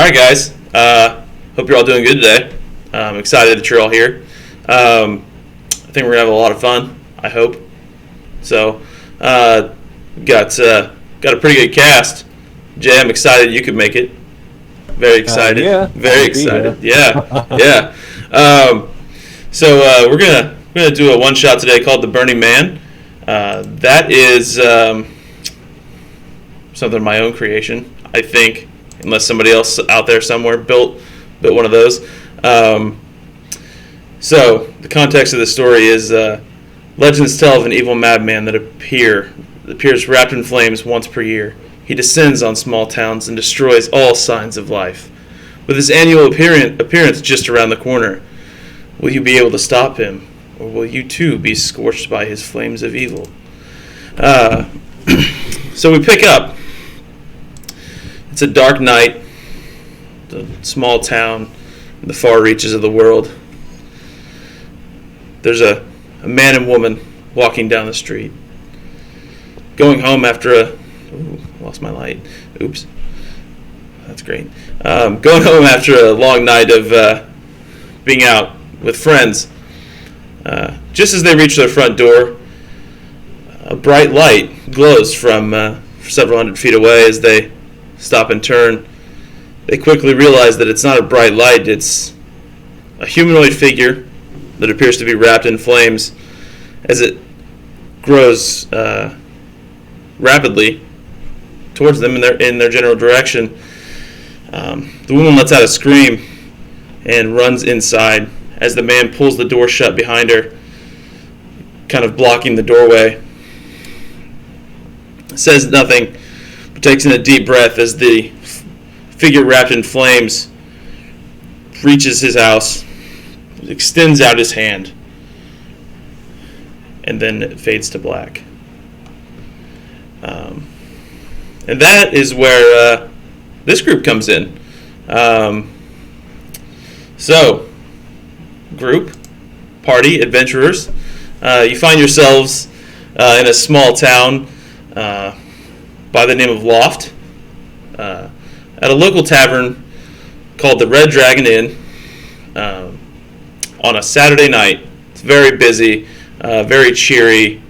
right, guys. Hope you're all doing good today. I'm excited that you're all here. I think we're gonna have a lot of fun. I hope. So, got a pretty good cast. Jay, I'm excited you could make it. Very excited. Yeah, Very excited. Yeah, yeah. So we're gonna do a one shot today called the Burning Man. That is something of my own creation, I think, unless somebody else out there somewhere built one of those. So the context of the story is legends tell of an evil madman that appears wrapped in flames once per year. He descends on small towns and destroys all signs of life. With his annual appearance just around the corner, will you be able to stop him, or will you too be scorched by his flames of evil? So we pick up. It's a dark night, a small town in the far reaches of the world. There's a man and woman walking down the street, going home after lost my light. Oops. That's great. Going home after a long night of being out with friends. Just as they reach their front door, a bright light glows from several hundred feet away. As they stop and turn, they quickly realize that it's not a bright light, it's a humanoid figure that appears to be wrapped in flames. As it grows rapidly towards them in their general direction, the woman lets out a scream and runs inside as the man pulls the door shut behind her, kind of blocking the doorway. Says nothing, but takes in a deep breath as the figure wrapped in flames reaches his house, extends out his hand, and then it fades to black. And that is where this group comes in. So, group, party, adventurers, you find yourselves in a small town by the name of Loft, at a local tavern called the Red Dragon Inn, on a Saturday night. It's very busy, very cheery,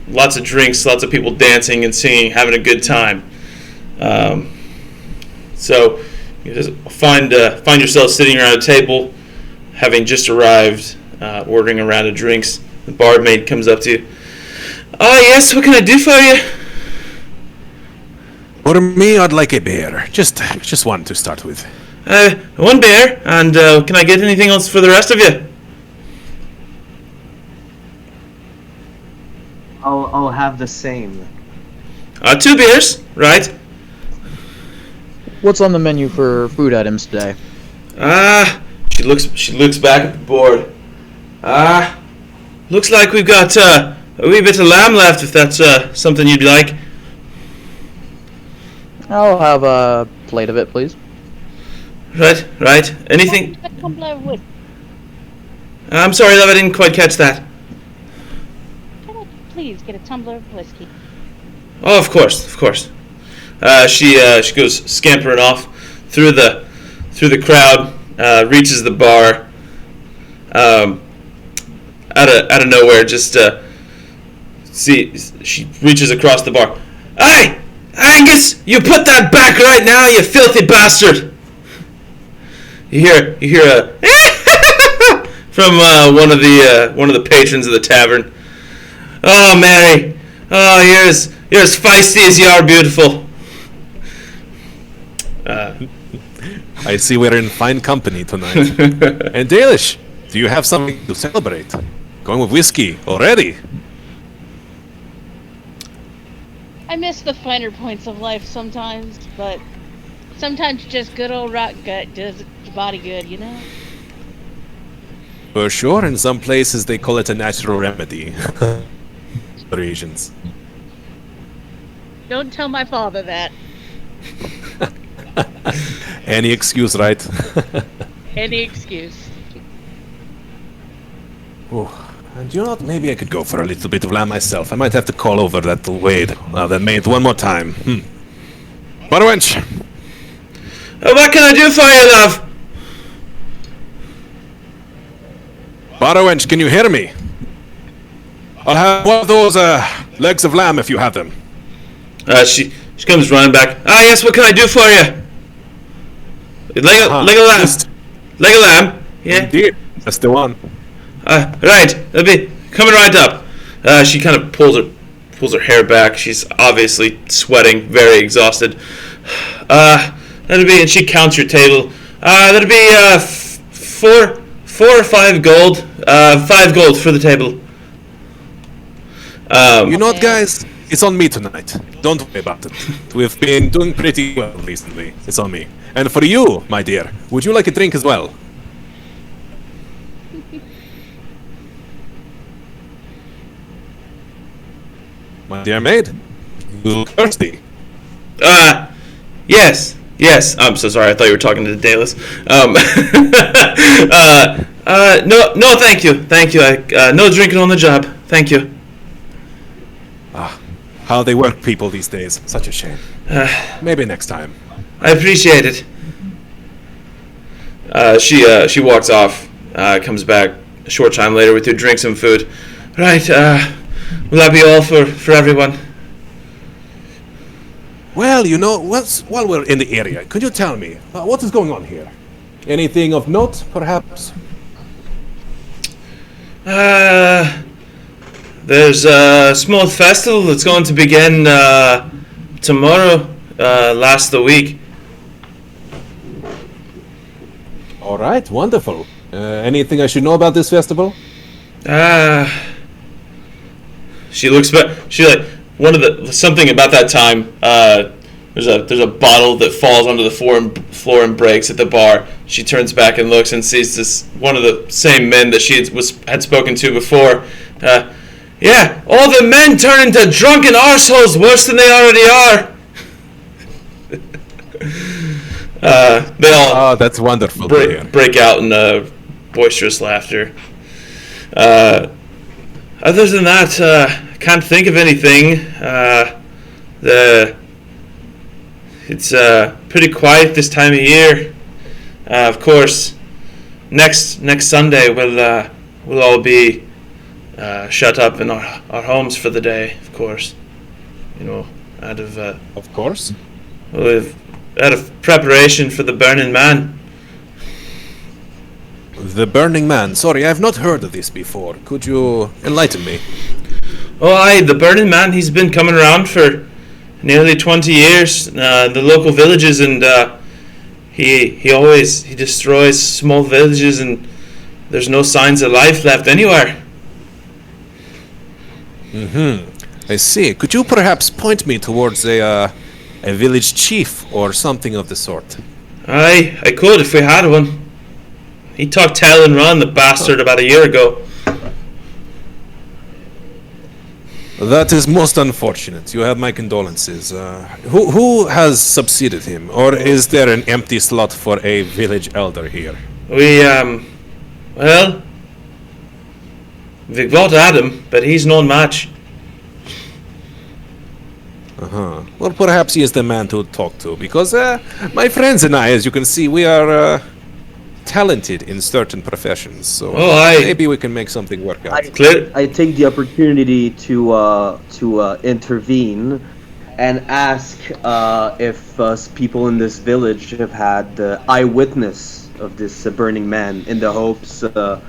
lots of drinks, lots of people dancing and singing, having a good time. So you just find yourself sitting around a table, having just arrived, ordering a round of drinks. The barmaid comes up to you. Oh, yes, what can I do for you? For me, I'd like a beer. Just one to start with. One beer, and can I get anything else for the rest of you? I'll have the same. 2 beers, right? What's on the menu for food items today? She looks back at the board. Looks like we've got a wee bit of lamb left, if that's something you'd like. I'll have a plate of it, please. Right. Anything? A tumbler of whiskey. I'm sorry, love, I didn't quite catch that. Can I please get a tumbler of whiskey? Oh, of course. She goes scampering off through the crowd, reaches the bar. Out of nowhere, she reaches across the bar. Hey, Angus, you put that back right now, you filthy bastard! You hear a from one of the patrons of the tavern. Oh, Mary, you're as feisty as you are beautiful. I see we're in fine company tonight. And Dalish, do you have something to celebrate? Going with whiskey already? I miss the finer points of life sometimes, but sometimes just good old rock gut does your body good, you know? For sure, in some places they call it a natural remedy. For Asians. Don't tell my father that. Any excuse, right? Any excuse. Oh, and you know what? Maybe I could go for a little bit of lamb myself. I might have to call over that maid one more time. Barwench, What can I do for you, love? Barwench, can you hear me? I'll have one of those legs of lamb if you have them. She comes running back. Yes, what can I do for you? Leg of lamb. Just- Leg of lamb. Yeah. Indeed, that's the one. Right. That'll be coming right up. She kind of pulls her hair back. She's obviously sweating, very exhausted. That'll be, and she counts your table. That'll be four or 5 gold. 5 gold for the table. You know what, guys? It's on me tonight. Don't worry about it. We've been doing pretty well recently. It's on me. And for you, my dear, would you like a drink as well? My dear maid, you look thirsty. Yes. I'm so sorry. I thought you were talking to Dallas. No, thank you. No drinking on the job. Thank you. How they work people these days. Such a shame. Maybe next time. I appreciate it. She walks off. Comes back a short time later with your drinks and food. Right. Will that be all for everyone? Well, you know, while we're in the area, could you tell me what is going on here? Anything of note, perhaps? There's a small festival that's going to begin tomorrow. Last the week. All right, wonderful. Anything I should know about this festival? She looks back. She like something about that time. There's a bottle that falls onto the floor and breaks at the bar. She turns back and looks and sees this one of the same men that she had spoken to before. Yeah, all the men turn into drunken arseholes worse than they already are. They all that's wonderful. break out in boisterous laughter. Other than that, can't think of anything. It's pretty quiet this time of year. Of course, next Sunday we'll all be shut up in our homes for the day. Of course, you know, out of course. out of preparation for the Burning Man. The Burning Man. Sorry, I've not heard of this before. Could you enlighten me? Oh, aye, the Burning Man. He's been coming around for nearly 20 years. The local villages, and he destroys small villages, and there's no signs of life left anywhere. I see. Could you perhaps point me towards a village chief or something of the sort? Aye, I could if we had one. He talked tell and run, the bastard, about a year ago. That is most unfortunate. You have my condolences. Who has succeeded him, or is there an empty slot for a village elder here? Well, we've got Adam, but he's no match. Well, perhaps he is the man to talk to, because my friends and I, as you can see, we are talented in certain professions. So maybe we can make something work out. I take the opportunity to intervene and ask if people in this village have had eyewitness of this burning man, in the hopes of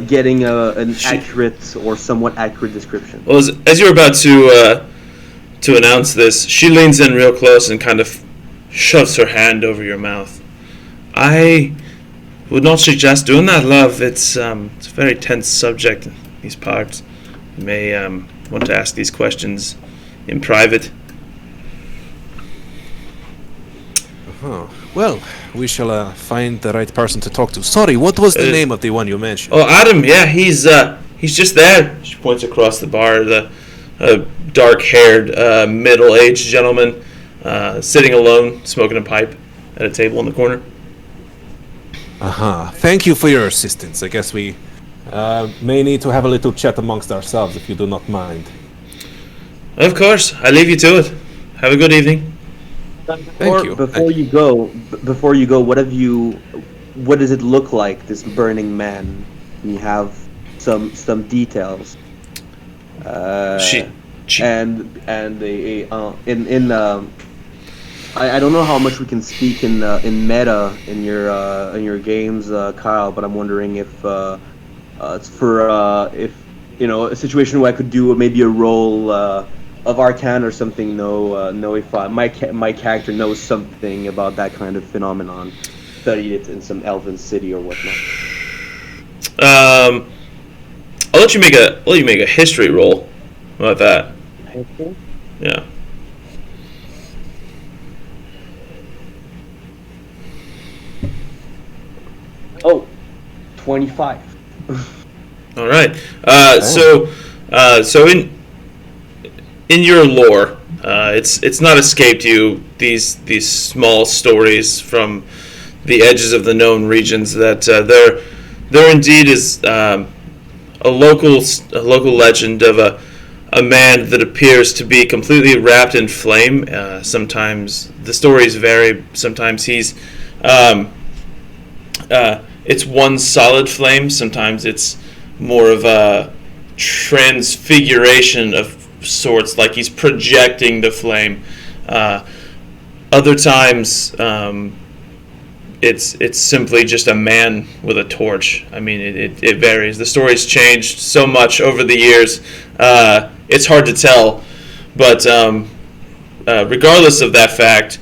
getting an accurate or somewhat accurate description. Well, as you're about to announce this, she leans in real close and kind of shoves her hand over your mouth. I would not suggest doing that, love. It's a very tense subject in these parts. You may want to ask these questions in private. Well, we shall find the right person to talk to. Sorry, what was the name of the one you mentioned? Oh, Adam. Yeah, he's just there. She points across the bar. The dark-haired, middle-aged gentleman sitting alone, smoking a pipe at a table in the corner. Thank you for your assistance. I guess we may need to have a little chat amongst ourselves, if you do not mind. Of course, I leave you to it. have a good evening. Thank you. Before you go, what does it look like, this burning man? Can you have some details? She I don't know how much we can speak in meta in your games, Kyle, but I'm wondering if it's for if a situation where I could do maybe a role of Arcane or something. Know if my character knows something about that kind of phenomenon, studied it in some elven city or whatnot. I'll let you make a history roll. How about that? Okay. Yeah. Oh, 25. All right. So in your lore, it's not escaped you these small stories from the edges of the known regions that there indeed is a local legend of a man that appears to be completely wrapped in flame. Sometimes the stories vary. Sometimes he's it's one solid flame. Sometimes it's more of a transfiguration of sorts, like he's projecting the flame. Other times, it's simply just a man with a torch. I mean, it varies. The story's changed so much over the years. It's hard to tell, but regardless of that fact,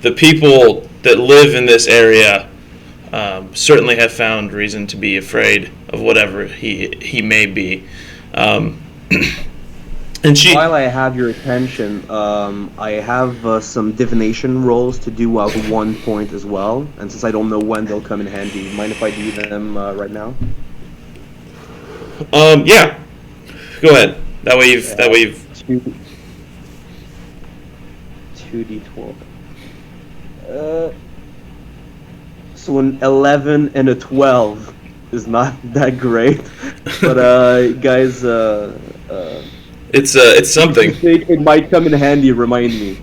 the people that live in this area certainly have found reason to be afraid of whatever he may be. And while I have your attention, I have some divination rolls to do at one point as well, and since I don't know when they'll come in handy, mind if I do them right now? Yeah. Go ahead. That way you've 2d12. So an 11 and a 12 is not that great, but guys, it's something. It might come in handy. Remind me.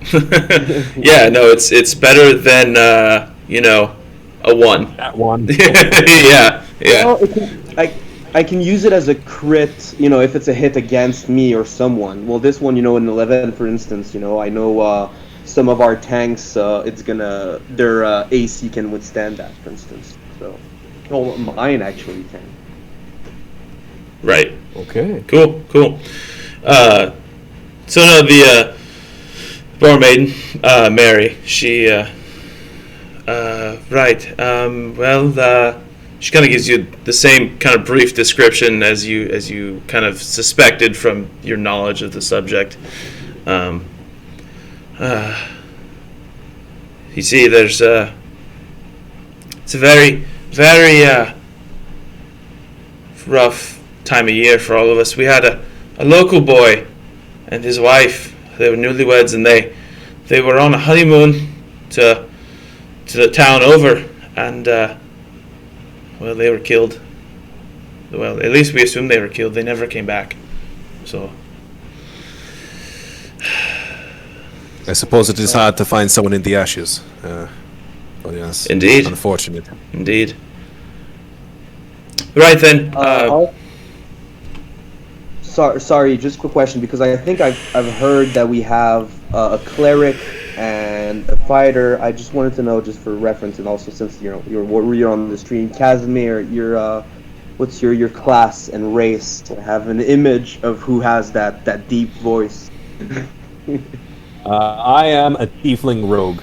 Yeah, no, it's better than a 1. That one. Yeah. Well, I can use it as a crit, if it's a hit against me or someone. Well, this one, an 11, for instance, I know some of our tanks, their AC can withstand that, for instance. So, mine actually can. Right. Okay. Cool. So no, the barmaid, Mary, she right. She kind of gives you the same kind of brief description as you kind of suspected from your knowledge of the subject. You see, it's a very, very rough time of year for all of us. We had a local boy and his wife. They were newlyweds, and they were on a honeymoon to the town over, and they were killed. Well, at least we assumed they were killed. They never came back. So I suppose it is hard to find someone in the ashes. But yes, indeed, unfortunate. Indeed. Right then. Sorry, just a quick question, because I think I've heard that we have a cleric and a fighter. I just wanted to know, just for reference, and also since you're on the stream, Casimir, what's your class and race, to have an image of who has that deep voice. I am a tiefling rogue.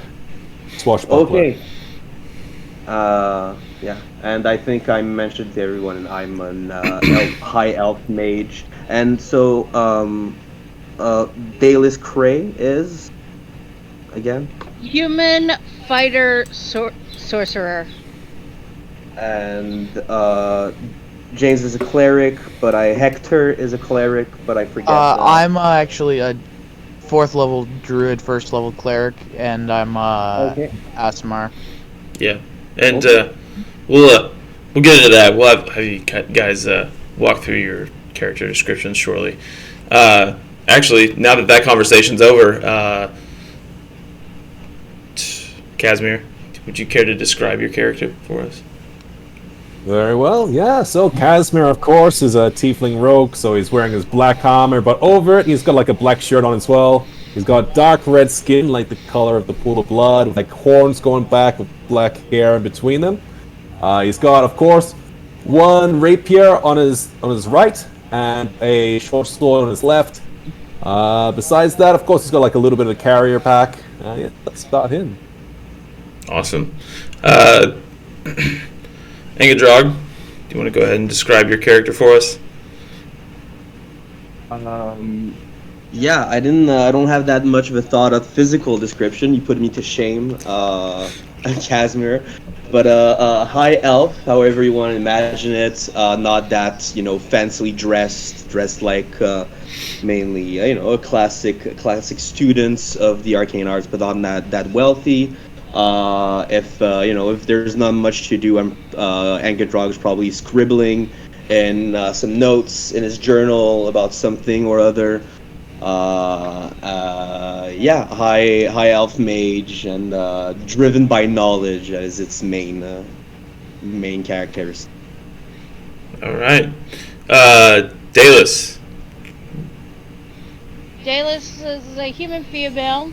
Swashbuckler. Okay. Yeah, and I think I mentioned to everyone I'm an high elf mage, and so Dalis Cray is again human fighter sorcerer, and James is a cleric, but Hector is a cleric, but I forget. I'm actually a 4th level druid, 1st level cleric, and I'm okay. Asmar. Yeah, and we'll get into that. We'll have you guys walk through your character descriptions shortly. Actually, now that conversation's over, Casimir, would you care to describe your character for us? Very well, yeah. So Casimir, of course, is a tiefling rogue, so he's wearing his black armor, but over it, he's got like a black shirt on as well. He's got dark red skin, like the color of the pool of blood, with like horns going back with black hair in between them. He's got, of course, one rapier on his right and a short sword on his left. Besides that, of course, he's got like a little bit of a carrier pack. Yeah, that's about him. Awesome. Engadrog, do you want to go ahead and describe your character for us? Yeah, I don't have that much of a thought of physical description. You put me to shame, Casimir. But high elf, however you want to imagine it, not that fancily dressed like mainly a classic students of the arcane arts, but not that wealthy. If there's not much to do, Engadrog's probably scribbling in some notes in his journal about something or other. High elf mage and driven by knowledge as its main characters. All right, Dalus. Dalus is a human female,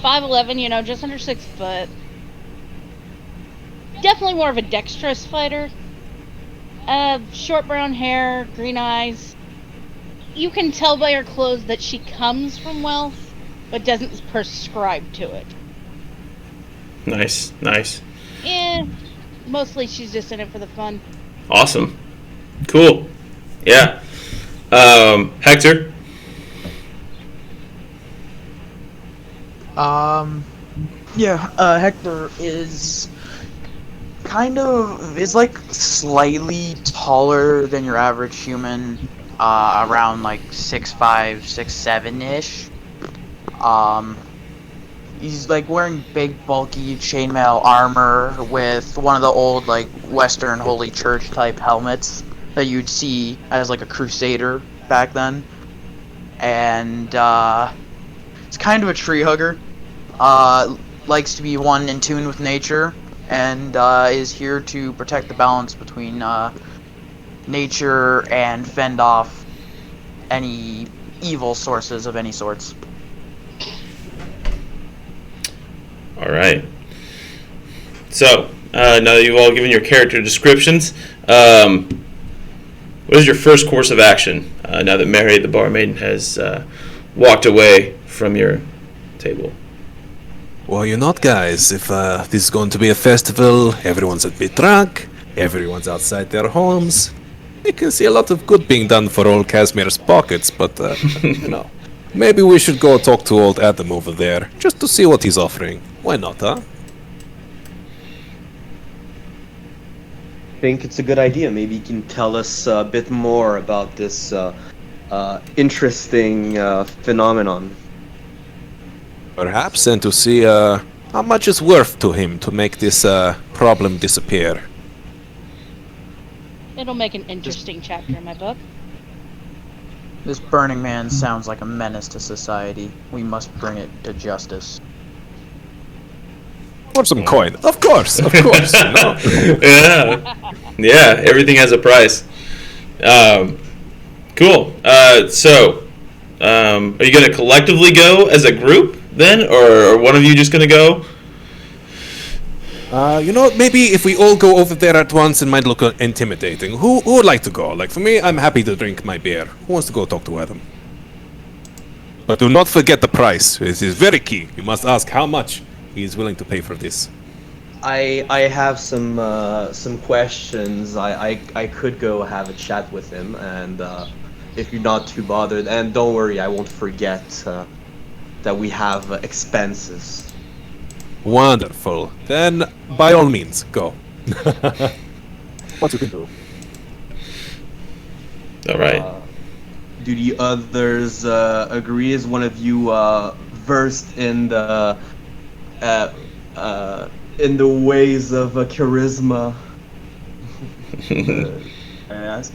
5'11", just under 6 foot. Definitely more of a dexterous fighter. Short brown hair, green eyes. You can tell by her clothes that she comes from wealth, but doesn't prescribe to it. Nice. Mostly she's just in it for the fun. Awesome. Cool. Yeah. Hector. Hector is like slightly taller than your average human, around like 6'5", 6'7" ish. He's like wearing big, bulky chainmail armor with one of the old like Western Holy Church type helmets that you'd see as like a crusader back then, and it's kind of a tree hugger. Likes to be one in tune with nature, and is here to protect the balance between nature and fend off any evil sources of any sorts. All right. So, now that you've all given your character descriptions, what is your first course of action now that Mary the barmaid has walked away from your table? Well, guys, if this is going to be a festival, everyone's a bit drunk, everyone's outside their homes, you can see a lot of good being done for old Casimir's pockets, but, maybe we should go talk to old Adam over there, just to see what he's offering. Why not, huh? I think it's a good idea. Maybe you can tell us a bit more about this interesting phenomenon. Perhaps, and to see how much is worth to him to make this problem disappear. It'll make an interesting chapter in my book. This Burning Man sounds like a menace to society. We must bring it to justice. For some coin. Of course. Yeah, everything has a price. Cool. So, are you going to collectively go as a group then, or one of you just going to go? Maybe if we all go over there at once, it might look intimidating. Who would like to go? Like, for me, I'm happy to drink my beer. Who wants to go talk to Adam? But do not forget the price. This is very key. You must ask how much he is willing to pay for this. I have some questions. I could go have a chat with him, and if you're not too bothered, and don't worry, I won't forget that we have expenses. Wonderful. Then, by all means, go. What you can do. All right. Do the others agree? Is one of you versed in the ways of charisma? I ask.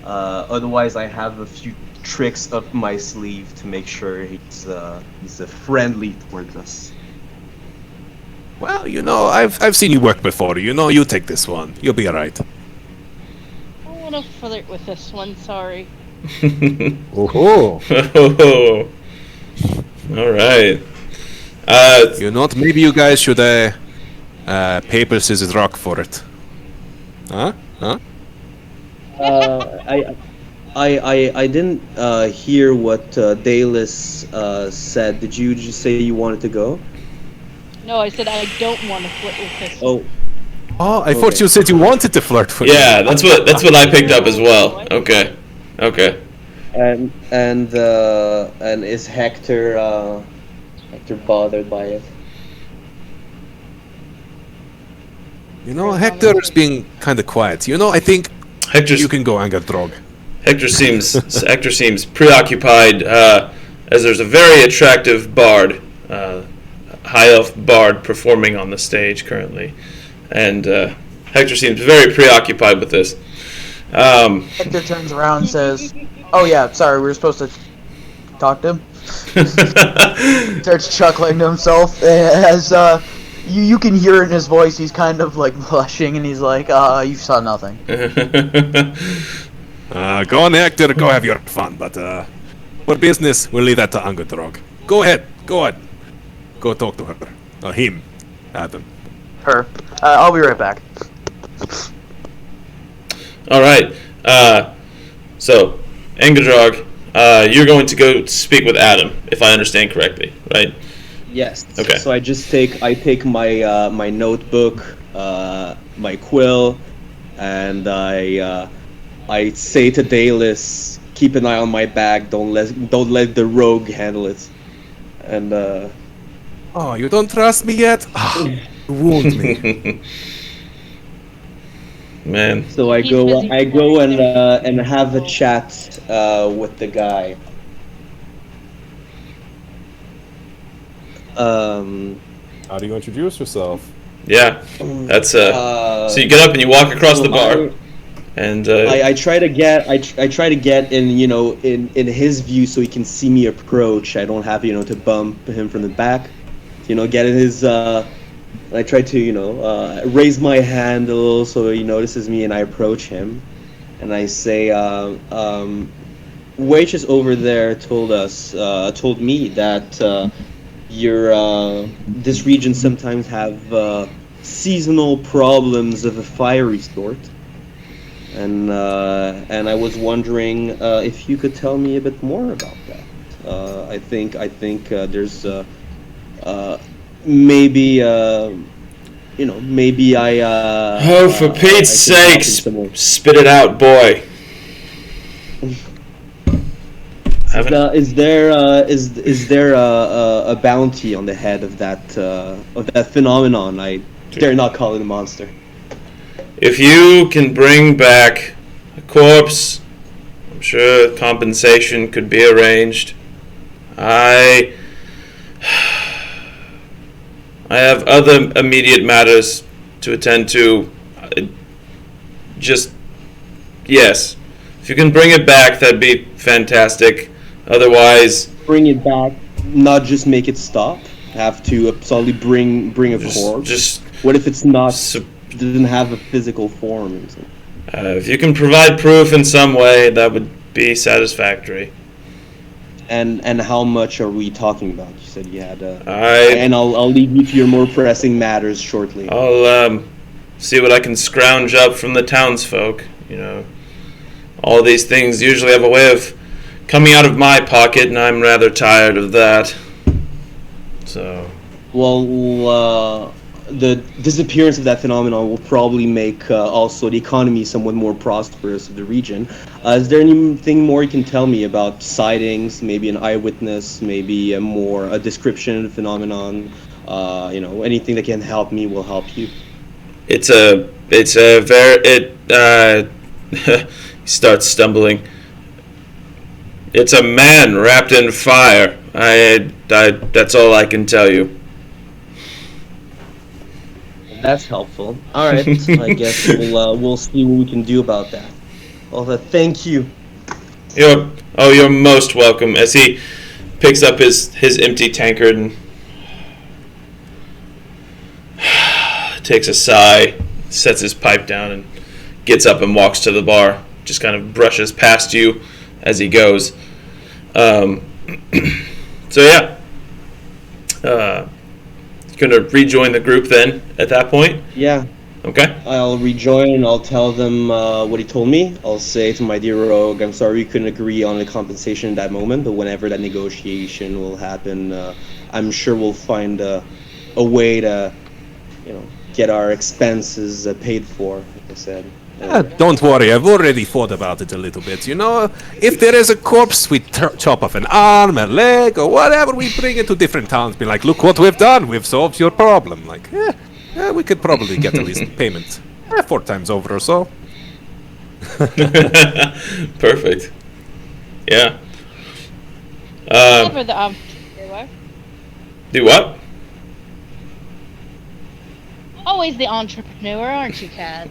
Otherwise, I have a few tricks up my sleeve to make sure he's friendly towards us. Well, I've seen you work before. You take this one. You'll be alright. I want to flirt with this one, sorry. Oh. Alright. Maybe you guys should paper, scissors, rock for it. Huh? I didn't hear what Dalis said. Did you just say you wanted to go? No, I said I don't want to flirt with this one. Oh, I thought you said you wanted to flirt with Yeah, that's what I picked up as well. Okay. And is Hector bothered by it? Hector is being kind of quiet. I think you can go and get drug. Hector seems preoccupied as there's a very attractive bard, high elf bard, performing on the stage currently, and Hector seems very preoccupied with this. Hector turns around and says, "Oh yeah, sorry, we were supposed to talk to him." Starts chuckling to himself as you can hear in his voice. He's kind of like blushing, and he's like, "You saw nothing." Go on, Hector. Go have your fun, but for business, we'll leave that to Angudrog. Go ahead. Go on. Go talk to her. Him. Adam. Her. I'll be right back. All right. So, Angudrog, you're going to go speak with Adam, if I understand correctly, right? Yes. Okay. So I take my my notebook, my quill, and I say to Dalis, keep an eye on my bag. Don't let the rogue handle it. And oh, you don't trust me yet? You wound me. Man. So I go and have a chat with the guy. How do you introduce yourself? Yeah, that's so you get up and you walk across the bar, and I try to get in in his view so he can see me approach. I don't have to bump him from the back. Get in his. I try to raise my hand a little so he notices me, and I approach him, and I say, "Waitress over there told me that this region sometimes have seasonal problems of a fiery sort, and I was wondering if you could tell me a bit more about that. I think there's maybe maybe I oh, for Pete's sake, spit it out, boy. Is there a bounty on the head of that phenomenon? I dare not call it a monster. If you can bring back a corpse, I'm sure compensation could be arranged. I have other immediate matters to attend to. Yes. If you can bring it back, that'd be fantastic. Otherwise, bring it back, not just make it stop. Have to solely bring a corpse. What if it's not doesn't have a physical form? If you can provide proof in some way, that would be satisfactory. And how much are we talking about? You said you had and I'll leave you to your more pressing matters shortly. I'll see what I can scrounge up from the townsfolk. All these things usually have a way of coming out of my pocket, and I'm rather tired of that. So. Well, the disappearance of that phenomenon will probably make also the economy somewhat more prosperous of the region. Is there anything more you can tell me about sightings, maybe an eyewitness, maybe a description of the phenomenon? Anything that can help me will help you. He starts stumbling. It's a man wrapped in fire. That's all I can tell you. That's helpful. All right, I guess we'll see what we can do about that. Well, thank you. You're most welcome. As he picks up his empty tankard and takes a sigh, sets his pipe down, and gets up and walks to the bar. Just kind of brushes past you as he goes. So yeah, gonna rejoin the group then at that point. Yeah. Okay. I'll rejoin and I'll tell them what he told me. I'll say to my dear rogue, I'm sorry we couldn't agree on the compensation at that moment, but whenever that negotiation will happen, I'm sure we'll find a way to, get our expenses paid for, like I said. Don't worry, I've already thought about it a little bit. If there is a corpse, we chop off an arm, a leg, or whatever. We bring it to different towns. Be like, look what we've done. We've solved your problem. Like, we could probably get at least payment 4 times over or so. Perfect. Yeah. Over the entrepreneur. Do what? Always the entrepreneur, aren't you, Cad?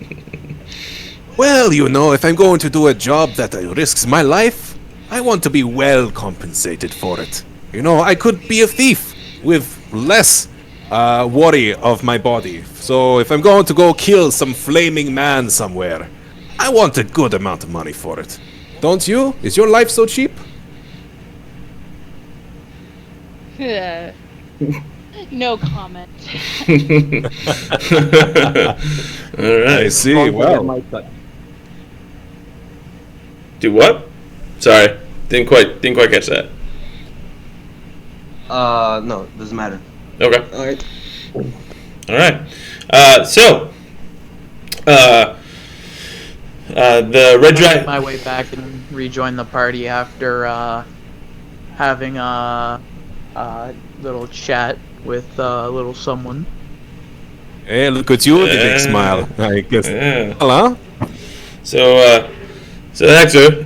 Well, if I'm going to do a job that risks my life, I want to be well compensated for it. I could be a thief with less worry of my body. So if I'm going to go kill some flaming man somewhere, I want a good amount of money for it. Don't you? Is your life so cheap? No comment. All right. I see. Well. Do what? Sorry, didn't quite catch that. No, doesn't matter. Okay. All right. So, the Red Dragon. My way back and rejoin the party after having a little chat with little someone. Hey, look at you with the big smile. I guess. Yeah. Hello? So Hector,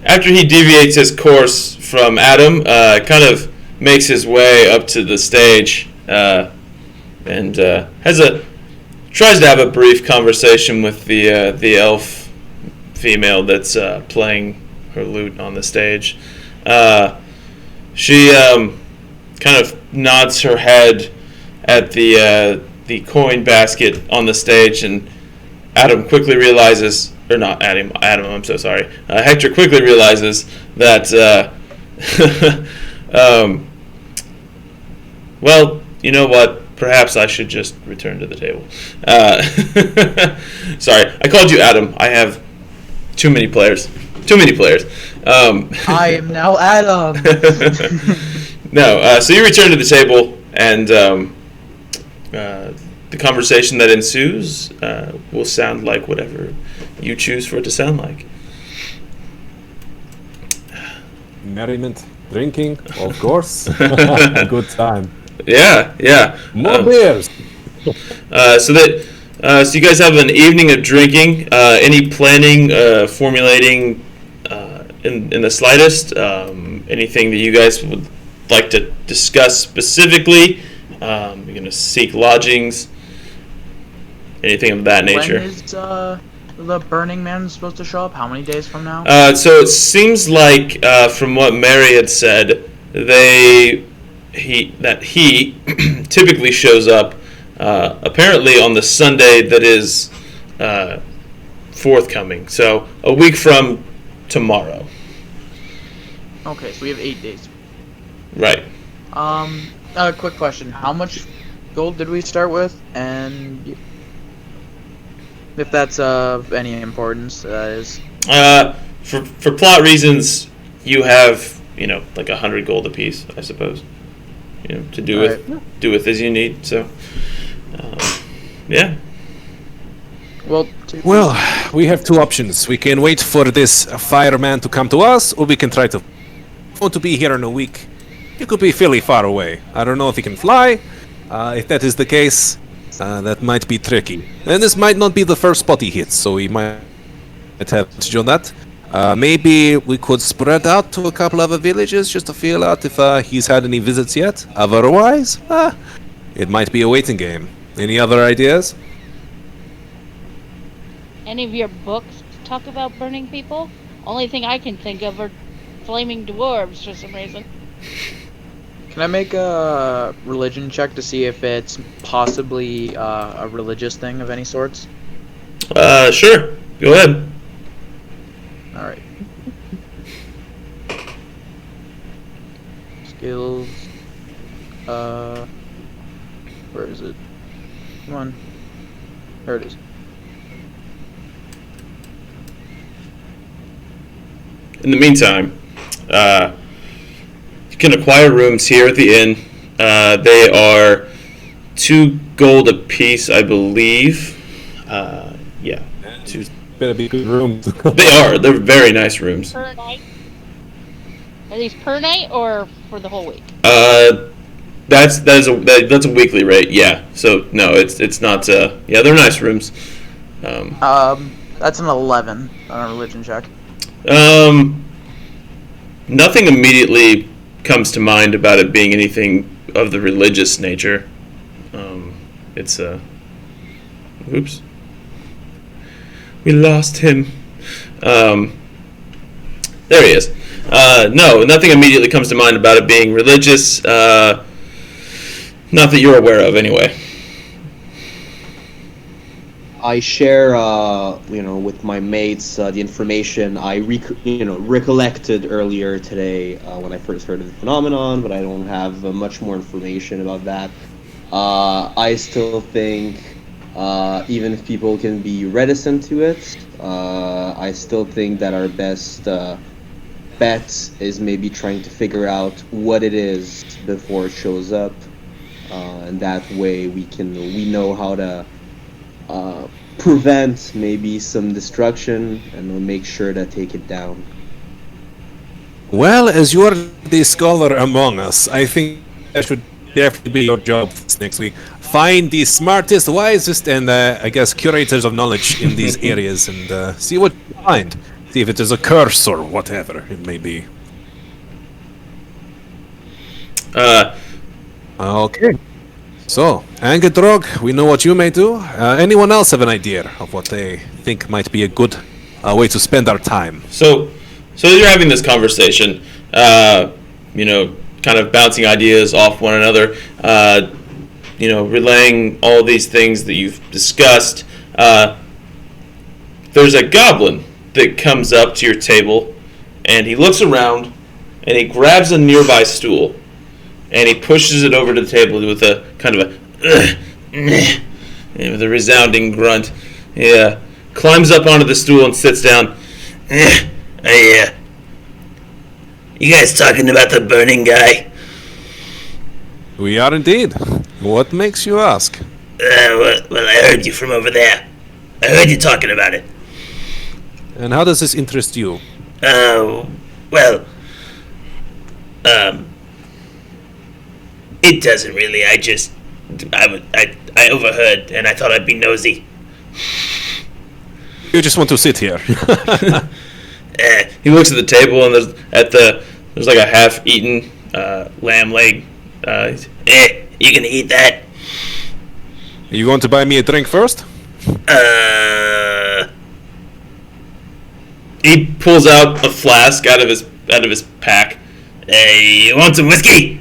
after he deviates his course from Adam, kind of makes his way up to the stage, and tries to have a brief conversation with the elf female that's playing her lute on the stage. She kind of nods her head at the coin basket on the stage, and Adam quickly realizes. Or not Adam, I'm so sorry. Hector quickly realizes that, well, you know what? Perhaps I should just return to the table. Sorry, I called you Adam. I have too many players. I am now Adam. No, so you return to the table, and the conversation that ensues will sound like whatever you choose for it to sound like. Merriment, drinking, of course. A good time. Yeah. More beers. So you guys have an evening of drinking. Any planning, formulating in the slightest? Anything that you guys would like to discuss specifically? You're going to seek lodgings? Anything of that nature? When is the Burning Man supposed to show up? How many days from now? So it seems like, from what Mary had said, he typically shows up apparently on the Sunday that is forthcoming. So a week from tomorrow. Okay, so we have 8 days. Right. A quick question: how much gold did we start with, and if that's of any importance, that is. For plot reasons, you have like 100 gold apiece, I suppose. To do with as you need. So, yeah. Well, we have 2 options. We can wait for this fireman to come to us, or we can try to be here in a week. He could be fairly far away. I don't know if he can fly. If that is the case, that might be tricky. And this might not be the first spot he hits, so he might have to on that. Maybe we could spread out to a couple other villages just to feel out if he's had any visits yet. Otherwise, it might be a waiting game. Any other ideas? Any of your books talk about burning people? Only thing I can think of are flaming dwarves for some reason. Can I make a religion check to see if it's possibly a religious thing of any sorts? Sure. Go ahead. All right. Skills. Where is it? Come on. There it is. In the meantime, you can acquire rooms here at the inn. They are 2 gold apiece, I believe. Yeah. Better be good rooms. They are. They're very nice rooms. Per night? Are these per night or for the whole week? That's a weekly rate. Yeah. So no, it's not. Yeah, they're nice rooms. That's an 11 on a religion check. Nothing immediately comes to mind about it being anything of the religious nature. It's oops. We lost him. There he is. No, nothing immediately comes to mind about it being religious. Not that you're aware of, anyway. I share, with my mates the information I recollected earlier today when I first heard of the phenomenon, but I don't have much more information about that. I still think, even if people can be reticent to it, I still think that our best bet is maybe trying to figure out what it is before it shows up, and that way we know how to prevent maybe some destruction, and we'll make sure to take it down. Well, as you are the scholar among us, I think that should definitely be your job this next week. Find the smartest, wisest, and I guess curators of knowledge in these areas, and see what you find. See if it is a curse or whatever it may be. Okay. So, Angadrog, we know what you may do. Anyone else have an idea of what they think might be a good way to spend our time? So as you're having this conversation, kind of bouncing ideas off one another, relaying all these things that you've discussed, there's a goblin that comes up to your table, and he looks around, and he grabs a nearby stool, and he pushes it over to the table with a kind of with a resounding grunt. He climbs up onto the stool and sits down. You guys talking about the burning guy? We are indeed. What makes you ask? Well, I heard you from over there. I heard you talking about it. And how does this interest you? It doesn't really. I overheard, and I thought I'd be nosy. You just want to sit here. He looks at the table, and there's like a half-eaten lamb leg. You gonna eat that? Are you going to buy me a drink first? He pulls out a flask out of his pack. Hey, you want some whiskey?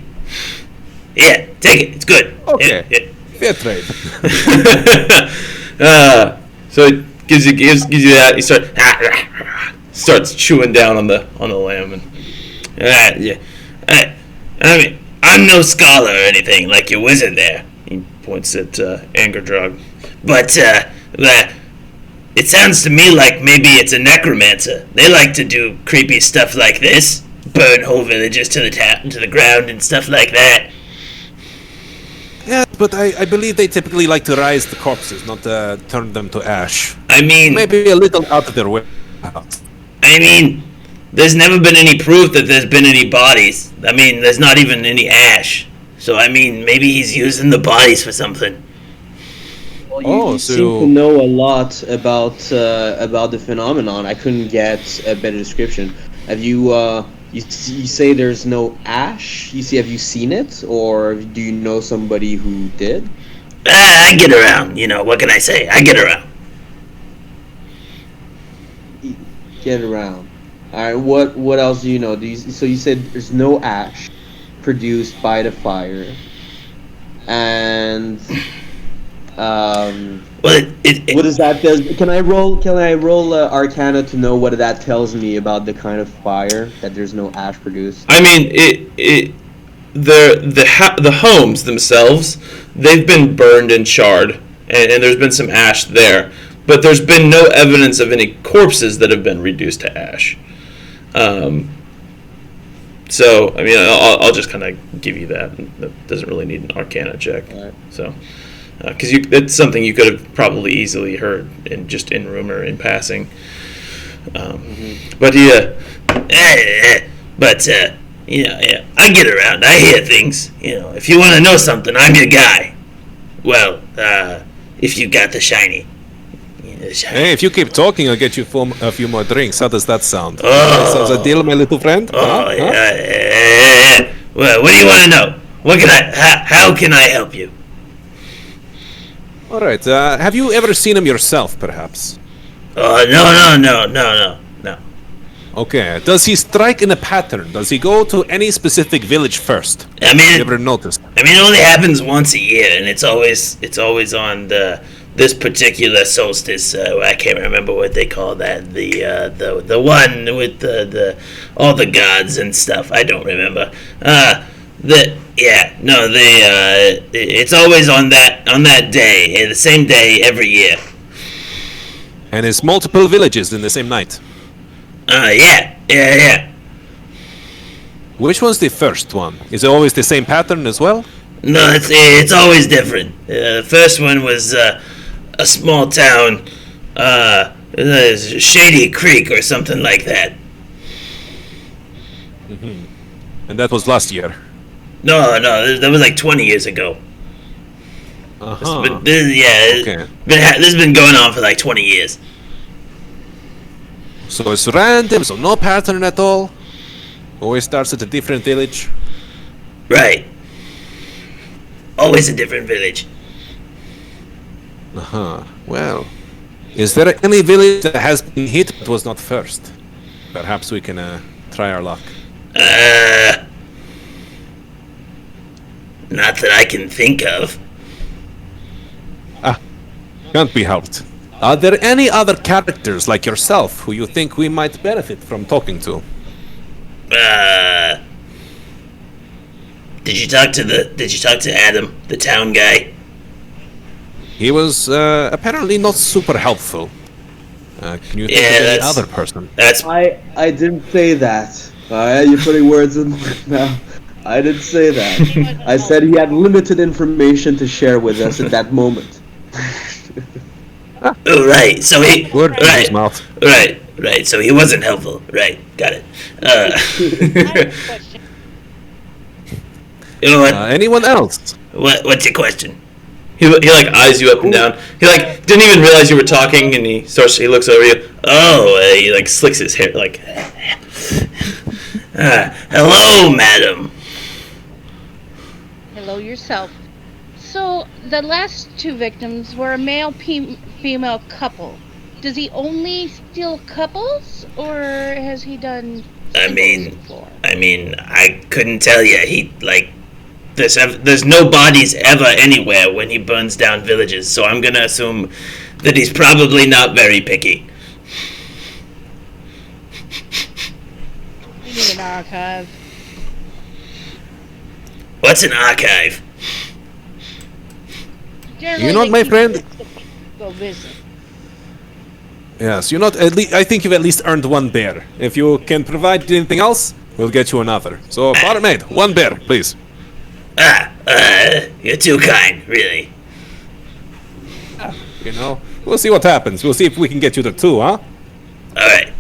Yeah, take it. It's good. Okay. Yeah. Fair trade. So it gives you that. He starts chewing down on the lamb, and I mean, I'm no scholar or anything like your wizard there. He points at Angerdrog, but it sounds to me like maybe it's a necromancer. They like to do creepy stuff like this, burn whole villages to the ground and stuff like that. Yeah, but I believe they typically like to rise the corpses, not turn them to ash. I mean, maybe a little out of their way. I mean, there's never been any proof that there's been any bodies. I mean, there's not even any ash. So, I mean, maybe he's using the bodies for something. Well, you seem to know a lot about the phenomenon. I couldn't get a better description. Have you you say there's no ash? Have you seen it, or do you know somebody who did? I get around. What can I say? I get around. Get around. All right. What else do you know? So you said there's no ash. produced by the fire, and what does that does? Can I roll Arcana to know what that tells me about the kind of fire that there's no ash produced? I mean, the homes themselves, they've been burned and charred, and there's been some ash there, but there's been no evidence of any corpses that have been reduced to ash. So I mean, I'll just kind of give you that. That doesn't really need an Arcana check. Right. So. Because it's something you could have probably easily heard in rumor in passing, but yeah, I get around. I hear things. If you want to know something, I'm your guy. Well, if you got the shiny. Hey, if you keep talking, I'll get you a few more drinks. How does that sound? Oh. Sounds a deal, my little friend. Yeah. Well, what do you want to know? How can I help you? All right. Have you ever seen him yourself, perhaps? Oh, no. Okay. Does he strike in a pattern? Does he go to any specific village first? I mean, you ever noticed? I mean, it only happens once a year, and it's always on this particular solstice. I can't remember what they call that. The one with the all the gods and stuff. I don't remember. It's always on that day, the same day every year. And it's multiple villages in the same night. Yeah. Which one's the first one? Is it always the same pattern as well? No, it's always different. The first one was a small town, Shady Creek or something like that. Mm-hmm. And that was last year. No, that was like 20 years ago. Uh-huh. This has been going on for like 20 years. So it's random, so no pattern at all? Always starts at a different village? Right. Always a different village. Uh-huh. Well, is there any village that has been hit but was not first? Perhaps we can try our luck. Not that I can think of. Can't be helped. Are there any other characters like yourself who you think we might benefit from talking to? Did you talk to Adam, the town guy? He was apparently not super helpful. Can you think of any other person? I didn't say that. You're putting words in now. I didn't say that. I said he had limited information to share with us at that moment. Oh, right. So he word in his mouth. Right. So he wasn't helpful. Right. Got it. I have a question. You know what? Anyone else? What's your question? He like eyes you up and down. He like didn't even realize you were talking, and he looks over you. Oh, he like slicks his hair like. Hello, madam. Hello yourself. So the last two victims were a male-female couple. Does he only steal couples, or has he done? I mean, I couldn't tell you. He like. There's no bodies ever anywhere when he burns down villages, so I'm gonna assume that he's probably not very picky. We need an archive. What's an archive? Generally, you know what, my friend? Go visit. Yes, I think you've at least earned one bear. If you can provide anything else, we'll get you another. So, barmaid, one bear, please. You're too kind, really. We'll see what happens. We'll see if we can get you the two, huh? Alright.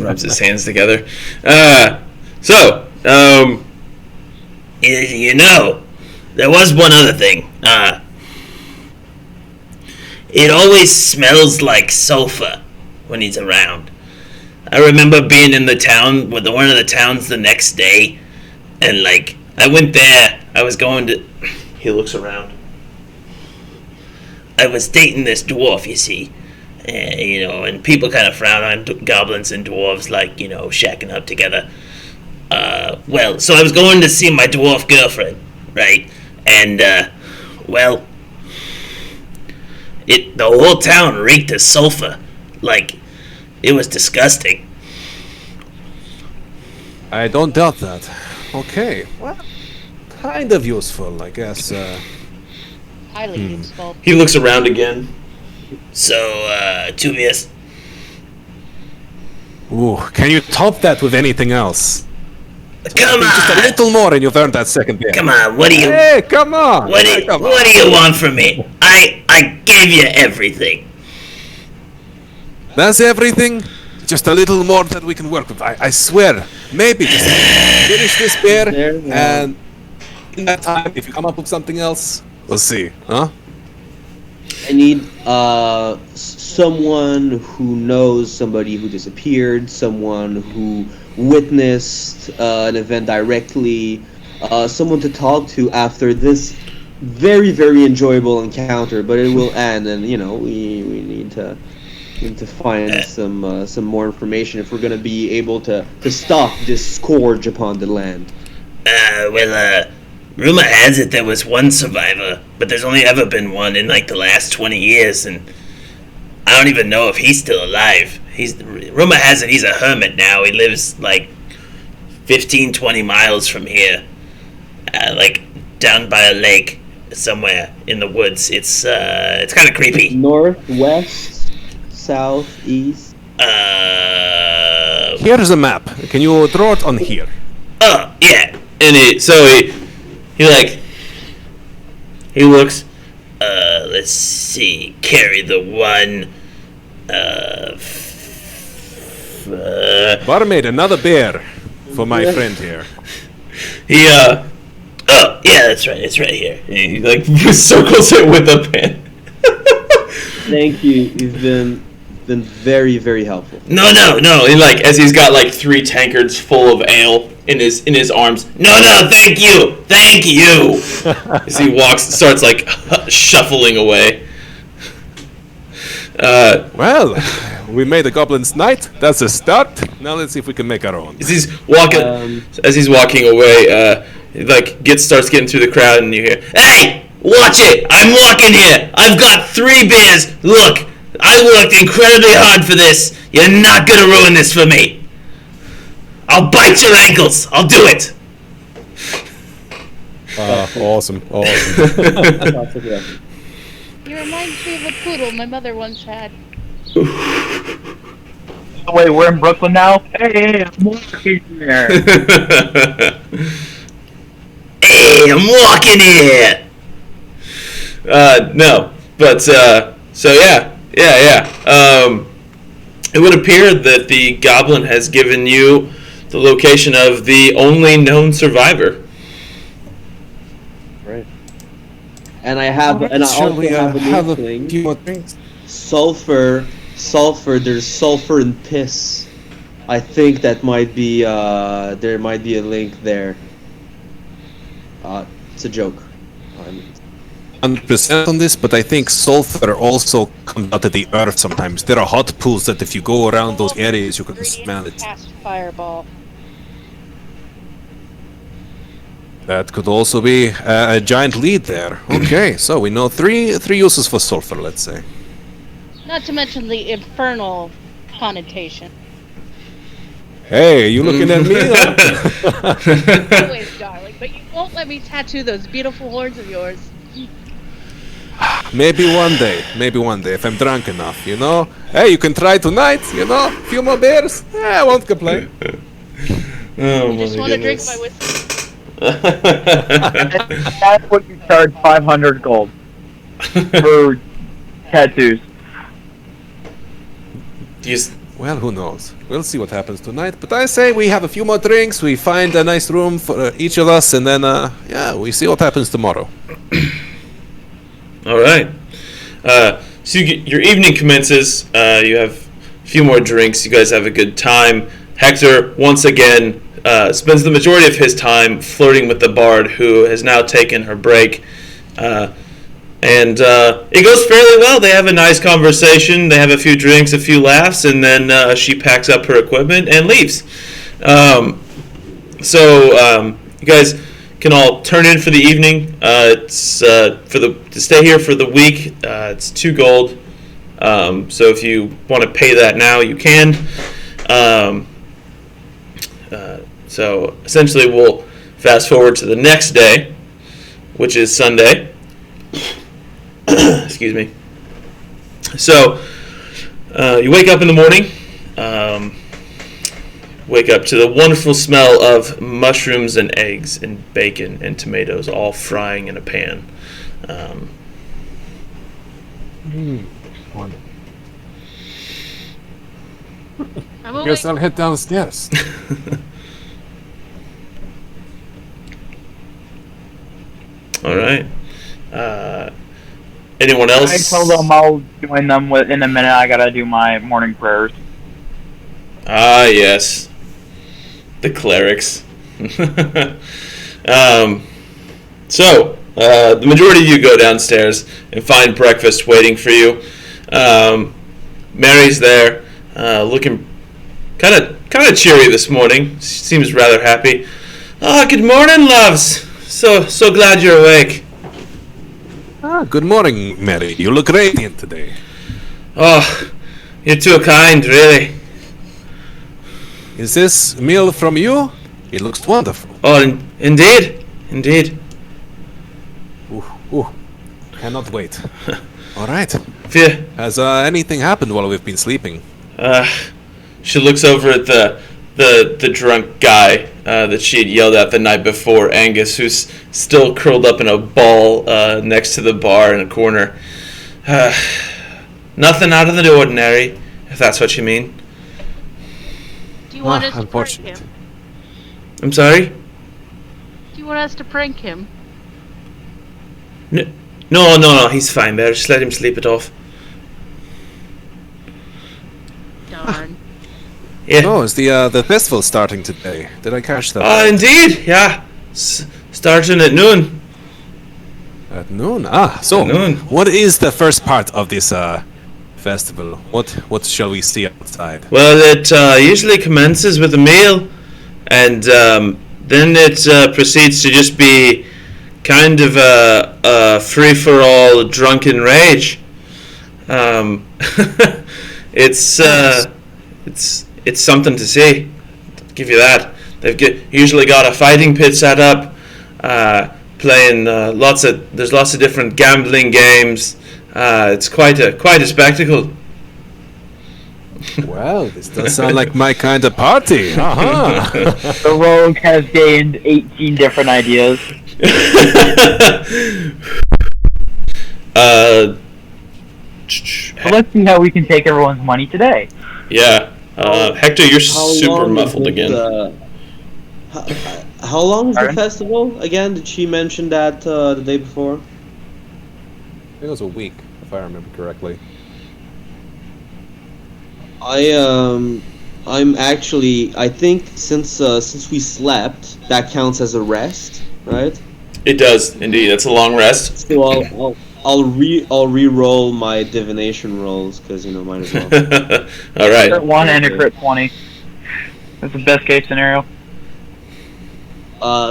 Rubs his hands together. There was one other thing. It always smells like sulfur when he's around. I remember being in the town with one of the towns the next day, and like I went there. I was going to. He looks around. I was dating this dwarf, you see, and people kind of frown on goblins and dwarves, like, shacking up together. So I was going to see my dwarf girlfriend, right? And, the whole town reeked of sulfur. Like, it was disgusting. I don't doubt that. Okay, well, kind of useful, I guess. Highly useful. He looks around again. So, 2 beers. Ooh, can you top that with anything else? Come on! Just a little more and you've earned that second beer. Come on, what do you... Hey, come on! What do you want from me? I gave you everything. That's everything? Just a little more that we can work with. I swear. Maybe just finish this beer, and in that time, if you come up with something else, we'll see. Huh? I need someone who knows somebody who disappeared, someone who witnessed an event directly, someone to talk to after this very, very enjoyable encounter. But it will end, and we need to find some more information if we're gonna be able to stop this scourge upon the land. Rumor has it there was one survivor, but there's only ever been one in like the last 20 years, and I don't even know if he's still alive. Rumor has it he's a hermit now. He lives like 15-20 miles from here, like down by a lake somewhere in the woods. It's kind of creepy. North, west, south, east. Here's a map. Can you draw it on here? Oh yeah. And he looks. Let's see. Carry the one. Barmaid, another beer for my friend here. He Oh yeah, that's right. It's right here. he like circles it with a pen. Thank you. You've been very, very helpful. No. And like as he's got like 3 tankards full of ale in his arms. No. Thank you. As he starts like shuffling away. Well, we made a goblin's night. That's a start. Now let's see if we can make our own. As he's walking away, starts getting through the crowd, and you hear, Hey, watch it! I'm walking here. I've got 3 beers. Look, I worked incredibly hard for this. You're not gonna ruin this for me. I'll bite your ankles. I'll do it. Awesome. He reminds me of a poodle my mother once had. Wait, we're in Brooklyn now? Hey, I'm walking here. Hey, I'm walking here. No, but so yeah. It would appear that the goblin has given you the location of the only known survivor. Right. And I have, and I also have a new few more things. Sulfur. There's sulfur and piss. I think that might be there might be a link there. It's a joke. 100% on this, but I think sulfur also comes out of the earth sometimes. There are hot pools that if you go around those areas, you can smell it. Cast fireball. That could also be a giant lead there. Okay, so we know three uses for sulfur, let's say. Not to mention the infernal connotation. Hey, you looking at me? Always, darling, but you won't let me tattoo those beautiful horns of yours. Maybe one day, if I'm drunk enough, Hey, you can try tonight, a few more beers. I won't complain. You just want to drink my whiskey? That's what you charge 500 gold for tattoos. Well, who knows? We'll see what happens tonight. But I say we have a few more drinks, we find a nice room for each of us, and then, we see what happens tomorrow. All right. So your evening commences. You have a few more drinks. You guys have a good time. Hector, once again, spends the majority of his time flirting with the bard, who has now taken her break. And it goes fairly well. They have a nice conversation. They have a few drinks, a few laughs, and then she packs up her equipment and leaves. You guys can all turn in for the evening. It's to stay here for the week. It's 2 gold. So if you want to pay that now, you can. So essentially, we'll fast forward to the next day, which is Sunday. Excuse me. So you wake up in the morning. Wake up to the wonderful smell of mushrooms and eggs and bacon and tomatoes all frying in a pan. Wonderful. I'm Guess I'll head downstairs. All right. Anyone else? I told them I'll join them in a minute. I gotta do my morning prayers. Ah, yes. The clerics. The majority of you go downstairs and find breakfast waiting for you. Mary's there, looking kind of cheery this morning. She seems rather happy. Ah, good morning, loves. So glad you're awake. Good morning, Mary. You look radiant today. Oh, you're too kind, really. Is this meal from you? It looks wonderful. Oh, indeed. Ooh, cannot wait. All right. Yeah. Has anything happened while we've been sleeping? She looks over at the drunk guy that she had yelled at the night before, Angus, who's still curled up in a ball next to the bar in a corner. Nothing out of the ordinary, if that's what you mean. Do you want us to prank Unfortunate. him? I'm sorry? Do you want us to prank him? No, he's fine, Bear. Just let him sleep it off. Darn. Yeah. Oh, is the festival starting today? Did I catch that? Oh, indeed, yeah. Starting at noon. At noon? So At noon. what is the first part of this festival? What shall we see outside? Well, it usually commences with a meal, and then it proceeds to just be kind of a free-for-all drunken rage. It's something to see. I'll give you that. They've usually got a fighting pit set up, playing there's lots of different gambling games. It's quite a spectacle. Well, this does sound like my kind of party. The rogue has gained 18 different ideas. So let's see how we can take everyone's money today. Yeah. Hector, you're super muffled again. How long is the Pardon? festival again? Did she mention that the day before? It was a week, if I remember correctly. I'm actually. I think since we slept, that counts as a rest, right? It does indeed. It's a long rest. So I'll re-roll my divination rolls because might as well. All right. Crit 1 and a crit 20. That's the best case scenario.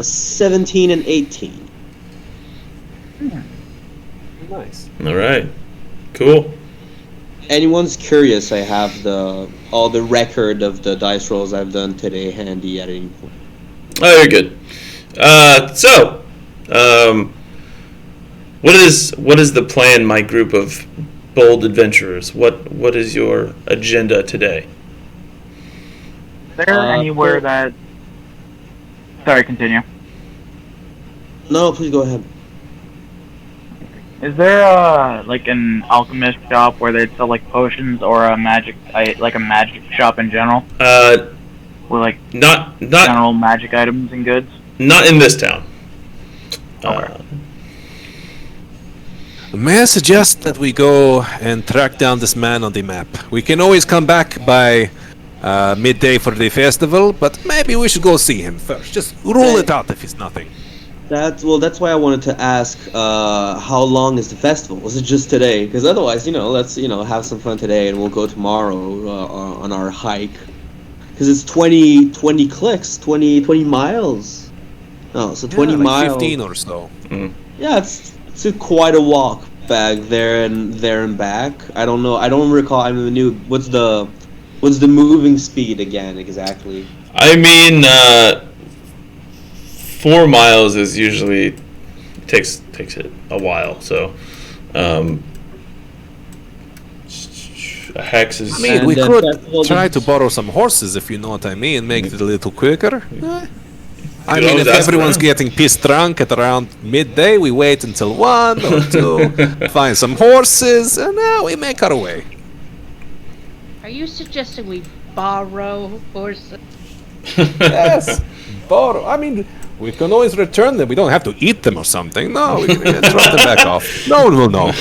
17 and 18. Nice. All right. Cool. Anyone's curious? I have all the record of the dice rolls I've done today handy at any point. Oh, you're good. What is the plan, my group of bold adventurers? What is your agenda today? Is there anywhere that... Sorry, continue. No, please go ahead. Is there like an alchemist shop where they'd sell like potions or a magic shop in general? With like Not general magic items and goods? not in this town. May I suggest that we go and track down this man on the map? We can always come back by midday for the festival, but maybe we should go see him first. Just rule it out if it's nothing. That's why I wanted to ask. How long is the festival? Was it just today? Because otherwise, let's have some fun today, and we'll go tomorrow on our hike. Because it's 20 clicks, 20 miles. No, so 20 like miles. 15 or so. Yeah, it's quite a walk back there and back. I don't know. I don't recall. I'm new. What's the moving speed again exactly? I mean, 4 miles is usually takes it a while. So, a hex is. I mean, we could try to borrow some horses if you know what I mean. Make it a little quicker. I mean, if everyone's getting pissed drunk at around midday, we wait until 1 or 2, find some horses, and we make our way. Are you suggesting we borrow horses? Yes, borrow. I mean, we can always return them. We don't have to eat them or something. No, we can drop them back off. No one will know.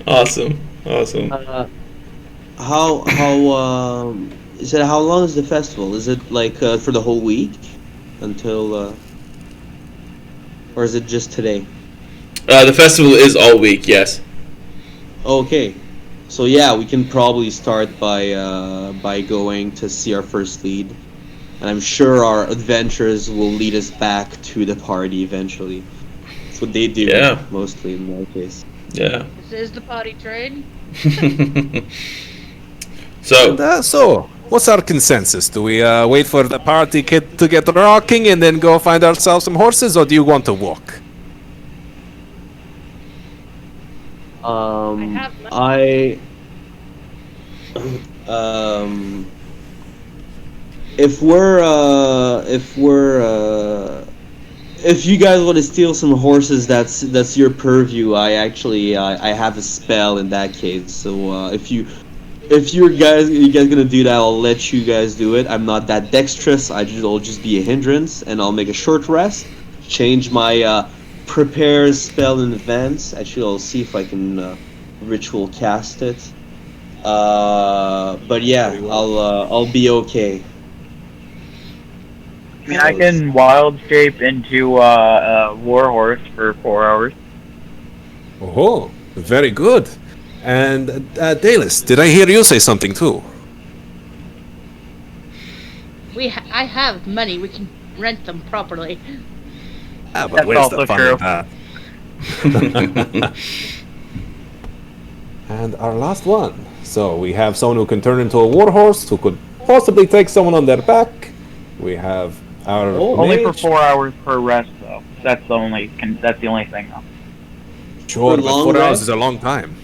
Awesome. How you said how long is the festival? Is it like for the whole week until or is it just today? The festival is all week, yes. Okay. So yeah, we can probably start by going to see our first lead. And I'm sure our adventures will lead us back to the party eventually. That's what they do mostly in my case. Yeah. This is the potty train. So, what's our consensus? Do we wait for the party to get rocking and then go find ourselves some horses, or do you want to walk? If you guys want to steal some horses, that's your purview. I have a spell in that case. So if you guys gonna do that, I'll let you guys do it. I'm not that dexterous. I'll just be a hindrance, and I'll make a short rest. Change my prepare spell in advance. Actually, I'll see if I can ritual cast it. But yeah, I'll be okay. I mean, I can wild shape into a warhorse for 4 hours. Oh, very good. And Dalis, did I hear you say something too? I have money. We can rent them properly. But That's where's also the fun true. in that? And our last one. So we have someone who can turn into a warhorse, who could possibly take someone on their back. We have our only for mage. 4 hours per rest, though. That's the only thing, though. Sure, but 4 hours rest? is a long time.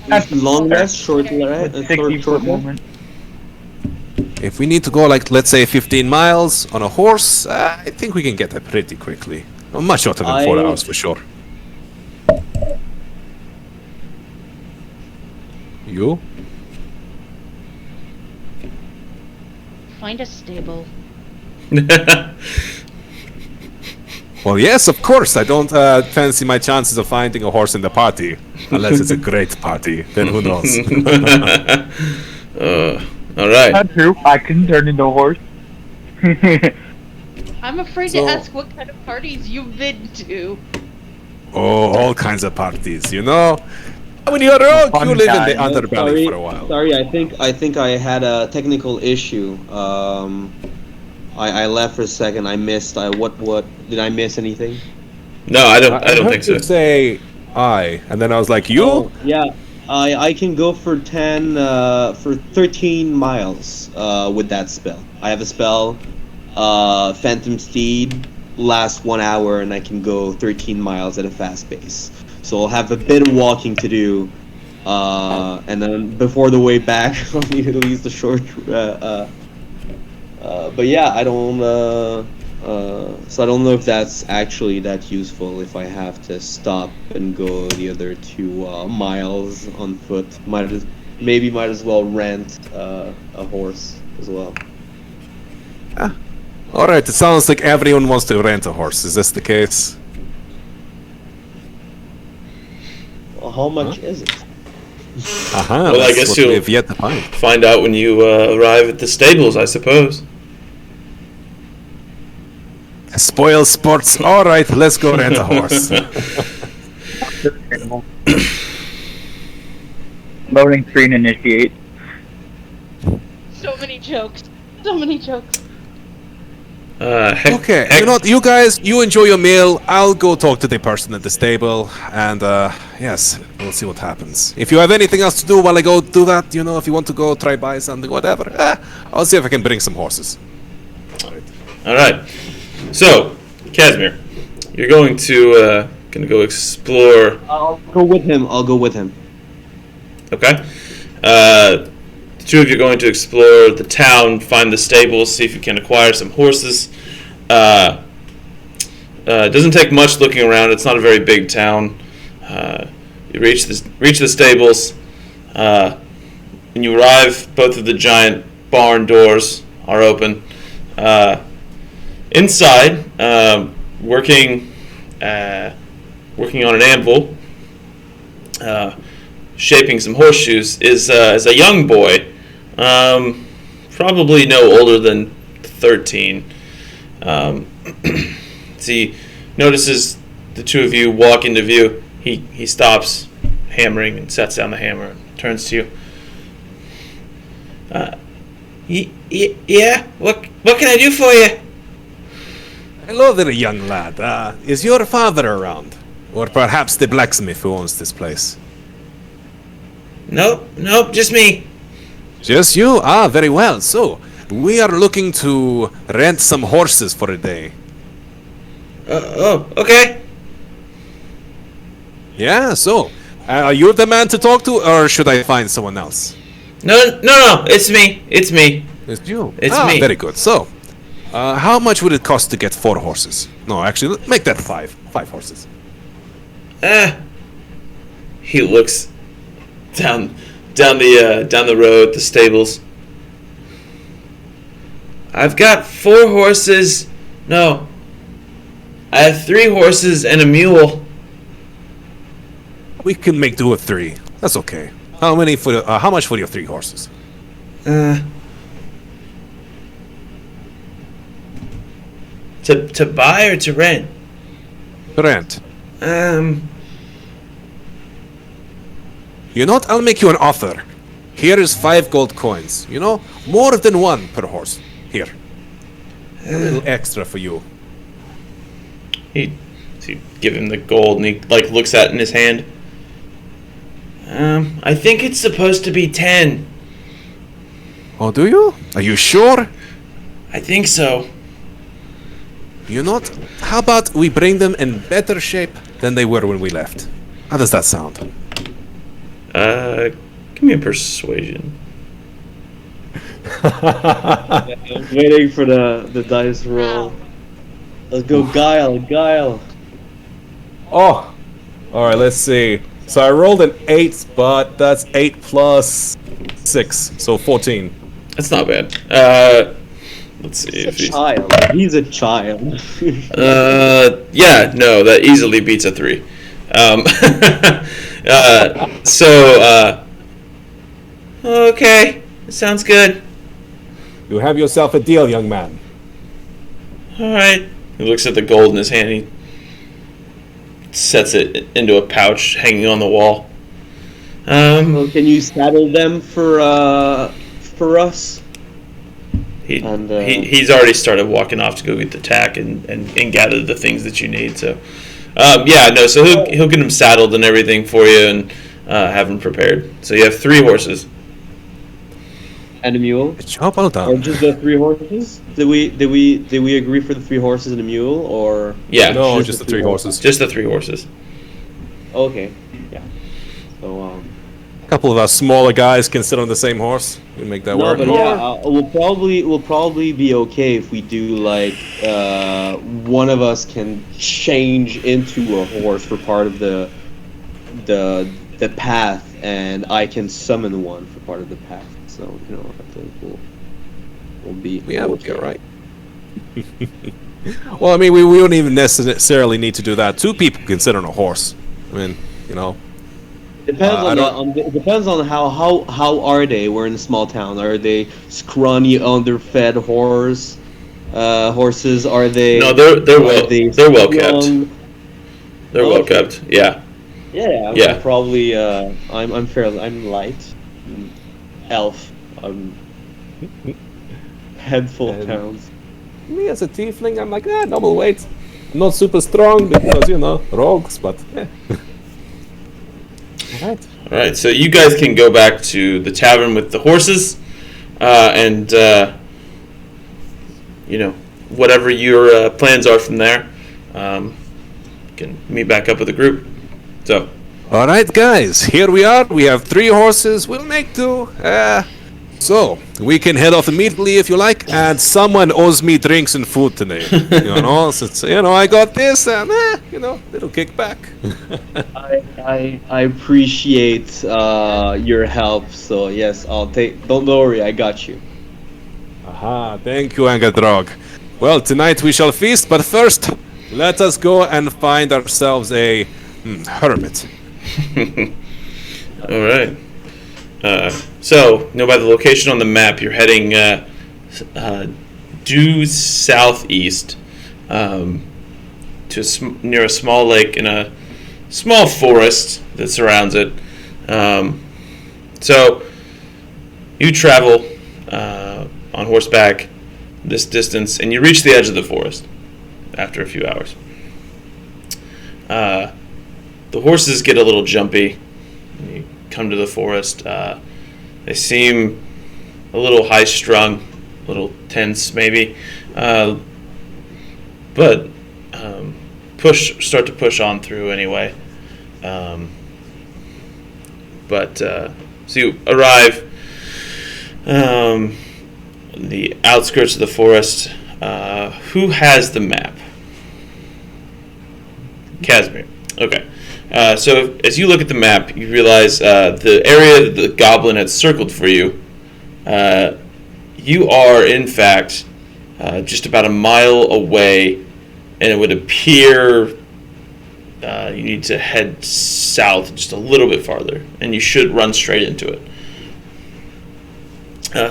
That's Long rest, short With rest, 60-foot movement. If we need to go, like, let's say 15 miles on a horse, I think we can get there pretty quickly. Much shorter than 4 hours for sure. You? Find a stable. Well, yes, of course. I don't fancy my chances of finding a horse in the party. Unless it's a great party. Then who knows? All right. That's true. I can turn into a horse. I'm afraid to ask what kind of parties you've been to. Oh, all kinds of parties, you know? When you're a rogue, you live in the underbelly for a while. Sorry, I think I had a technical issue. I left for a second. I missed. What did I miss anything? No, I don't think so. You say I, and then I was like, you? Oh, yeah, I can go for 13 miles with that spell. I have a spell, Phantom Steed, lasts 1 hour, and I can go 13 miles at a fast pace. So I'll have a bit of walking to do, and then before the way back, I'll need at least a short. But yeah, I don't. So I don't know if that's actually that useful. If I have to stop and go the other 2 miles on foot, might as well rent a horse as well. All right. It sounds like everyone wants to rent a horse. Is this the case? How much is it? Well, I guess you'll have yet to find out when you arrive at the stables, I suppose. Spoil sports. All right, let's go rent a horse. Loading screen initiate. So many jokes. So many jokes. Okay, you know what, you guys, you enjoy your meal. I'll go talk to the person at the stable, and yes, we'll see what happens. If you have anything else to do while I go do that, you know, if you want to go try buy something, whatever, I'll see if I can bring some horses. All right. So, Casimir, you're going to go explore. I'll go with him. Okay. The two of you are going to explore the town, find the stables, see if you can acquire some horses. It doesn't take much looking around. It's not a very big town. You reach the stables. When you arrive, both of the giant barn doors are open. Inside, working on an anvil, shaping some horseshoes, is a young boy, probably no older than 13. He notices the two of you walk into view. He stops hammering and sets down the hammer and turns to you. Yeah? What can I do for you? Hello there, young lad. Is your father around? Or perhaps the blacksmith who owns this place? Nope, just me. Just you? Ah, very well. So, we are looking to rent some horses for a day. Okay. Yeah, so, are you the man to talk to, or should I find someone else? No, it's me. It's you? It's me. Very good. So, how much would it cost to get 4 horses? No, actually, make that 5. 5 horses. He looks down the road, the stables. I've got 4 horses. No, I have 3 horses and a mule. We can make do with 3. That's okay. How much for your 3 horses? To buy or to rent? Rent. You know what? I'll make you an offer. Here is 5 gold coins. You know, more than 1 per horse. Here. A little extra for you. You give him the gold, and he looks at it in his hand. I think it's supposed to be 10. Oh, do you? Are you sure? I think so. You know what? How about we bring them in better shape than they were when we left? How does that sound? Give me a persuasion. I was waiting for the dice roll. Let's go guile. Oh! Alright, let's see. So I rolled an 8, but that's 8 plus 6, so 14. That's not bad. Let's see if He's a child. Yeah, no, that easily beats a 3. Okay, sounds good. You have yourself a deal, young man. Alright. He looks at the gold in his hand. He sets it into a pouch hanging on the wall. Well, can you saddle them for us? He's already started walking off to go get the tack and gather the things that you need. So, so he'll get them saddled and everything for you and have them prepared. So you have 3 horses. And a mule? Or just the 3 horses? Did we agree for the 3 horses and a mule, or? Yeah. No, just the 3 horses. Just the 3 horses. Okay. Yeah. So a couple of us smaller guys can sit on the same horse. We make that work. But yeah, we'll probably be okay if we do one of us can change into a horse for part of the path, and I can summon one for part of the path. So, I think we'll be... Yeah, we'll be alright. Well, I mean, we don't even necessarily need to do that. 2 people can sit on a horse. I mean, Depends on how are they? We're in a small town. Are they scrawny, underfed horse? horses? Are they? No, they're well kept. They're well kept. Yeah. Yeah. Yeah. Probably. I'm light. Elf. Head full of pounds. Me as a tiefling, I'm like, normal weight. Not super strong because, rogues, but Alright, so you guys can go back to the tavern with the horses, and, whatever your plans are from there, you can meet back up with the group. So. Alright, guys, here we are. We have 3 horses. We'll make 2. So, we can head off immediately if you like, and someone owes me drinks and food today. Since, I got this, and, little kickback. I appreciate your help, so yes, I'll take... Don't worry, I got you. Aha, thank you, Angadrog. Well, tonight we shall feast, but first, let us go and find ourselves a hermit. Alright. So, by the location on the map, you're heading due southeast near a small lake and a small forest that surrounds it. So, you travel on horseback this distance, and you reach the edge of the forest after a few hours. The horses get a little jumpy. You come to the forest. They seem a little high-strung, a little tense, maybe, but start to push on through anyway. So you arrive the outskirts of the forest. Who has the map? Casimir. Okay. So as you look at the map, you realize the area that the goblin had circled for you, you are, in fact, just about a mile away, and it would appear you need to head south just a little bit farther, and you should run straight into it.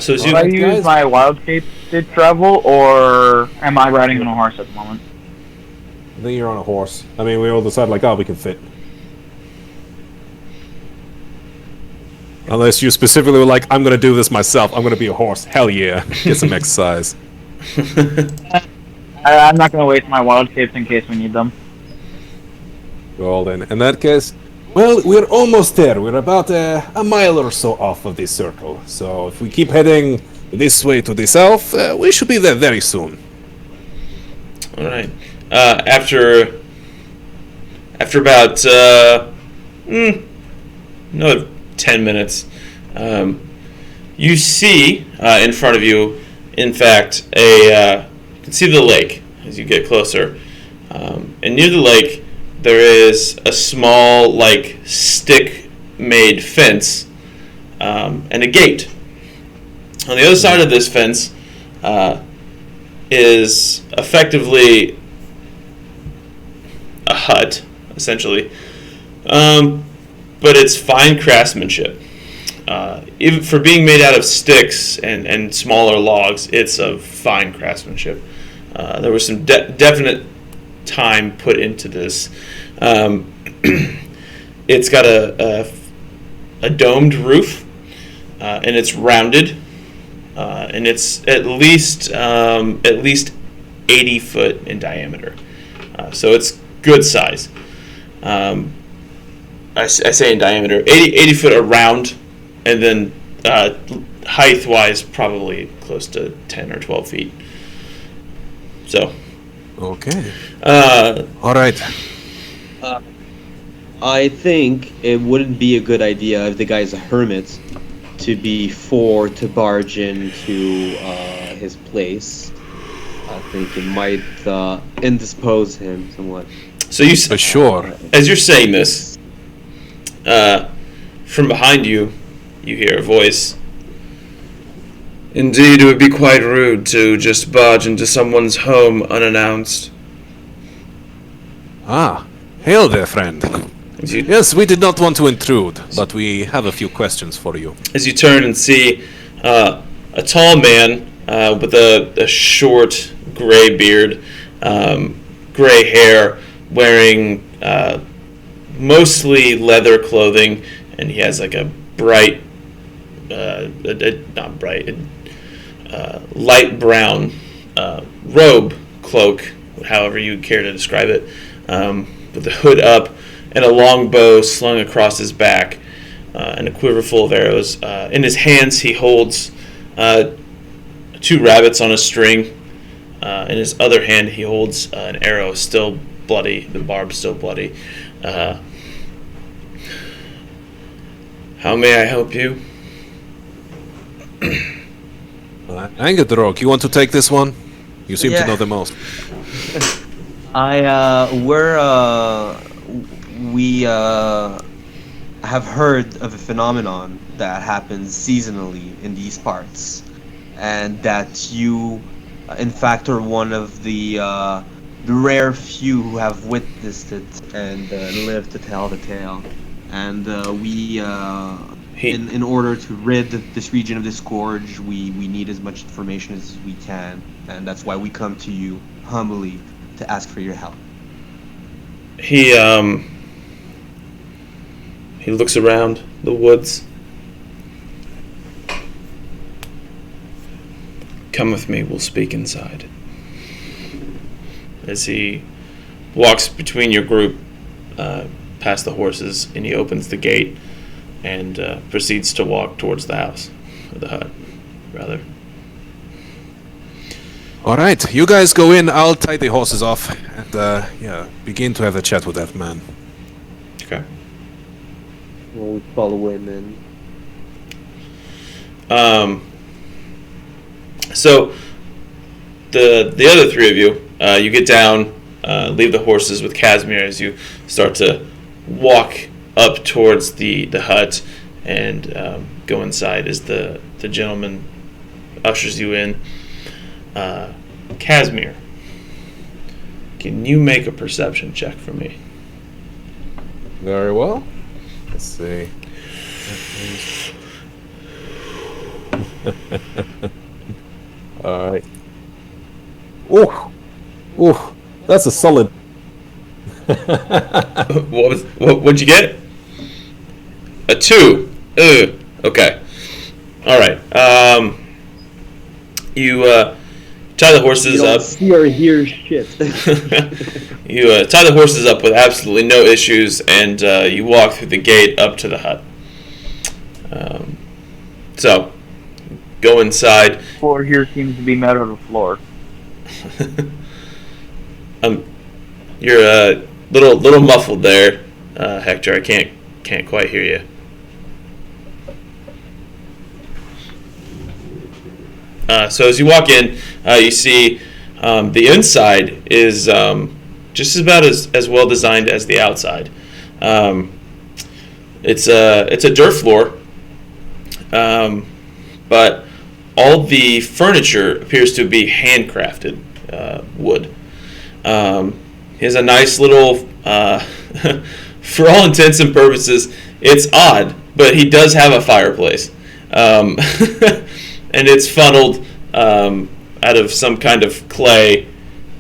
So as Will I use my wild cape to travel, or am I riding on a horse at the moment? I think you're on a horse. I mean, we all decide we can fit. Unless you specifically were like, I'm going to do this myself. I'm going to be a horse. Hell yeah. Get some exercise. I'm not going to waste my wild capes in case we need them. Well then, in that case, well, we're almost there. We're about a mile or so off of this circle. So if we keep heading this way to the south, we should be there very soon. All right. After about 10 minutes, you see in front of you, in fact, you can see the lake as you get closer, and near the lake there is a small, stick-made fence and a gate. On the other side of this fence is effectively a hut, essentially, but it's fine craftsmanship. Even for being made out of sticks and smaller logs, it's of fine craftsmanship. There was some definite time put into this. It's got a domed roof, and it's rounded, and it's at least 80 foot in diameter. So it's good size. I say in diameter, 80 foot around, and then height-wise, probably close to 10 or 12 feet. So. Okay. All right. I think it wouldn't be a good idea if the guy's a hermit to barge into his place. I think it might indispose him somewhat. So you sure. As you're saying this, from behind you, you hear a voice. Indeed, it would be quite rude to just barge into someone's home unannounced. Ah, hail there, friend. Yes, we did not want to intrude, but we have a few questions for you. As you turn and see a tall man with a short, gray beard, gray hair, wearing mostly leather clothing, and he has like a bright, not bright, light brown robe, cloak, however you care to describe it, with the hood up and a long bow slung across his back, and a quiver full of arrows. In his hands he holds 2 rabbits on a string. In his other hand he holds an arrow still bloody, the barb still bloody. How may I help you? Angadrog, you want to take this one? You seem to know the most. We have heard of a phenomenon that happens seasonally in these parts, and that you, in fact, are one of the rare few who have witnessed it and lived to tell the tale. And in order to rid this region of this scourge, we need as much information as we can, and that's why we come to you humbly to ask for your help. He looks around the woods. Come with me, we'll speak inside. As he walks between your group, past the horses, and he opens the gate and proceeds to walk towards the house, or the hut, rather. All right, you guys go in. I'll tie the horses off and begin to have a chat with that man. Okay. Well, we follow him in. So the other 3 of you, you get down, leave the horses with Casimir as you start to walk up towards the hut and go inside as the gentleman ushers you in. Casimir, can you make a perception check for me? Very well. Let's see. All right. Ooh, that's a solid. What'd you get? A 2. Okay. All right. You tie the horses up. See or hear shit. You tie the horses up with absolutely no issues, and you walk through the gate up to the hut. So, go inside. The floor here seems to be metal to floor. You're a little muffled there, Hector. I can't quite hear you. So as you walk in, you see the inside is just about as well designed as the outside. It's a dirt floor, but all the furniture appears to be handcrafted wood. He has a nice little, for all intents and purposes, it's odd, but he does have a fireplace. And it's funneled out of some kind of clay,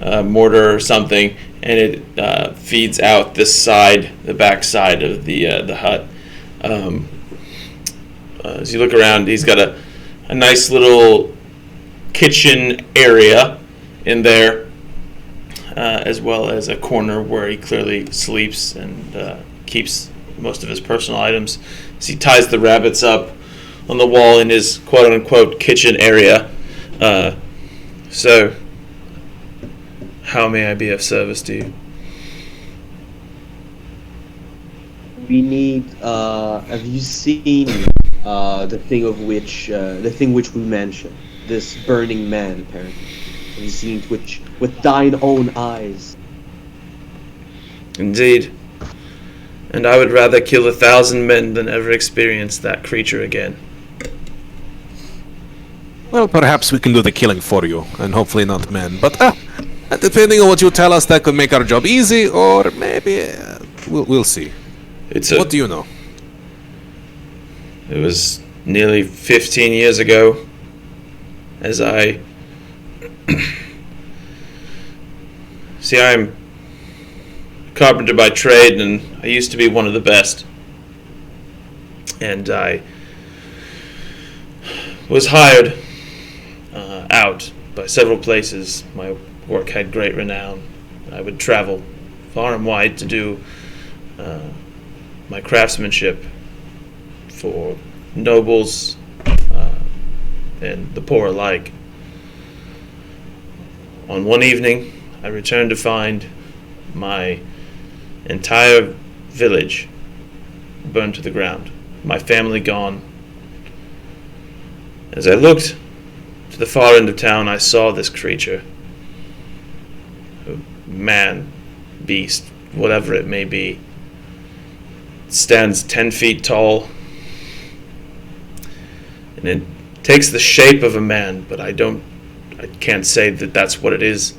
mortar or something, and it feeds out this side, the back side of the hut. As you look around, he's got a nice little kitchen area in there, as well as a corner where he clearly sleeps and keeps most of his personal items. As he ties the rabbits up on the wall in his quote-unquote kitchen area. So, how may I be of service to you? We need. Have you seen the thing which we mentioned? This burning man, apparently. Have you seen which with thine own eyes? Indeed. And I would rather kill 1,000 men than ever experience that creature again. Well, perhaps we can do the killing for you, and hopefully not men. But depending on what you tell us, that could make our job easy, or maybe we'll see. What do you know? It was nearly 15 years ago, as I See, I'm a carpenter by trade, and I used to be one of the best. And I was hired out by several places. My work had great renown. I would travel far and wide to do my craftsmanship for nobles and the poor alike. On one evening, I returned to find my entire village burned to the ground, my family gone. As I looked to the far end of town, I saw this creature, a man, beast, whatever it may be. It stands 10 feet tall, and it takes the shape of a man, but I can't say that that's what it is.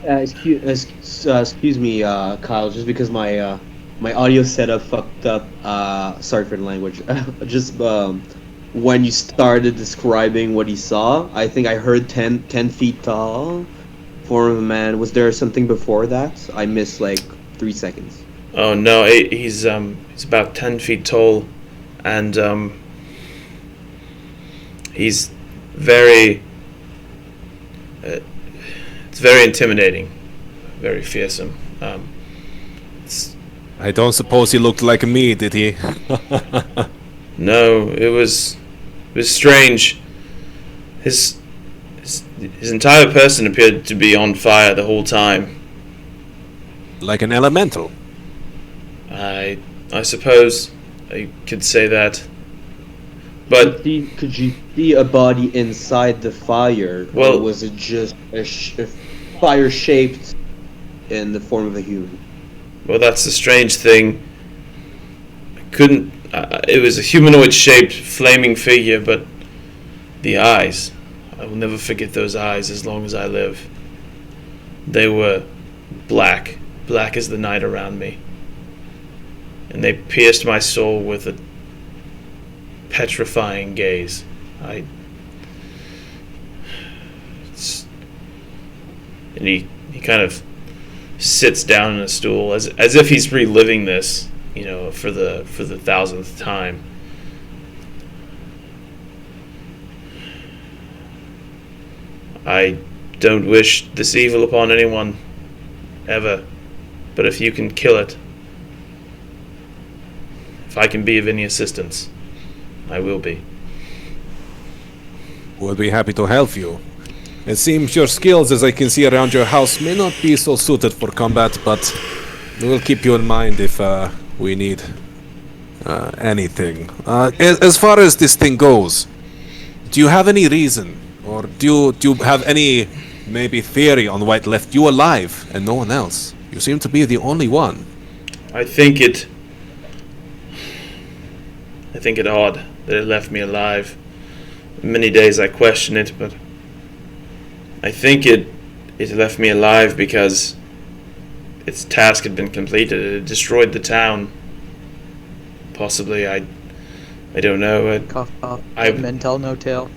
Excuse me, Kyle, just because my audio setup fucked up. Sorry for the language. Just when you started describing what he saw, I think I heard 10 feet tall, form of a man. Was there something before that? I missed like 3 seconds. Oh no, he's about 10 feet tall, and he's very. It's very intimidating, very fearsome. I don't suppose he looked like me, did he? No, it was strange. His entire person appeared to be on fire the whole time. Like an elemental. I suppose I could say that. But could you see a body inside the fire? Well, or was it just a fire shaped in the form of a human? Well, that's the strange thing. I couldn't. It was a humanoid-shaped, flaming figure, but the eyes. I will never forget those eyes as long as I live. They were black as the night around me, and they pierced my soul with a petrifying gaze. And he kind of sits down in a stool as if he's reliving this, for the 1000th time. I don't wish this evil upon anyone, ever, but if you can kill it, if I can be of any assistance, I will be. We'll be happy to help you. It seems your skills, as I can see around your house, may not be so suited for combat, but we'll keep you in mind if we need anything. As far as this thing goes, do you have any reason, or do you have any maybe theory on why it left you alive and no one else? You seem to be the only one. I think it odd that it left me alive. Many days I question it, but I think it left me alive because its task had been completed. It had destroyed the town. Possibly, I don't know. Cough, cough. Men tell no tale.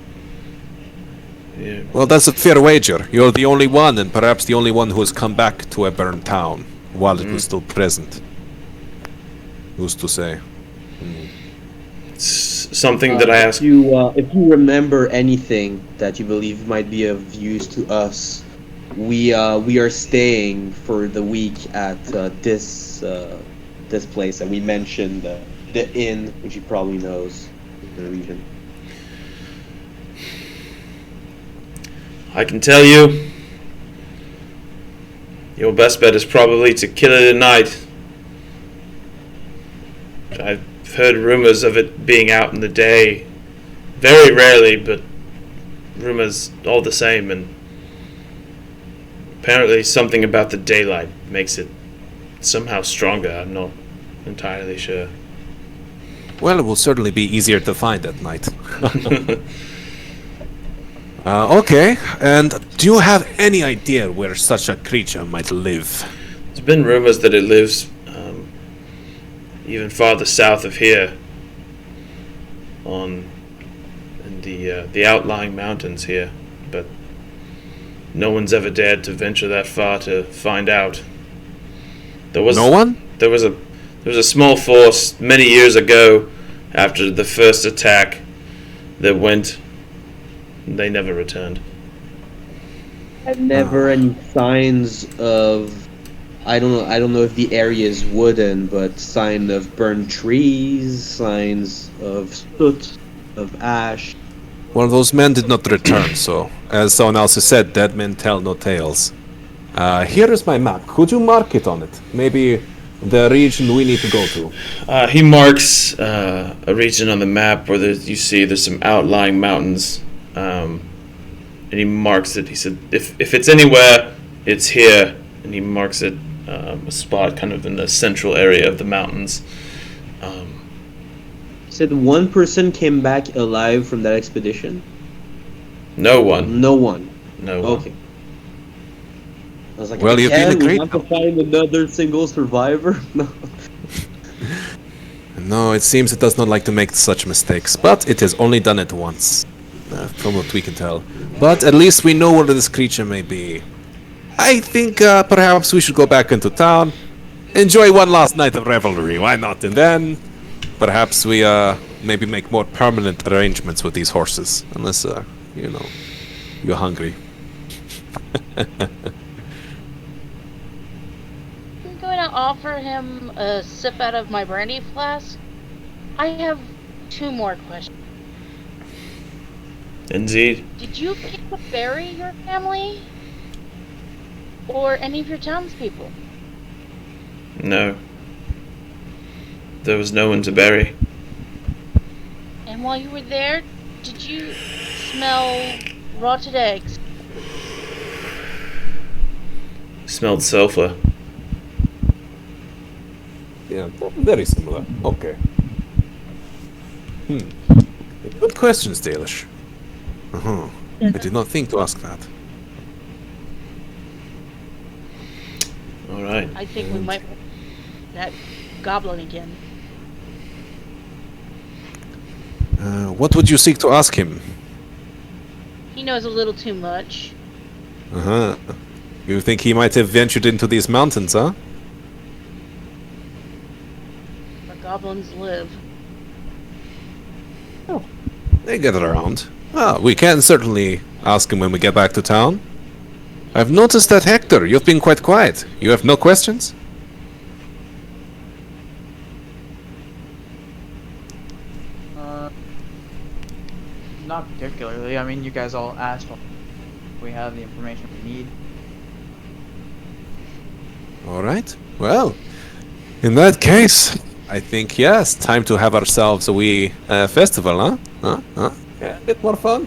Yeah. Well, that's a fair wager. You're the only one, and perhaps the only one who has come back to a burned town while it was still present. Who's to say? Something that I ask. If you remember anything that you believe might be of use to us, we are staying for the week at this place that we mentioned, the inn, which he probably knows in the region. I can tell you, your best bet is probably to kill it at night. I've heard rumors of it being out in the day, very rarely, but rumors all the same, and apparently something about the daylight makes it somehow stronger. I'm not entirely sure. Well, it will certainly be easier to find at night. Okay, and do you have any idea where such a creature might live? There's been rumors that it lives even farther south of here, in the outlying mountains here, but no one's ever dared to venture that far to find out. No one? There was a small force many years ago after the first attack that went. They never returned. Never any signs of. I don't know if the area is wooden, but sign of burned trees, signs of soot, of ash. Well, those men did not return, so as someone else has said, dead men tell no tales. Here is my map. Could you mark it on it? Maybe the region we need to go to. He marks a region on the map where there's some outlying mountains, and he marks it. He said, if it's anywhere, it's here, and he marks it a spot kind of in the central area of the mountains. Said one person came back alive from that expedition? No one. No one. No one. Okay. I was like, well, you've been a great. We want to find another single survivor? No. No, it seems it does not like to make such mistakes, but it has only done it once, from what we can tell. But at least we know where this creature may be. I think perhaps we should go back into town, enjoy one last night of revelry. Why not? And then perhaps we maybe make more permanent arrangements with these horses, unless you're hungry. I'm going to offer him a sip out of my brandy flask. I have 2 more questions. Indeed. Did you get to bury your family? Or any of your townspeople? No. There was no one to bury. And while you were there, did you smell rotted eggs? Smelled sulfur. Yeah, very similar. Okay. Good question, Stalish. I did not think to ask that. All right. I think we might that goblin again. What would you seek to ask him? He knows a little too much. You think he might have ventured into these mountains, huh? Where goblins live. Oh, they get around. Well, we can certainly ask him when we get back to town. I've noticed that, Hector, you've been quite quiet. You have no questions? Not particularly. I mean, you guys all asked. We have the information we need. All right. Well, in that case, I think, yes, time to have ourselves a wee festival, huh? Yeah, a bit more fun.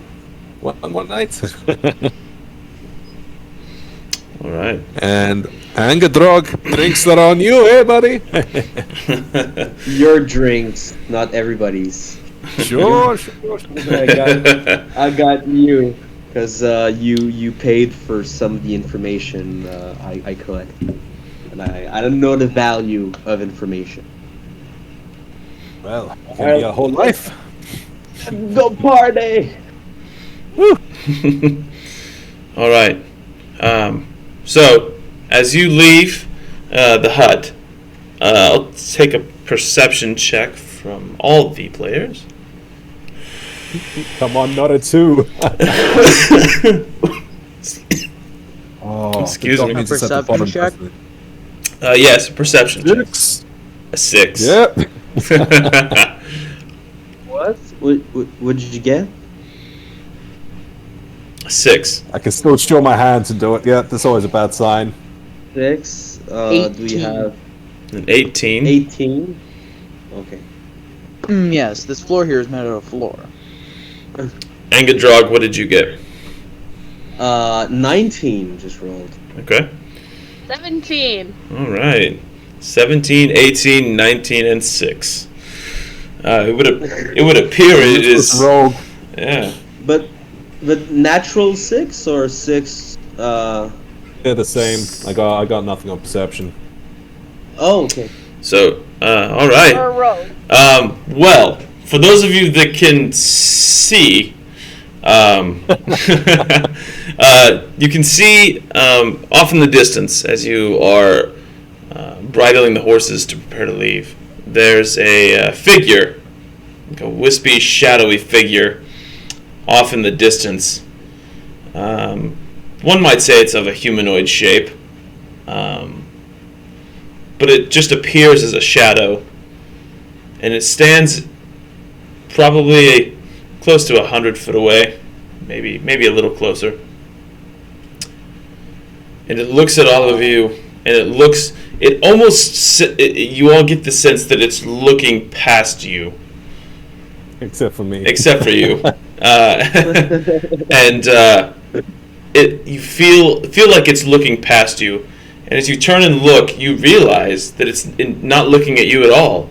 One more night. All right. And Angadrog, drinks are on you, eh, buddy? Your drinks, not everybody's. Sure. I got you, because you paid for some of the information I collected, and I don't know the value of information. Well, it can be a whole life. Go party! Woo! All right. So, as you leave the hut, I'll take a perception check from all the players. Come on, not a 2. Excuse me. A perception check? Yes, perception check. 6. A 6. Yep. What? What did you get? A 6. I can still show my hands and do it. Yeah, that's always a bad sign. 6. 18. Do we have An 18. 18? Okay. Yes, this floor here is made out of floor. Angadrog, what did you get? 19 just rolled. Okay. 17. All right. 17, 18, 19, and 6. It would appear it is rogue. Yeah. But natural 6 or 6? They're the same. I got nothing on perception. Oh, okay. So, all right. Or a rogue. Well, for those of you that can see, You can see off in the distance as you are bridling the horses to prepare to leave. There's a figure, like a wispy, shadowy figure, off in the distance. One might say it's of a humanoid shape, but it just appears as a shadow, and it stands probably close to 100 foot away, maybe a little closer. And it looks at all of you, and you all get the sense that it's looking past you. Except for me. Except for you. And you feel like it's looking past you. And as you turn and look, you realize that it's not looking at you at all.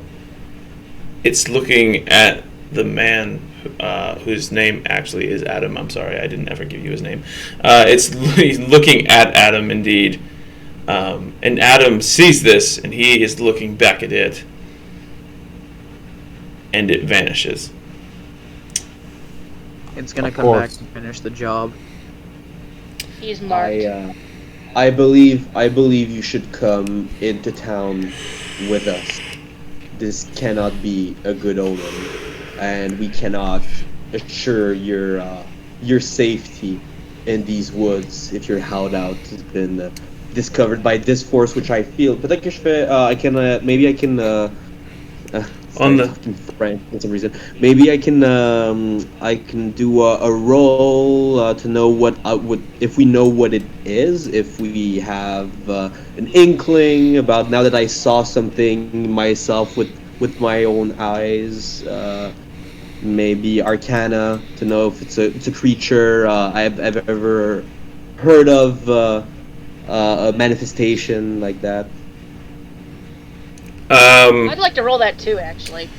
It's looking at the man whose name actually is Adam. I'm sorry, I didn't ever give you his name. He's looking at Adam, indeed. And Adam sees this, and he is looking back at it. And it vanishes. It's gonna come back and finish the job. He's marked. I believe you should come into town with us. This cannot be a good omen, and we cannot assure your safety in these woods if your hideout has been discovered by this force, which I feel. But I can on the French for some reason. Maybe I can do a roll to know what if we know what it is. If we have an inkling about, now that I saw something myself with my own eyes. Maybe Arcana to know if it's a creature I've ever heard of, a manifestation like that. I'd like to roll that too, actually.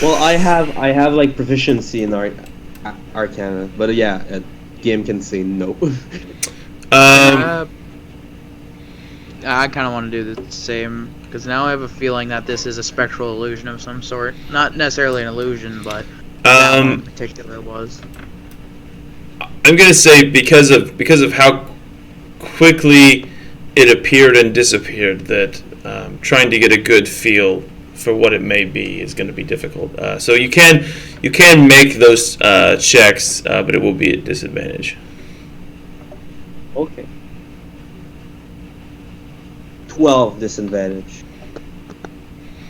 Well, I have like proficiency in Arcana, but yeah, DM can say no. I kind of want to do the same, because now I have a feeling that this is a spectral illusion of some sort. Not necessarily an illusion, but that one in particular was. I'm gonna say because of how quickly it appeared and disappeared, that trying to get a good feel for what it may be is going to be difficult. So you can make those checks, but it will be at disadvantage. Okay. 12 disadvantage.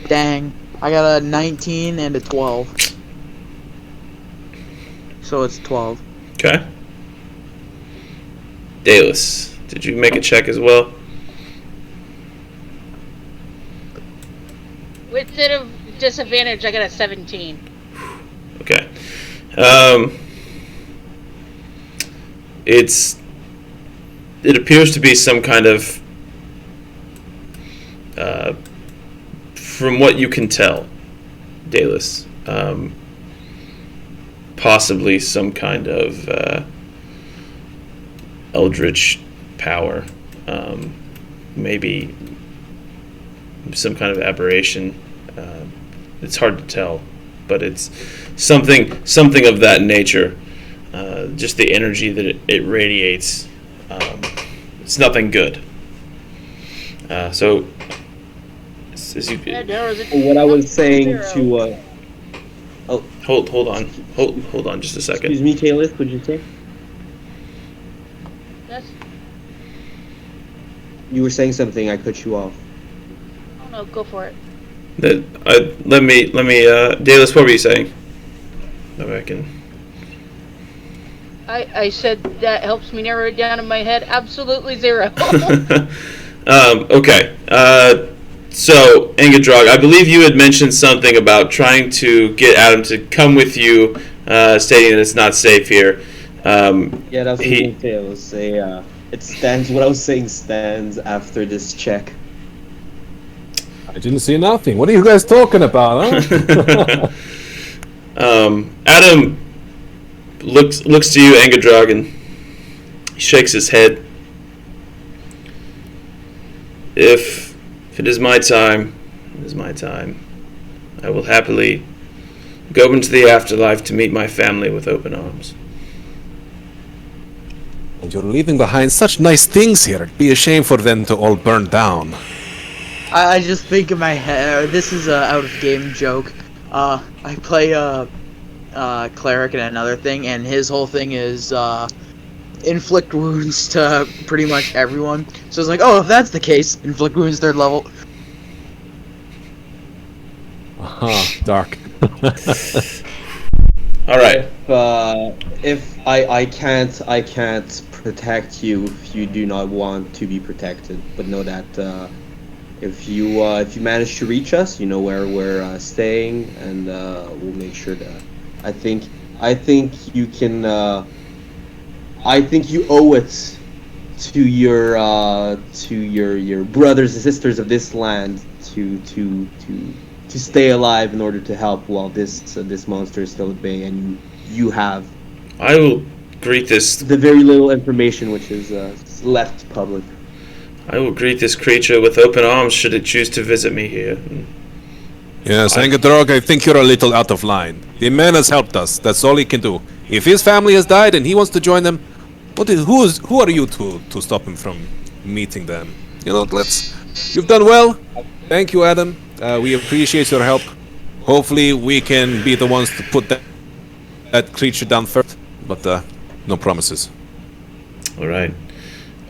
Dang, I got a 19 and a 12. So it's 12. Okay. Dallas, did you make a check as well? With it of disadvantage, I got a 17. Okay. It appears to be some kind of, from what you can tell, Dallas, possibly some kind of eldritch power, maybe some kind of aberration. It's hard to tell, but it's something of that nature. Just the energy that it radiates. It's nothing good. So, what I was saying to hold on just a second. Excuse me, Taylor, would you say? Yes. You were saying something. I cut you off. Oh no, go for it. Let me. Dallas, what were you saying? That way I can. I said that helps me narrow it down in my head. Absolutely zero. Okay. So, Engadrog, I believe you had mentioned something about trying to get Adam to come with you, stating that it's not safe here. Yeah, that's what I was saying. It stands. What I was saying stands after this check. I didn't see nothing. What are you guys talking about, huh? Adam looks to you, Engadrog, and he shakes his head. If it is my time, it is my time. I will happily go into the afterlife to meet my family with open arms. And you're leaving behind such nice things here. It'd be a shame for them to all burn down. I just think in my head, this is a out-of-game joke. I play cleric in another thing, and his whole thing is inflict wounds to pretty much everyone. So it's like, oh, if that's the case, inflict wounds 3rd level. Dark. All right. If I can't protect you if you do not want to be protected, but know that if you manage to reach us, you know where we're staying, and we'll make sure that. I think you can. I think you owe it to your brothers and sisters of this land to stay alive in order to help while this monster is still at bay, and you have. I will greet this. The very little information which is left public. I will greet this creature with open arms should it choose to visit me here. Yes, Angadrog, I think you're a little out of line. The man has helped us. That's all he can do. If his family has died and he wants to join them, who are you to stop him from meeting them? You know, you've done well. Thank you, Adam. We appreciate your help. Hopefully we can be the ones to put that creature down first, but no promises. All right.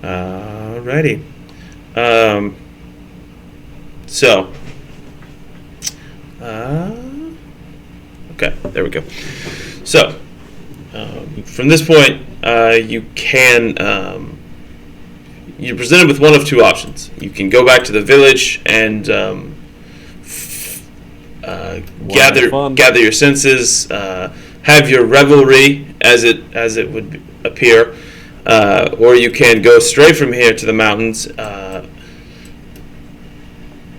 Alrighty. Okay, there we go. So, from this point, you can, you're presented with one of two options. You can go back to the village and gather your senses, have your revelry as it would appear, or you can go straight from here to the mountains.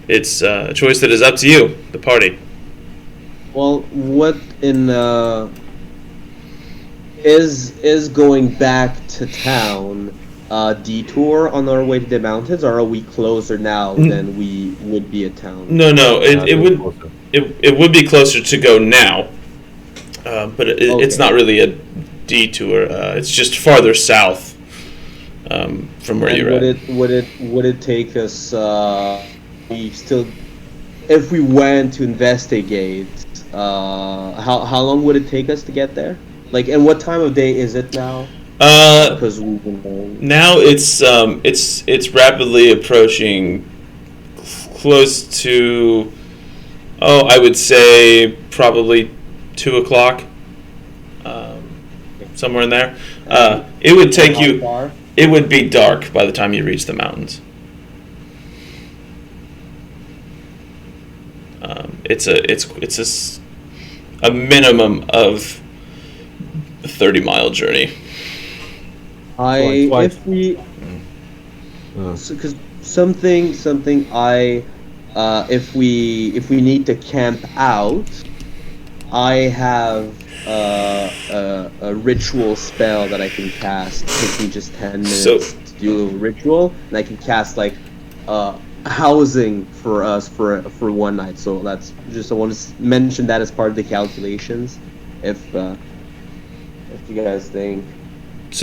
It's a choice that is up to you, the party. Well, what in is going back to town a detour on our way to the mountains, or are we closer now than we would be at town? No, it would be closer to go now, but it's not really a detour. It's just farther south from where you're at. Would it take us? If we went to investigate, how long would it take us to get there? Like, and what time of day is it now? Because now it's rapidly approaching close to, I would say probably 2 o'clock, somewhere in there. It would take you. It would be dark by the time you reach the mountains. It's a minimum of a 30-mile journey. Because if we need to camp out, I have a ritual spell that I can cast. It takes me just 10 minutes to do a little ritual, and I can cast like housing for us for one night. So that's just, I want to mention that as part of the calculations. If you guys think it's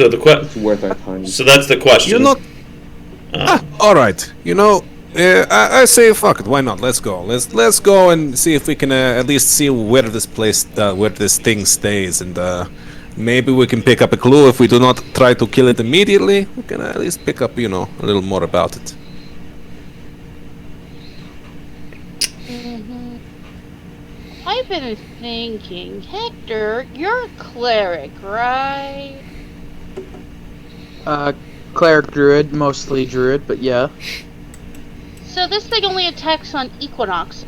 worth our time. So that's the question. You're not. All right. You know, I say fuck it. Why not? Let's go. Let's go and see if we can at least see where this place, where this thing stays, and maybe we can pick up a clue. If we do not try to kill it immediately, we can at least pick up, a little more about it. I've been thinking, Hector, you're a cleric, right? Cleric druid, mostly druid, but yeah. So this thing only attacks on equinox.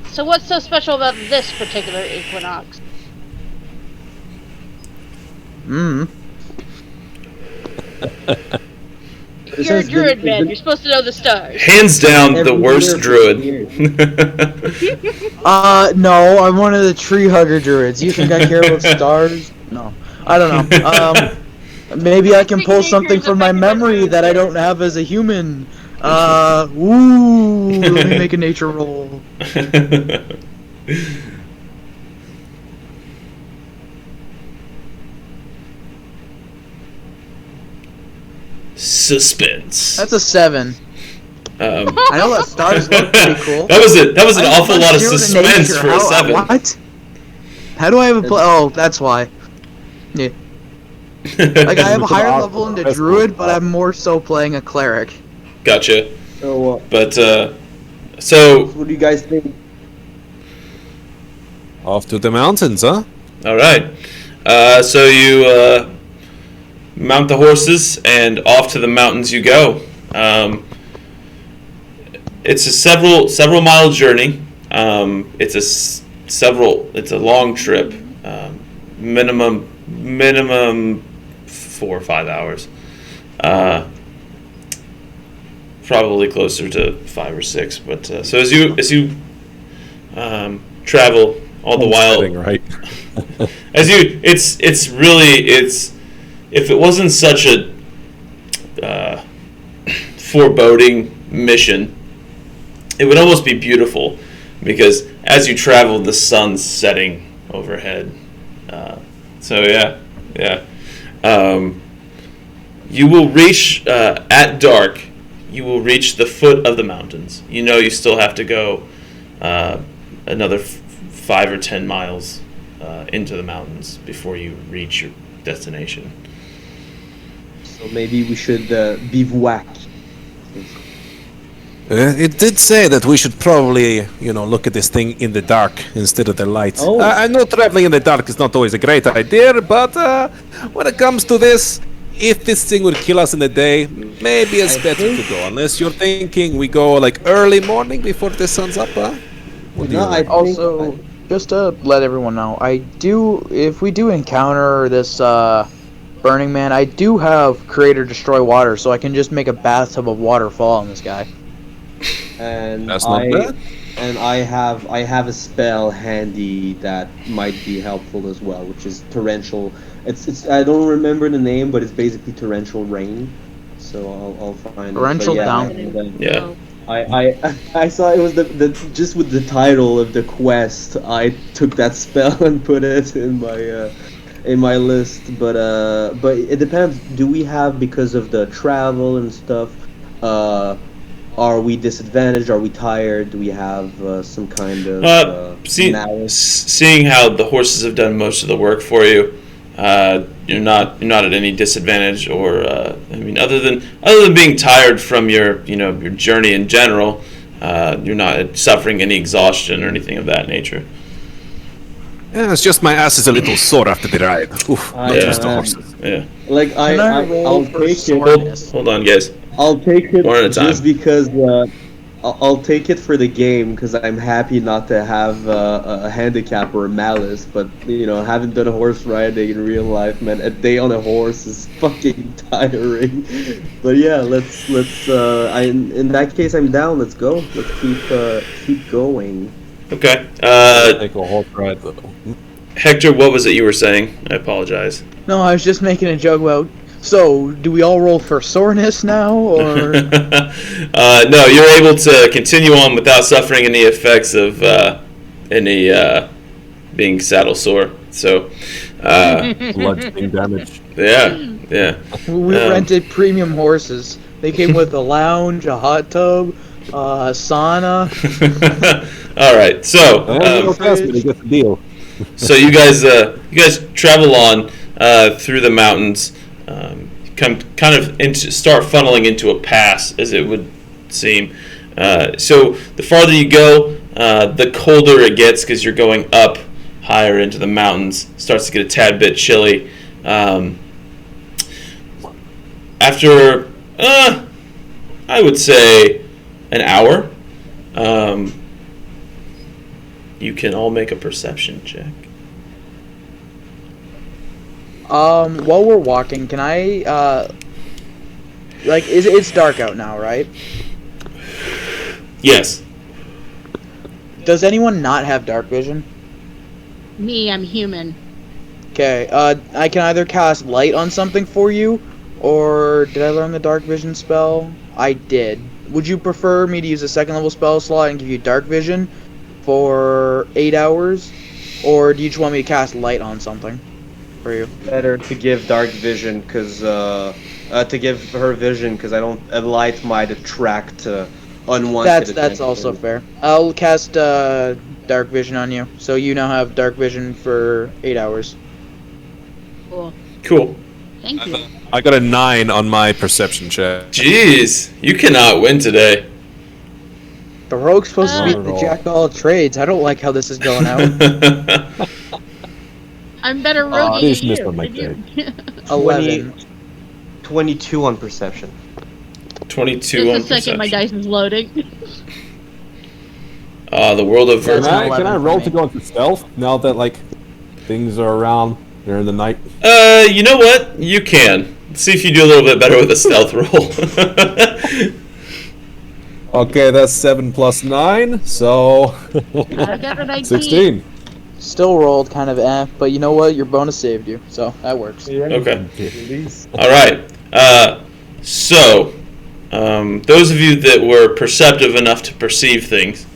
So what's so special about this particular equinox? You're a druid, man. You're supposed to know the stars. Hands down, the worst druid. No, I'm one of the tree hugger druids. You think I care about stars? No. I don't know. Maybe I can pull something from my memory that I don't have as a human. Woo! Let me make a nature roll. Suspense. That's a 7. I know that stars look pretty cool. That was an awful lot of suspense for a 7. What? How do I have a Oh, that's why. Yeah. Like, I have a higher level in the druid, but I'm more so playing a cleric. Gotcha. So, so what do you guys think? Off to the mountains, huh? all right. So you mount the horses and off to the mountains you go. It's a several mile journey. It's a long trip. Minimum 4 or 5 hours. Probably closer to 5 or 6. But so as you travel all the while, right? it's really if it wasn't such a foreboding mission, it would almost be beautiful, because as you travel, the sun's setting overhead. So yeah. You will reach at dark. You will reach the foot of the mountains. You know you still have to go another 5 or 10 miles into the mountains before you reach your destination. So maybe we should bivouac. It did say that we should probably, look at this thing in the dark instead of the light. Oh. I know traveling in the dark is not always a great idea, but when it comes to this, if this thing would kill us in the day, maybe it's better to go. Unless you're thinking we go like early morning before the sun's up, huh? Also, just to let everyone know, if we do encounter this Burning Man, I do have Create or Destroy Water, so I can just make a bathtub of water fall on this guy. And That's not bad. And I have a spell handy that might be helpful as well, which is torrential. It's I don't remember the name, but it's basically torrential rain. So I'll find torrential it. down. Yeah. I saw it was the just with the title of the quest. I took that spell and put it in my list. But it depends. Do we have, because of the travel and stuff? Are we disadvantaged? Are we tired? Do we have some kind of seeing how the horses have done most of the work for you, you're not at any disadvantage, or other than being tired from your journey in general, you're not suffering any exhaustion or anything of that nature. Yeah, it's just my ass is a little sore after the ride. Oof, not just the horses. Yeah. Like I'll take it. Hold on, guys. I'll take it One at a time. just because I'll take it for the game, because I'm happy not to have a handicap or a malice. But having done horse riding in real life, man, a day on a horse is fucking tiring. But yeah, let's in that case I'm down. Let's go. Let's keep going. Okay. Take a horse ride. Hector, what was it you were saying? I apologize. No, I was just making a joke about. So, do we all roll for soreness now, or? No, you're able to continue on without suffering any effects of any being saddle sore. So, Bludgeoning damage. Yeah. We rented premium horses. They came with a lounge, a hot tub, a sauna. All right. So, get the deal. so you guys travel on through the mountains. Start funneling into a pass, as it would seem. So the farther you go, the colder it gets, because you're going up higher into the mountains. Starts to get a tad bit chilly. After, I would say, an hour, you can all make a perception check. While we're walking, can I, it's dark out now, right? Yes. Does anyone not have dark vision? Me, I'm human. Okay, I can either cast light on something for you, or did I learn the dark vision spell? I did. would you prefer me to use a second level spell slot and give you dark vision for 8 hours, or do you just want me to cast light on something for you? Better to give dark vision, because to give her vision, because light might attract unwanted. That's also fair. I'll cast dark vision on you, so you now have dark vision for 8 hours. Cool. Thank you. I got a 9 on my perception check. Jeez, you cannot win today. The rogue's supposed to be the jack of all trades. I don't like how this is going out. I'm better roguing than you. 11. 22 on perception. 22 on Just a second, my dice is loading. The world of Can virtual. I roll to go into stealth now that like things are around during the night? You know what? You can. See if you do a little bit better with a stealth roll. Okay, that's 7 plus 9, so I got a 19. 16. Still rolled kind of but you know what? Your bonus saved you, so that works. Okay. All right. So, those of you that were perceptive enough to perceive things,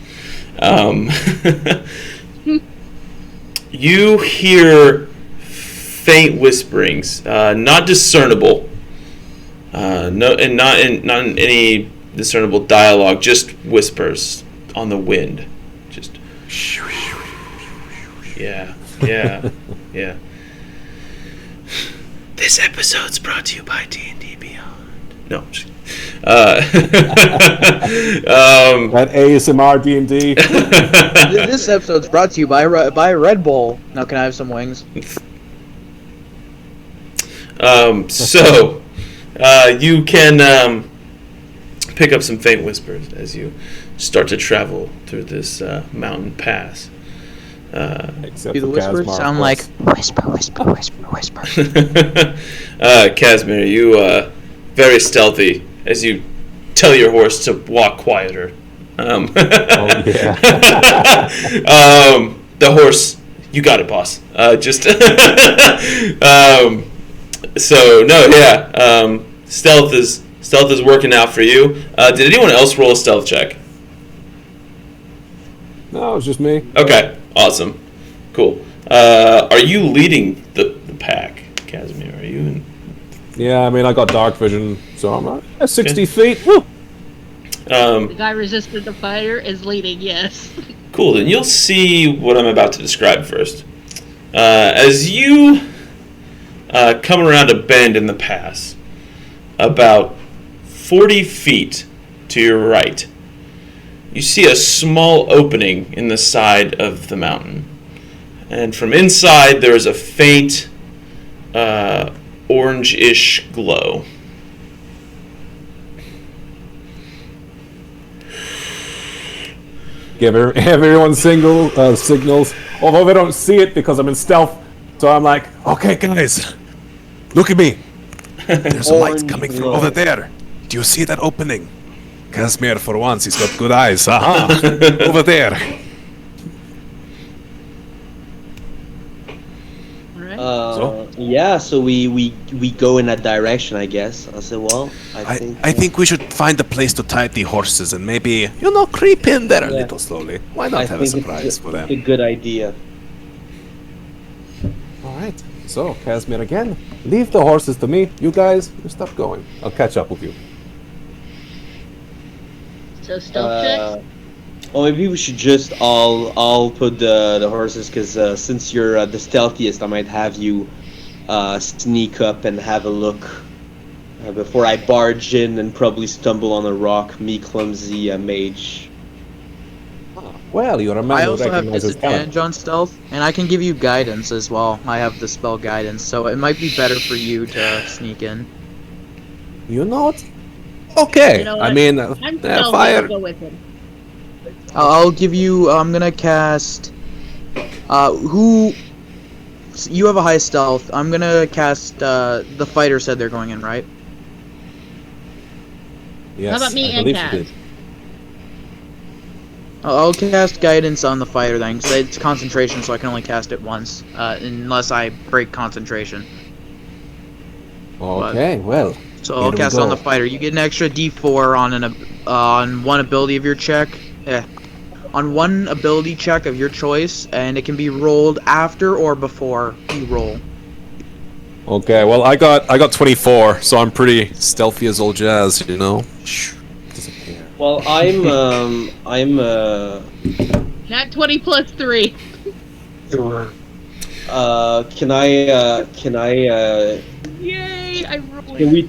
you hear faint whisperings, not discernible, not in any discernible dialogue, just whispers on the wind, just. Yeah. This episode's brought to you by D&D Beyond. No, I'm just That ASMR D&D. This episode's brought to you by Red Bull. Now can I have some wings? So you can pick up some faint whispers as you start to travel through this mountain pass. Except Do the for whispers Kazmar, sound of like course. whisper? Casimir, you very stealthy as you tell your horse to walk quieter. Oh yeah. The horse, you got it, boss. Stealth is working out for you. Did anyone else roll a stealth check? No, it's just me. Okay, awesome, cool. Are you leading the pack, Casimir? Are you in? Yeah, I mean, I got dark vision, so I'm at 60 feet. Woo! The guy resisted the fire is leading, yes. Cool, then you'll see what I'm about to describe first. As you come around a bend in the pass, about 40 feet to your right, you see a small opening in the side of the mountain. And from inside, there is a faint orange-ish glow. Give everyone signals, although they don't see it because I'm in stealth. So I'm like, okay, guys, look at me. There's a light coming from over there. Do you see that opening? Casimir, for once, he's got good eyes. Aha! Over there. Yeah, so we go in that direction, I guess. I said, well, I think we should find a place to tie the horses and maybe, creep in there a little slowly. Why not have a surprise for them? It's a good idea. Alright, so, Casimir again, leave the horses to me. You guys, you stop going. I'll catch up with you. So stealth check? Well, maybe we should just all put the horses, because since you're the stealthiest, I might have you sneak up and have a look before I barge in and probably stumble on a rock, me clumsy mage. Well, you're a man I who also have recognizes talent. disadvantage on stealth, and I can give you guidance as well. I have the spell guidance, so it might be better for you to sneak in. You know what? Okay, You know I what? mean, I'm stealthy, fire. I'll go with him. I'll give you. I'm gonna cast. You have a high stealth. I'm gonna cast. The fighter said they're going in, right? Yes, How about me I and believe Kaz? you did. I'll cast guidance on the fighter then, because it's concentration, so I can only cast it once, unless I break concentration. Okay, well, So I'll cast it on the fighter. You get an extra D4 on one ability of your check. On one ability check of your choice, and it can be rolled after or before you roll. Okay, well I got 24, so I'm pretty stealthy as old jazz, you know. Well, I'm Not 20 plus 3. Can I Yay! I rolled. Can we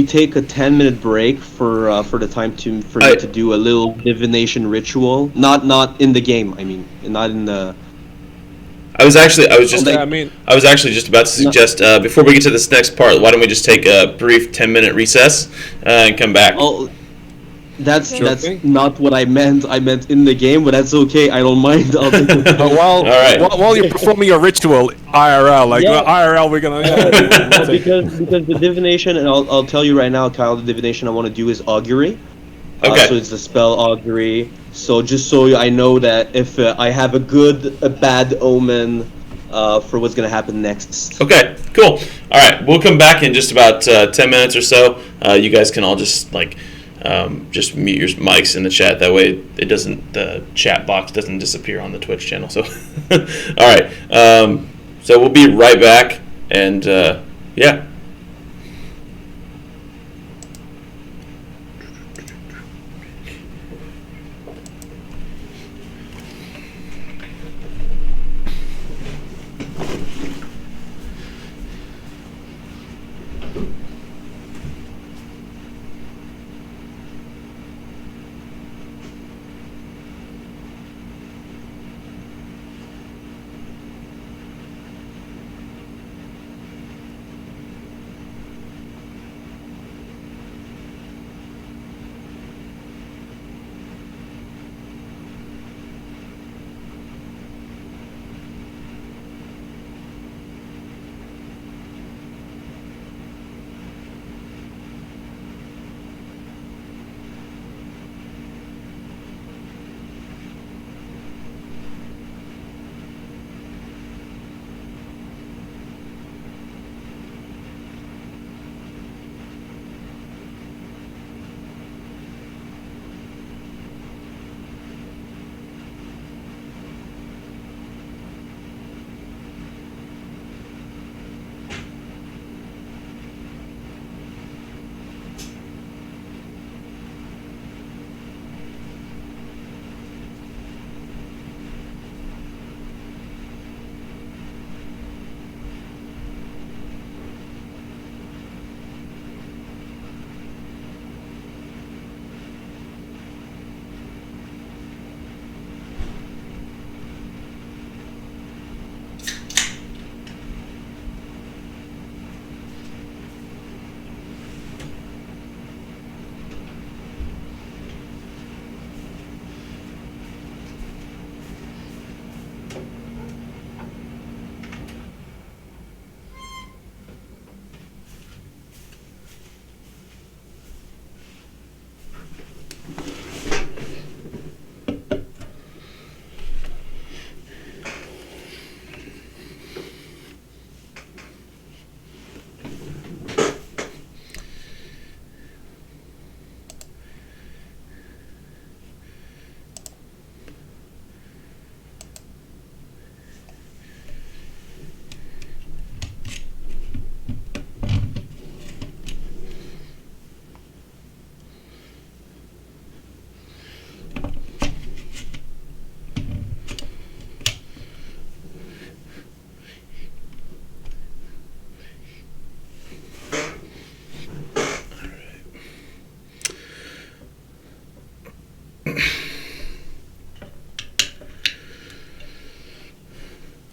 take a 10-minute break for the time for me to do a little divination ritual? Not in the game. I mean, not in the. I was actually just about to suggest before we get to this next part, why don't we just take a brief 10-minute recess and come back? Oh, that's not what I meant. I meant in the game, but that's okay. I don't mind. I'll take it. While you're performing your ritual IRL, IRL, we're gonna. because the divination, and I'll tell you right now, Kyle, the divination I want to do is augury. Okay. So it's the spell augury. So just so I know that if I have a bad omen for what's gonna happen next. Okay, cool. All right, we'll come back in just about 10 minutes or so. You guys can all just just mute your mics in the chat. That way, the chat box doesn't disappear on the Twitch channel. So, all right. So we'll be right back, and yeah.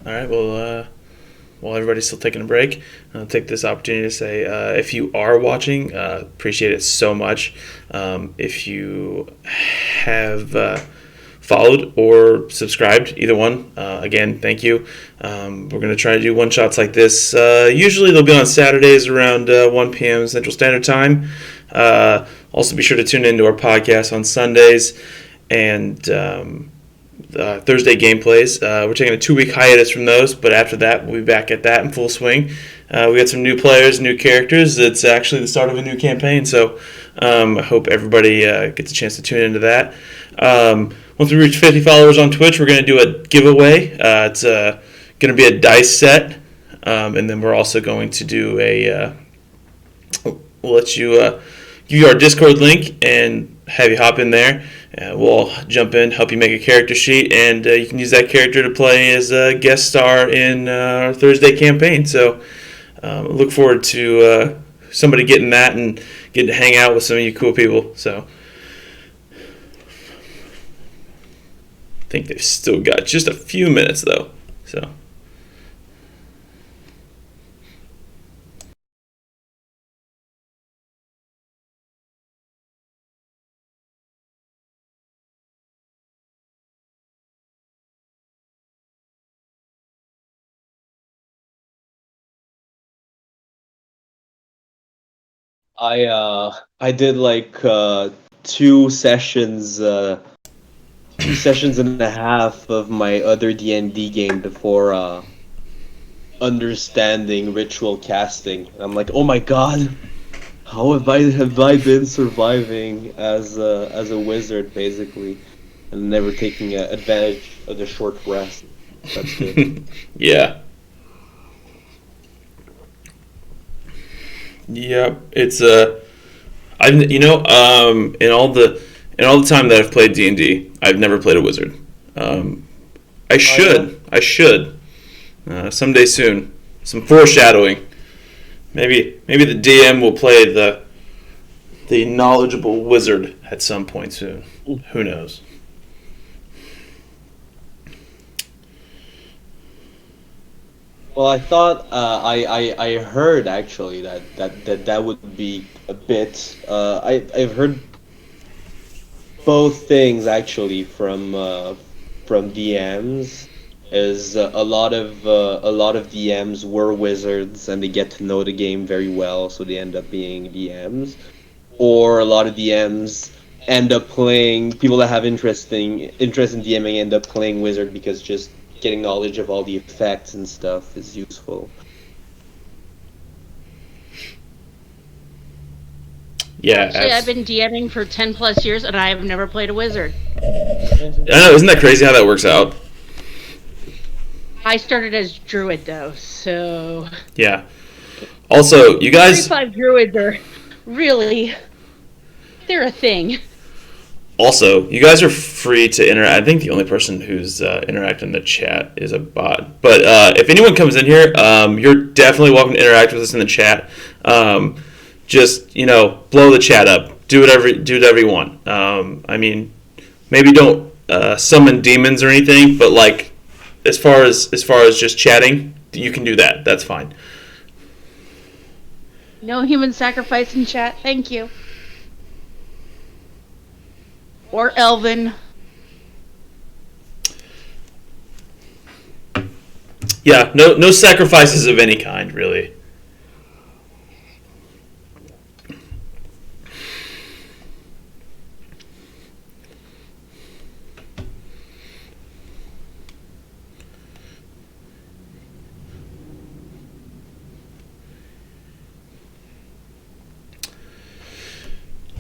All right, well, while everybody's still taking a break, I'll take this opportunity to say if you are watching, appreciate it so much. If you have followed or subscribed, either one, again, thank you. We're going to try to do one-shots like this. Usually they'll be on Saturdays around 1 p.m. Central Standard Time. Also, be sure to tune into our podcast on Sundays. And Thursday gameplays. We're taking a 2-week hiatus from those, but after that, we'll be back at that in full swing. We got some new players, new characters. It's actually the start of a new campaign, so I hope everybody gets a chance to tune into that. Once we reach 50 followers on Twitch, we're going to do a giveaway. It's going to be a dice set, and then we're also going to do a... we'll let you give you our Discord link and have you hop in there. We'll jump in, help you make a character sheet, and you can use that character to play as a guest star in our Thursday campaign. So look forward to somebody getting that and getting to hang out with some of you cool people. So I think they've still got just a few minutes, though. So. I did like 2 sessions and a half of my other D&D game before understanding ritual casting. I'm like, oh my god, how have I been surviving as a wizard basically, and never taking advantage of the short rest. That's good. Yeah. Yep, it's I've in all the time that I've played D&D, I've never played a wizard. I should someday soon. Some foreshadowing. Maybe the DM will play the knowledgeable wizard at some point soon. Who knows? Well, I thought I heard actually that would be a bit. I've heard both things actually from DMs. Is a lot of DMs were wizards and they get to know the game very well, so they end up being DMs, or a lot of DMs end up playing people that have interest in DMing end up playing wizard because just getting knowledge of all the effects and stuff is useful. Yeah, actually, I've been DMing for 10 plus years and I have never played a wizard. I know, isn't that crazy how that works out? I started as druid though, so yeah. Also, you guys 35 druids are really, they're a thing. Also, you guys are free to interact. I think the only person who's interacting in the chat is a bot. But if anyone comes in here, you're definitely welcome to interact with us in the chat. Just, blow the chat up. Do whatever you want. I mean, maybe don't summon demons or anything, but like as far as just chatting, you can do that. That's fine. No human sacrifice in chat. Thank you. Or Elven. Yeah, no sacrifices of any kind, really.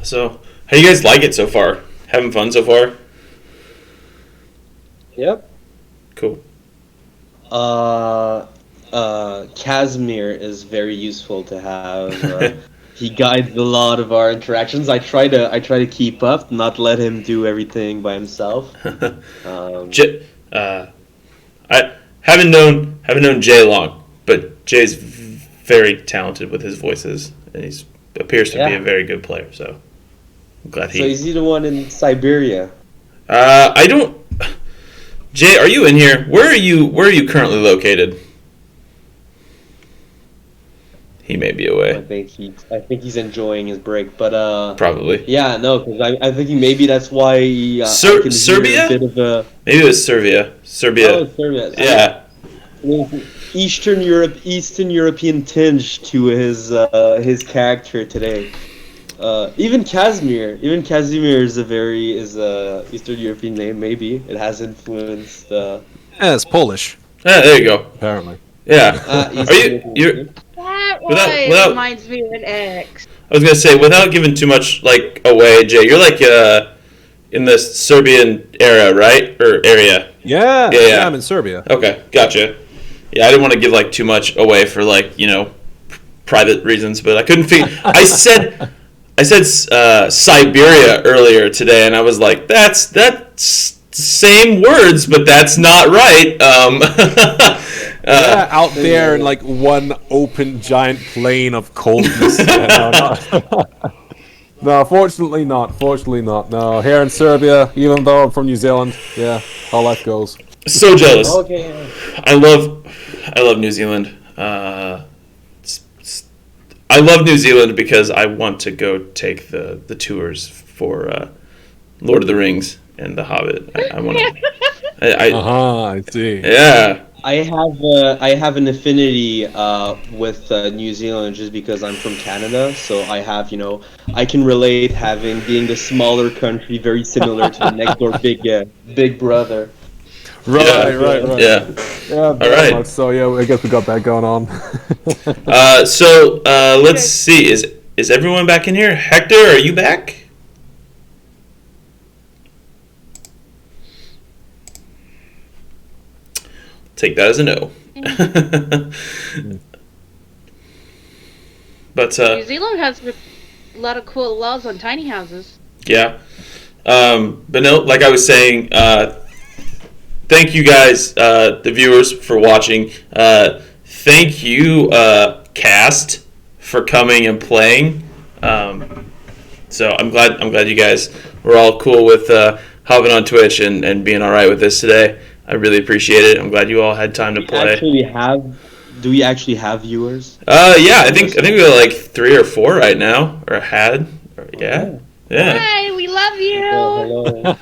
So, how do you guys like it so far? Having fun so far? Yep. Cool. Casimir is very useful to have. He guides a lot of our interactions. I try to keep up, not let him do everything by himself. I haven't known Jay long, but Jay's very talented with his voices, and he appears to be a very good player. So I'm glad he. So is he the one in Siberia? I don't. Jay, are you in here? Where are you currently located? He may be away. I think he's enjoying his break, but probably. Yeah, no, because I think maybe that's why Serbia. A bit of a, maybe it was Serbia. Oh, Serbia. Yeah. Eastern European tinge to his character today. Even Casimir is a Eastern European name. Maybe it has influenced. Yeah, it's Polish. Yeah, there you go. Apparently. Yeah. Are Eastern you? That Without reminds me of an ex. I was gonna say, without giving too much like away, Jay, you're like in the Serbian era, right? Or area? Yeah, I'm in Serbia. Okay, gotcha. Yeah, I didn't want to give like too much away for like private reasons, but I couldn't figure. I said Siberia earlier today, and I was like, that's same words, but that's not right. Yeah, out there in like one open giant plain of coldness. No, fortunately not. No, here in Serbia, even though I'm from New Zealand, yeah, how life goes. So jealous. Okay. I love New Zealand. I love New Zealand because I want to go take the tours for Lord of the Rings and The Hobbit. I want to. I see. Yeah. I have an affinity with New Zealand just because I'm from Canada, so I have I can relate being the smaller country very similar to the next door big brother. Right. Yeah. All right. So yeah, I guess we got that going on. So let's see. Is everyone back in here? Hector, are you back? Take that as a no. But New Zealand has a lot of cool laws on tiny houses. Yeah. But no, like I was saying, thank you guys, the viewers, for watching. Thank you, cast, for coming and playing. So I'm glad you guys were all cool with hopping on Twitch and being all right with this today. I really appreciate it. I'm glad you all had time to play. Do we actually have viewers? Yeah, I think we got like 3 or 4 right now, or had. Yeah. Hi, we love you. Hello.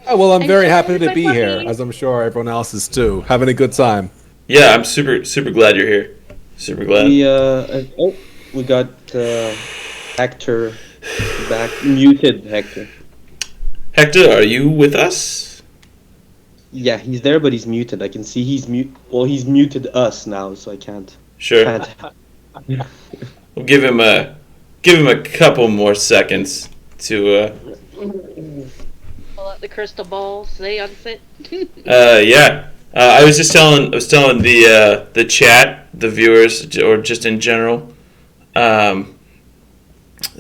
Well, I'm very happy to be here, as I'm sure everyone else is too. Having a good time. Yeah, I'm super glad you're here. Super glad. We got Hector back. Muted Hector. Hector, are you with us? Yeah, he's there, but he's muted. I can see he's mute. Well, he's muted us now, so I can't. Sure. We'll give him a couple more seconds to. Pull out the crystal ball. Stay on fit. Yeah. I was telling the chat, the viewers, or just in general.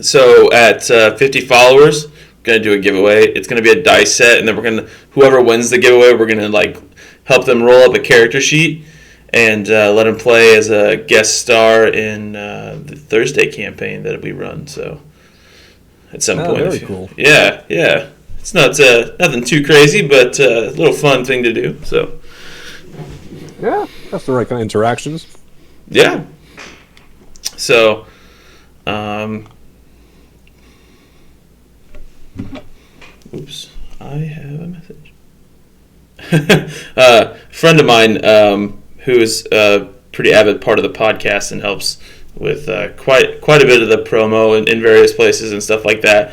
So at 50 followers, we're gonna do a giveaway. It's gonna be a dice set, and then whoever wins the giveaway, we're gonna like help them roll up a character sheet and let them play as a guest star in the Thursday campaign that we run. So at some point, very cool. Yeah. It's not nothing too crazy, but a little fun thing to do. So yeah, that's the right kind of interactions. Yeah. So, oops, I have a message. A friend of mine who is a pretty avid part of the podcast and helps with quite a bit of the promo in various places and stuff like that.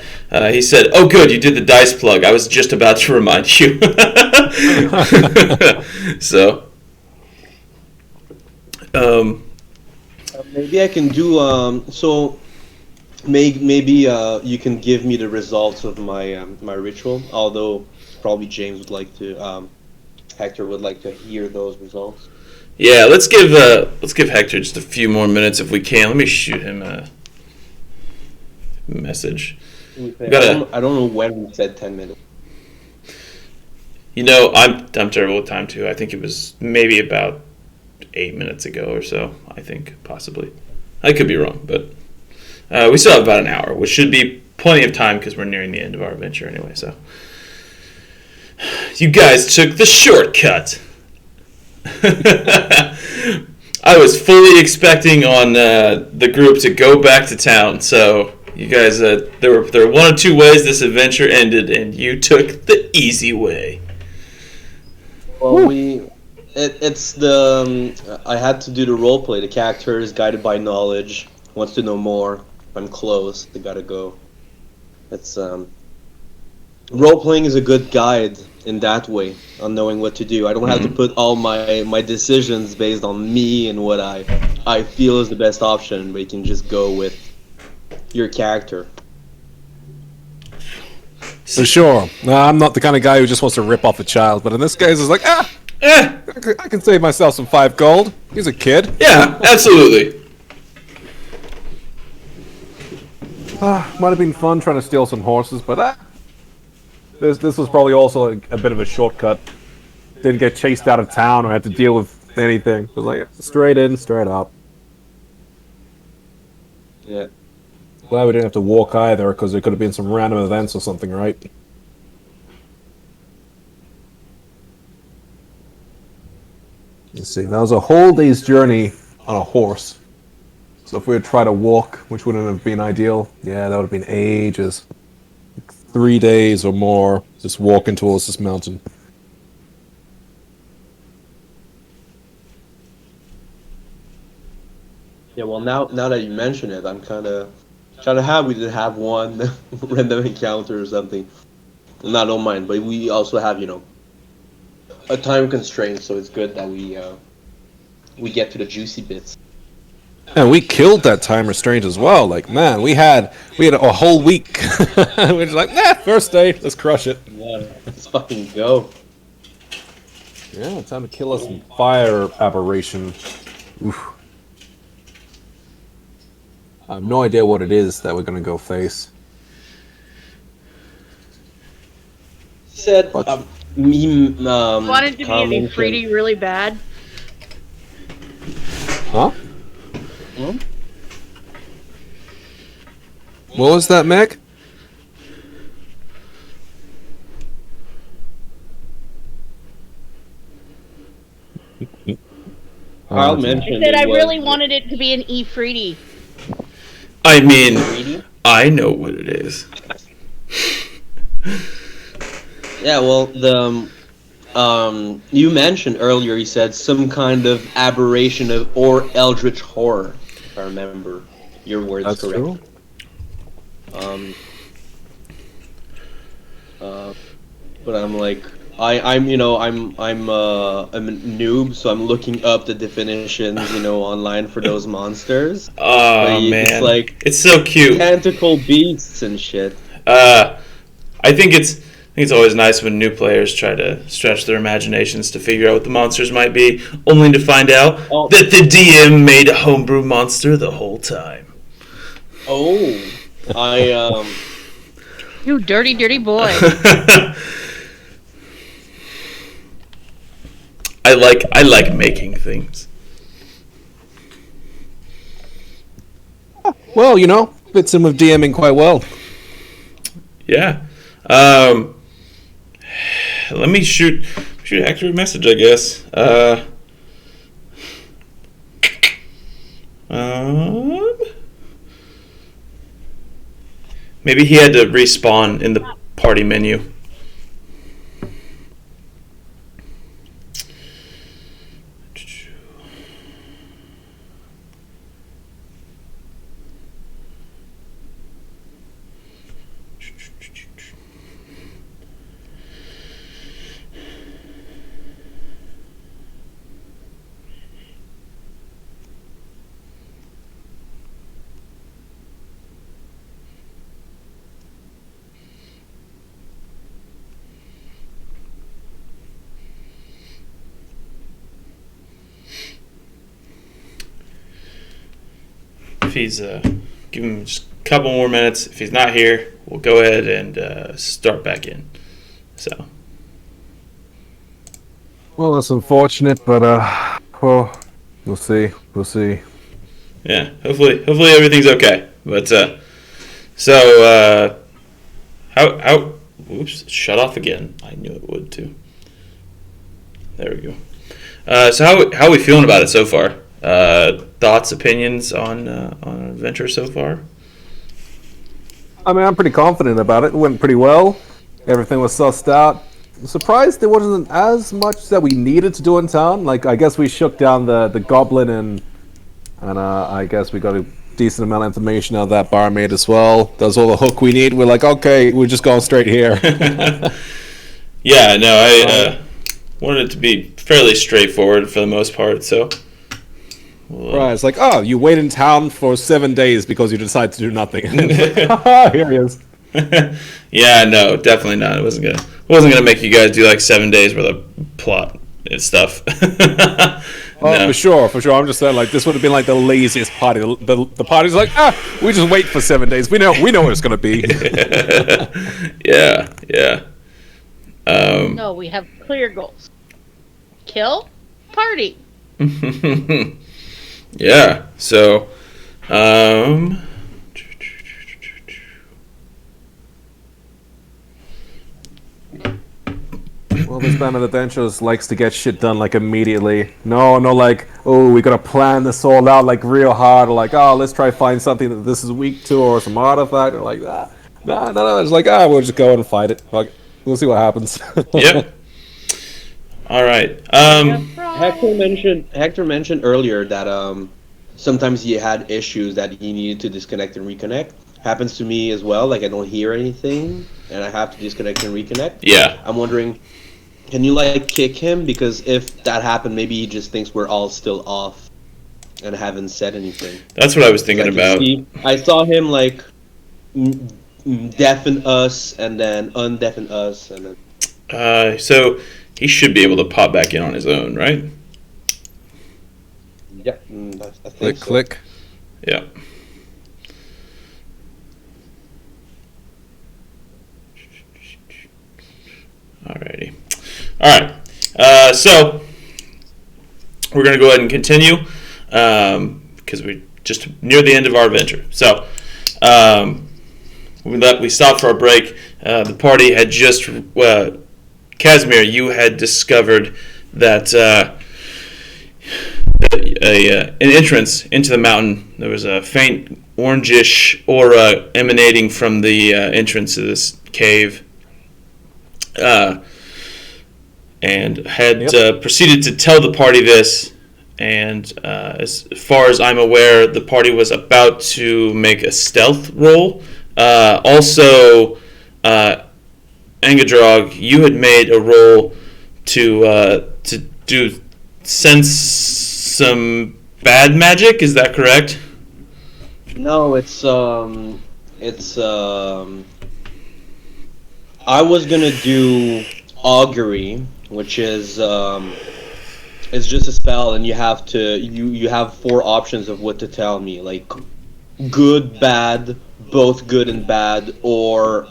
He said, "Oh, good, you did the dice plug. I was just about to remind you." So, maybe I can do so. Maybe you can give me the results of my my ritual. Although probably James would like to, Hector would like to hear those results. Yeah, let's give Hector just a few more minutes if we can. Let me shoot him a message. I don't know when we said 10 minutes. You know, I'm terrible with time too. I think it was maybe about 8 minutes ago or so. I think possibly. I could be wrong, but we still have about an hour, which should be plenty of time because we're nearing the end of our adventure anyway. So you guys took the shortcut. I was fully expecting on the group to go back to town, so you guys, there were one or two ways this adventure ended, and you took the easy way. Well, it's the I had to do the role play. The character is guided by knowledge, wants to know more, I'm close, I gotta go. It's role playing is a good guide in that way on knowing what to do. I don't have to put all my decisions based on me and what I feel is the best option, but you can just go with your character. For sure. I'm not the kind of guy who just wants to rip off a child, but in this case, it's like, I can save myself some 5 gold. He's a kid. Yeah, absolutely. Might have been fun trying to steal some horses, but this was probably also a bit of a shortcut. Didn't get chased out of town or had to deal with anything. It was like straight in, straight up. Yeah. Glad we didn't have to walk either, because there could have been some random events or something, right? Let's see, that was a whole day's journey on a horse. So if we had tried to walk, which wouldn't have been ideal, yeah, that would have been ages. 3 days or more, just walking towards this mountain. Yeah, well, now that you mention it, I'm kind of happy to have one random encounter or something. And I don't mind, but we also have, a time constraint, so it's good that we get to the juicy bits. And we killed that time restraint as well. Like, man, we had a whole week. We're just like, first day, let's crush it. Yeah, let's fucking go. Yeah, time to kill us some fire aberration. Oof. I have no idea what it is that we're gonna go face. Said me. Wanted to be an Ifriti really bad. Huh? What was that, Meg? I'll mention. I said I really wanted it to be an Ifriti. I mean, I know what it is. Yeah, well, you mentioned earlier, you said some kind of aberration or eldritch horror, if I remember your words That's correctly. True. But I'm like, I'm a noob, so I'm looking up the definitions, online for those monsters. Oh man, it's like it's so cute. Tentacle beasts and shit. I think it's always nice when new players try to stretch their imaginations to figure out what the monsters might be, only to find out that the DM made a homebrew monster the whole time. Oh, You dirty, dirty boy. I like making things. Well, fits in with DMing quite well. Yeah. Let me shoot Hector a message, I guess. Maybe he had to respawn in the party menu. If he's give him just a couple more minutes. If he's not here, we'll go ahead and start back in. So. Well, that's unfortunate, but well, we'll see. We'll see. Yeah, hopefully everything's okay. But how? Oops, shut off again. I knew it would too. There we go. So how are we feeling about it so far? Thoughts, opinions on adventure so far? I mean, I'm pretty confident about it. It went pretty well. Everything was sussed out. I'm surprised there wasn't as much that we needed to do in town. Like, I guess we shook down the goblin and I guess we got to decent amount of information out of that barmaid as well. Does all the hook we need. We're like, okay, we're just going straight here. Yeah, no, I wanted it to be fairly straightforward for the most part, so... Right, it's like, oh, you wait in town for 7 days because you decided to do nothing. Here he is. Yeah, no, definitely not. It wasn't gonna make you guys do like 7 days worth of plot and stuff. No. For sure. I'm just saying, like, this would have been like the laziest party. The party's like, we just wait for 7 days. We know what it's gonna be. Yeah. No, we have clear goals. Kill, party. Yeah. So, well, this band of adventurers likes to get shit done like immediately. No, like, oh, we gotta plan this all out like real hard. Or like, oh, let's try find something that this is weak to or some artifact or like that. No. It's like, we'll just go and fight it. Fuck, we'll see what happens. Yep. All right. Hector mentioned earlier that sometimes he had issues that he needed to disconnect and reconnect. Happens to me as well. Like, I don't hear anything and I have to disconnect and reconnect. Yeah. I'm wondering, can you like kick him? Because if that happened, maybe he just thinks we're all still off and haven't said anything. That's what I was thinking about. I saw him like deafen us and then undeafen us and then. So he should be able to pop back in on his own, right? Yeah. I think click. Yeah. Alrighty. Alright. So we're going to go ahead and continue because we're just near the end of our adventure. So we stopped for our break. The party had just... Casimir, you had discovered that an entrance into the mountain, there was a faint orangish aura emanating from the entrance of this cave. And had proceeded to tell the party this, and as far as I'm aware, the party was about to make a stealth roll. Also, Angadrog, you had made a roll to sense some bad magic. Is that correct? No, I was gonna do augury, which is it's just a spell, and you have 4 options of what to tell me, like good, bad, both good and bad, or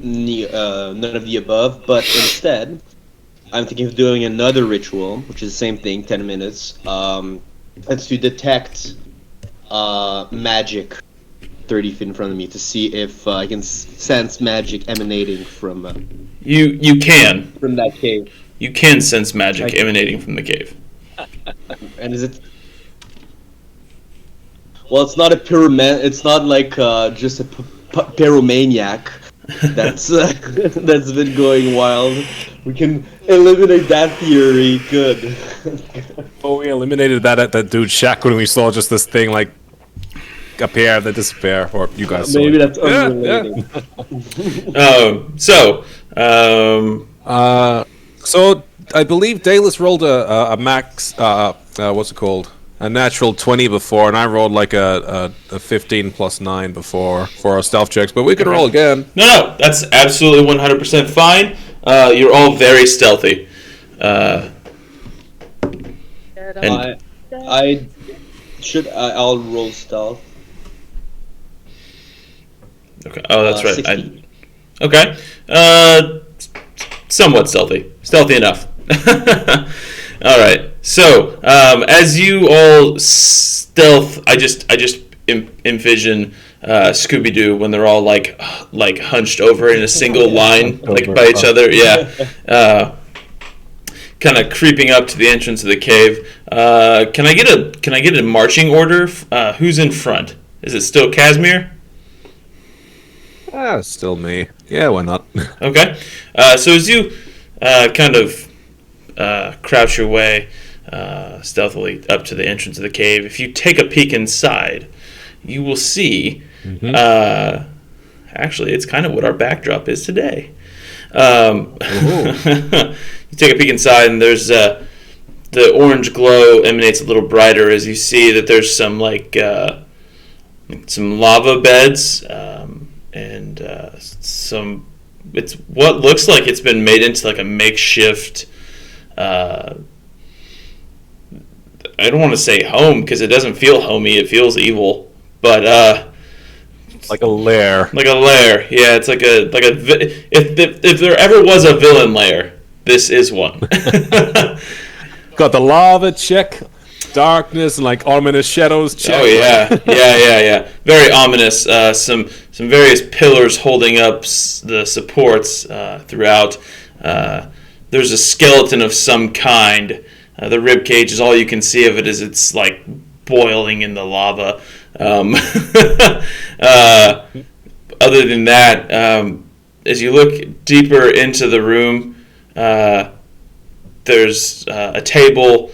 none of the above. But instead, I'm thinking of doing another ritual, which is the same thing, 10 minutes. It's to detect magic 30 feet in front of me to see if I can sense magic emanating from you can from that cave. You can sense magic emanating from the cave. And is it? Well, it's not a pyroman. It's not like just a pyromaniac that's been going wild. We can eliminate that theory. Good. Oh, we eliminated that at that dude's shack when we saw just this thing like appear, then disappear, or you guys maybe saw that's unrelated. So I believe Dallas rolled a max. What's it called? A natural 20 before, and I rolled like a 15 plus 9 before for our stealth checks. But we can roll again. No, that's absolutely 100% fine. You're all very stealthy. I'll roll stealth. Okay. Oh, that's right. 16. Okay. Somewhat stealthy. Stealthy enough. All right. So, as you all stealth, I just envision Scooby-Doo when they're all like hunched over in a single line, like by each other. Yeah. Kind of creeping up to the entrance of the cave. Can I get a marching order? Who's in front? Is it still Casimir? Still me. Yeah, why not? Okay. So as you kind of crouch your way stealthily up to the entrance of the cave, if you take a peek inside, you will see. Actually, it's kind of what our backdrop is today. You take a peek inside, and there's the orange glow emanates a little brighter as you see that there's some some lava beds and some. It's what looks like it's been made into like a makeshift. I don't want to say home because it doesn't feel homey. It feels evil, but like a lair. Like a lair, yeah. It's like a if there ever was a villain lair, this is one. Got the lava check, darkness, and like ominous shadows check. Oh yeah. Very ominous. Some various pillars holding up the supports throughout. There's a skeleton of some kind. The rib cage is all you can see of it as it's like boiling in the lava. Other than that, as you look deeper into the room, there's a table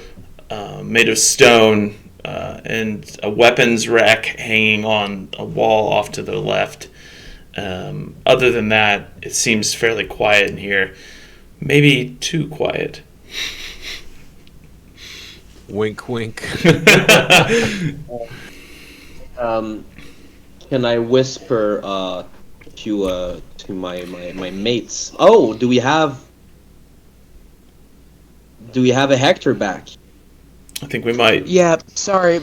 made of stone and a weapons rack hanging on a wall off to the left. Other than that, it seems fairly quiet in here. Maybe too quiet. Wink, wink. Can I whisper to my mates? Oh, do we have a Hector back? I think we might. Yeah, sorry,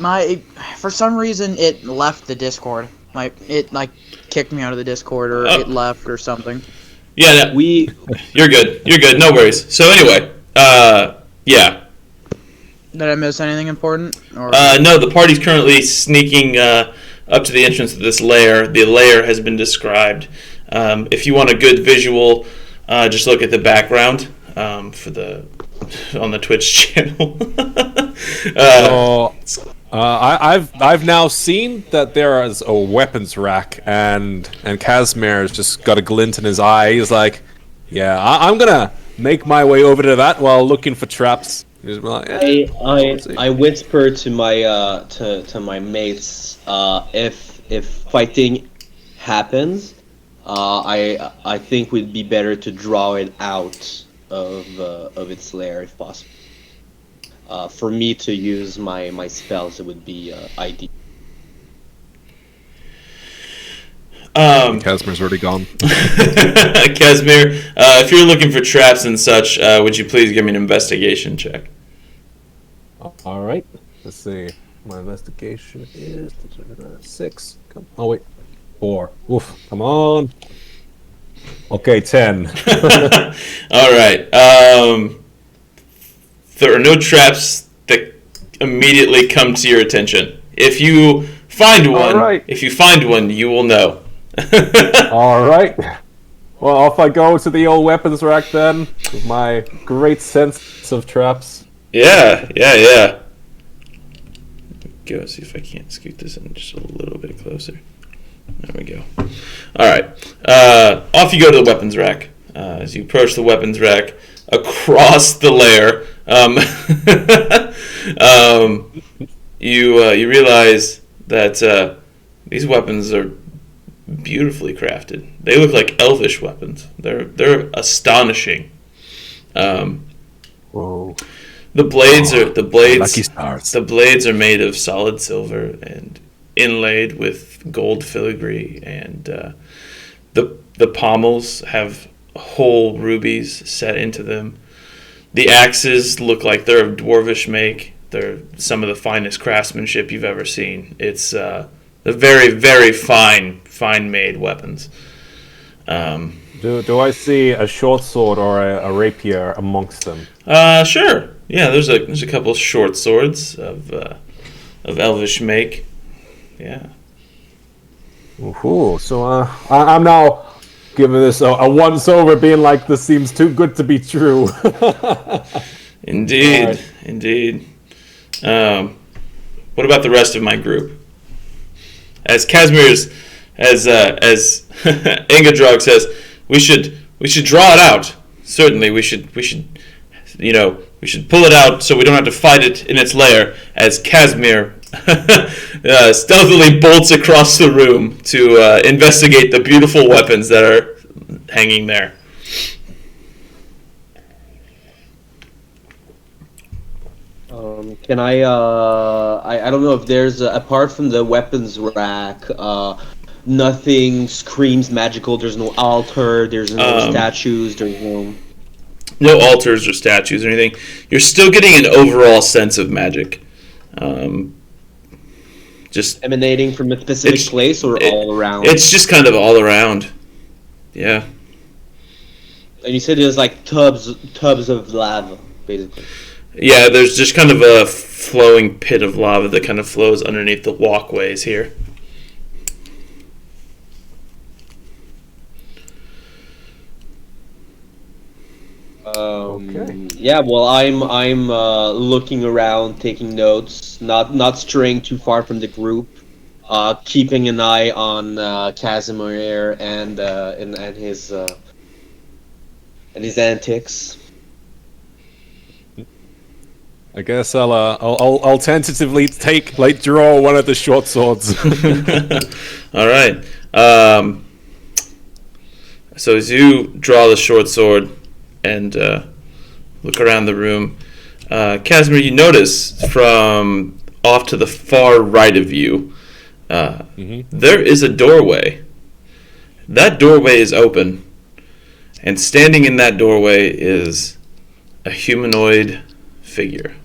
for some reason it left the Discord. It kicked me out of the Discord, or it left or something. Yeah, you're good. You're good. No worries. So anyway, yeah. Did I miss anything important? Or? No, the party's currently sneaking up to the entrance of this lair. The lair has been described. If you want a good visual, just look at the background on the Twitch channel. I've now seen that there is a weapons rack, and Casimir's just got a glint in his eye. He's like, "Yeah, I'm gonna make my way over to that while looking for traps." He's like, I whisper to my to my mates, if fighting happens, I think we'd be better to draw it out of its lair if possible. For me to use my spells, it would be ideal. Casimir's already gone. Casimir, if you're looking for traps and such, would you please give me an investigation check? All right. Let's see. My investigation is 6. Oh wait, 4. Oof! Come on. Okay, 10. All right. There are no traps that immediately come to your attention. If you find one, you will know. All right. Well, off I go to the old weapons rack then, with my great sense of traps. Yeah. Go see if I can't scoot this in just a little bit closer. There we go. All right. Off you go to the weapons rack. As you approach the weapons rack, across the lair, you realize that these weapons are beautifully crafted. They look like elvish weapons. They're astonishing. Whoa. The blades are made of solid silver and inlaid with gold filigree, and the pommels have whole rubies set into them. The axes look like they're of dwarvish make. They're some of the finest craftsmanship you've ever seen. It's they're very, very fine made weapons. Do I see a short sword or a rapier amongst them? Sure. Yeah, there's a couple of short swords of elvish make. Yeah. Ooh, so I'm now giving this a once over, being like, this seems too good to be true. Indeed, right. Indeed. What about the rest of my group? As Casimir's, as Ingadrog says, we should draw it out. Certainly, we should pull it out so we don't have to fight it in its lair. As Casimir stealthily bolts across the room to investigate the beautiful weapons that are hanging there. Can I don't know if there's apart from the weapons rack, nothing screams magical. There's no altar. There's no statues. There's no altars or statues or anything. You're still getting an overall sense of magic. Just emanating from a specific place or all around? It's just kind of all around. Yeah. And you said there's like tubs of lava, basically. Yeah, there's just kind of a flowing pit of lava that kind of flows underneath the walkways here. Okay. Yeah, well, I'm looking around, taking notes, not straying too far from the group, keeping an eye on Casimir and his antics. I guess I'll tentatively draw one of the short swords. All right. So as you draw the short sword and look around the room, Casimir, you notice from off to the far right of you, there is a doorway. That doorway is open, and standing in that doorway is a humanoid figure.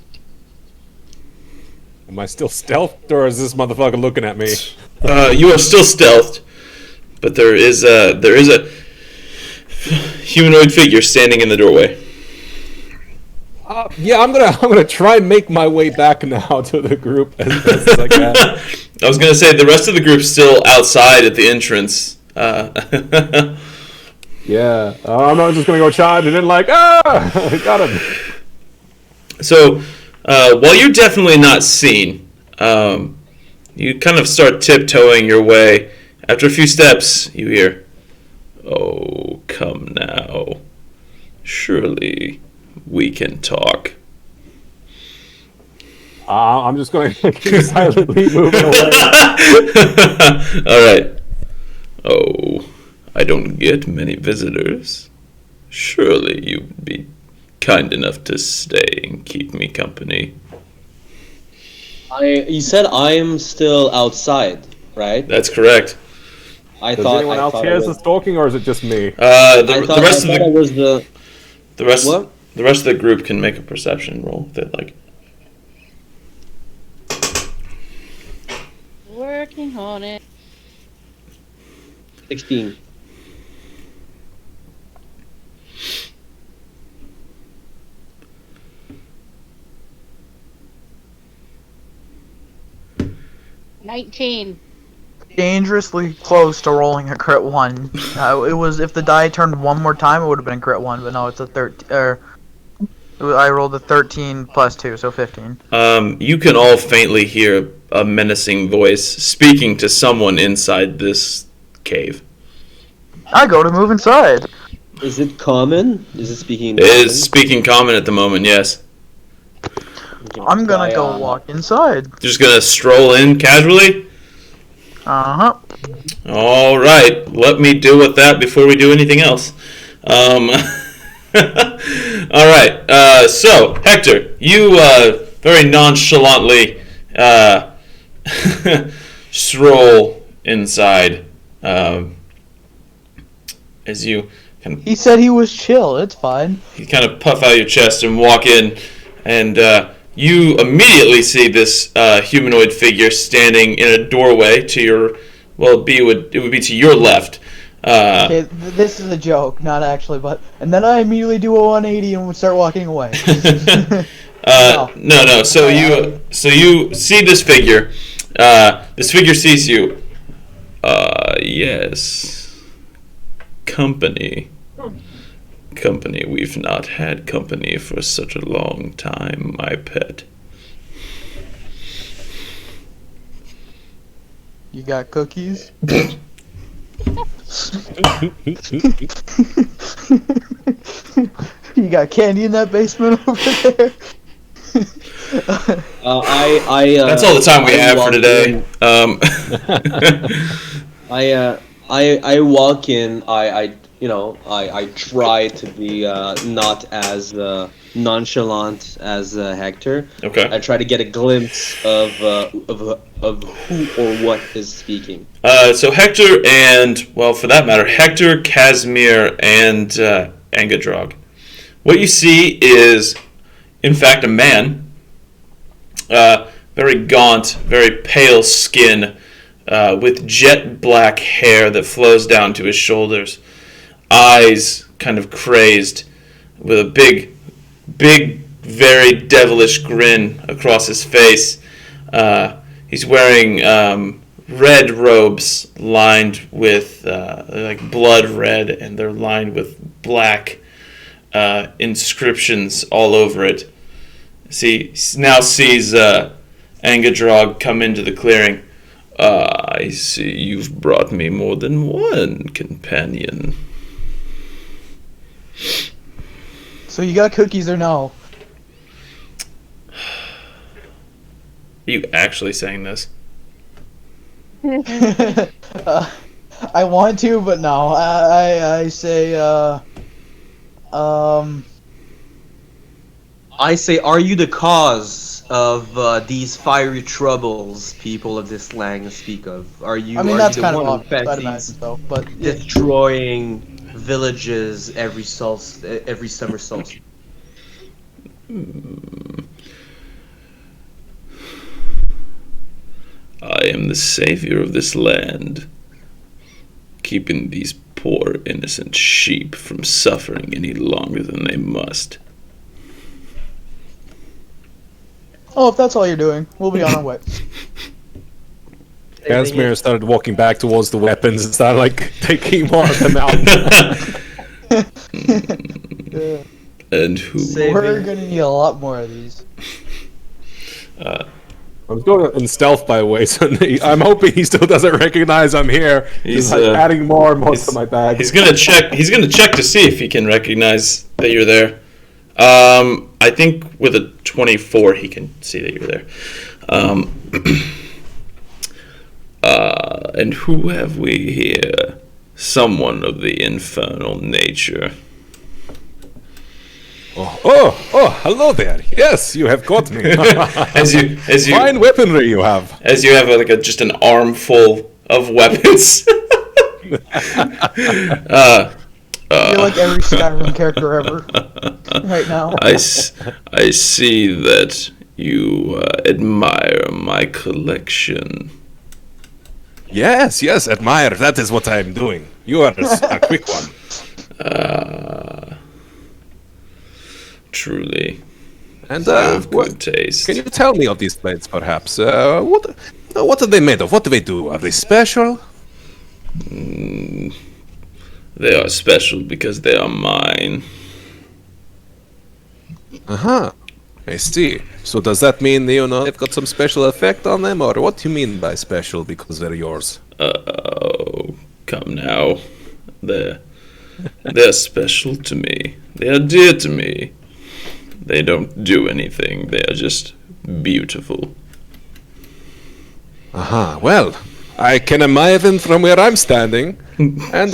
Am I still stealthed, or is this motherfucker looking at me? You are still stealthed, but there is a humanoid figure standing in the doorway. Yeah, I'm gonna try and make my way back now to the group as best as I can. I was gonna say the rest of the group's still outside at the entrance. Yeah, I'm not just gonna go charge and then got him. So, while you're definitely not seen, you kind of start tiptoeing your way. After a few steps, you hear, "Oh, come now. Surely we can talk." I'm just going to keep silently moving away. All right. "Oh, I don't get many visitors. Surely you'd be kind enough to stay and keep me company." You said I am still outside, right? That's correct. Does anyone else hear us talking, or is it just me? The rest of the group can make a perception roll if they'd like. Working on it. 16. $19. Dangerously close to rolling a crit 1. It was, if the die turned one more time, it would have been a crit 1, but no, it's a 13. I rolled a 13 plus 2, so 15. You can all faintly hear a menacing voice speaking to someone inside this cave. I go to move inside. Is it common? Is it speaking common? It is speaking common at the moment, yes. I'm gonna go walk inside. Just gonna stroll in casually? Uh-huh. All right, let me deal with that before we do anything else. All right, so Hector, you very nonchalantly stroll inside as you kind of... He said he was chill, it's fine. You kind of puff out your chest and walk in, and you immediately see this humanoid figure standing in a doorway to your... Well, it would be to your left. Okay, this is a joke, not actually, but... And then I immediately do a 180 and would start walking away. No. So you see this figure. This figure sees you. Yes. Company. We've not had company for such a long time, my pet. You got cookies? You got candy in that basement over there? That's all the time we have for today. I walk in. I try to be not as nonchalant as Hector. Okay. I try to get a glimpse of who or what is speaking. So Hector and, well, for that matter, Hector, Casimir, and Angadrog. What you see is, in fact, a man. Very gaunt, very pale skin, with jet black hair that flows down to his shoulders. Eyes kind of crazed, with a big, very devilish grin across his face. He's wearing red robes lined with, like blood red, and they're lined with black inscriptions all over it. Now sees Angadrog come into the clearing. I see you've brought me more than one companion. So you got cookies or no? Are you actually saying this? I want to, but no. I say, I say, are you the cause of these fiery troubles people of this land speak of? Are you? I mean, are that's you the kind of one odd, who I'd fancies imagine, though. But destroying villages every summer solstice? I am the savior of this land, keeping these poor innocent sheep from suffering any longer than they must. oh, if that's all you're doing, we'll be on our way. Casimir started walking back towards the weapons and started like taking more of them out. Yeah. And who? We're gonna need a lot more of these. I'm going in stealth, by the way, so I'm hoping he still doesn't recognize I'm here. He's like adding more and more to my bag. He's gonna check to see if he can recognize that you're there. I think with a 24 he can see that you're there. And who have we here? Someone of the infernal nature. Oh, hello there. Yes, you have caught me. as you Fine weaponry you have. As you have just an armful of weapons. You're like every Skyrim character ever right now. I see that you admire my collection. Yes, admire. That is what I am doing. You are a quick one. Truly. And of good taste. Can you tell me of these plates, perhaps? What are they made of? What do they do? Are they special? They are special because they are mine. I see. So does that mean, they've got some special effect on them? Or what do you mean by special because they're yours? Oh, come now. They're special to me. They are dear to me. They don't do anything. They are just beautiful. Well, I can admire them from where I'm standing. And,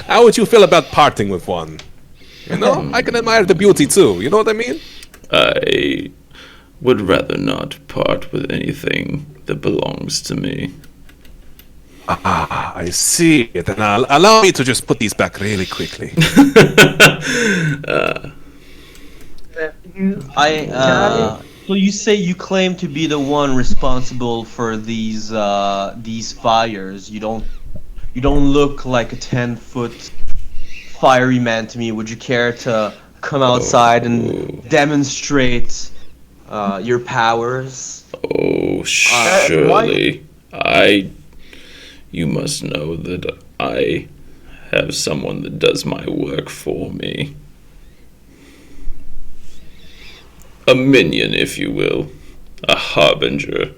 how would you feel about parting with one? I can admire the beauty too. You know what I mean? I would rather not part with anything that belongs to me. I see. Then allow me to just put these back really quickly. So you say you claim to be the one responsible for these fires. You don't look like a 10-foot fiery man to me. Would you care to come outside and demonstrate your powers? Oh, surely. You must know that I have someone that does my work for me. A minion, if you will. A harbinger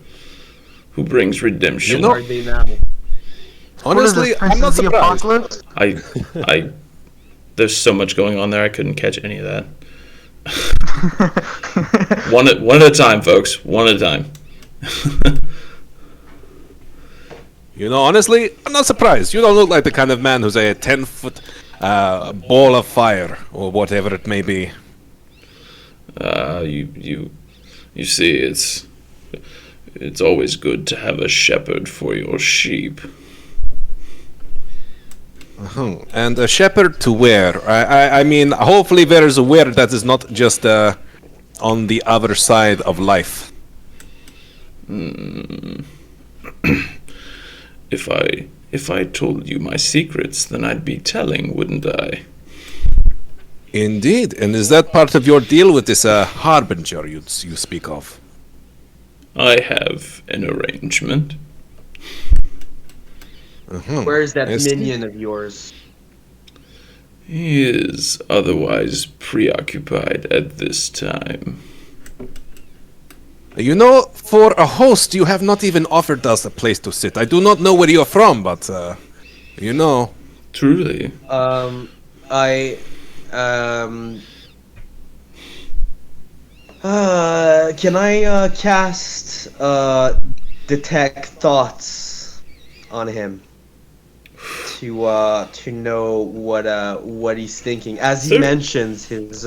who brings redemption. Are they now? Honestly, I'm not surprised. There's so much going on there, I couldn't catch any of that. One at a time, folks. One at a time. Honestly, I'm not surprised. You don't look like the kind of man who's a 10-foot ball of fire, or whatever it may be. You see, it's always good to have a shepherd for your sheep. And a shepherd to where? I mean, hopefully there is a where that is not just on the other side of life. If I told you my secrets, then I'd be telling, wouldn't I? Indeed. And is that part of your deal with this harbinger you speak of? I have an arrangement. Where is that minion of yours? He is otherwise preoccupied at this time. For a host, you have not even offered us a place to sit. I do not know where you are from, but, Truly. Can I cast detect thoughts on him to know what he's thinking as he mentions his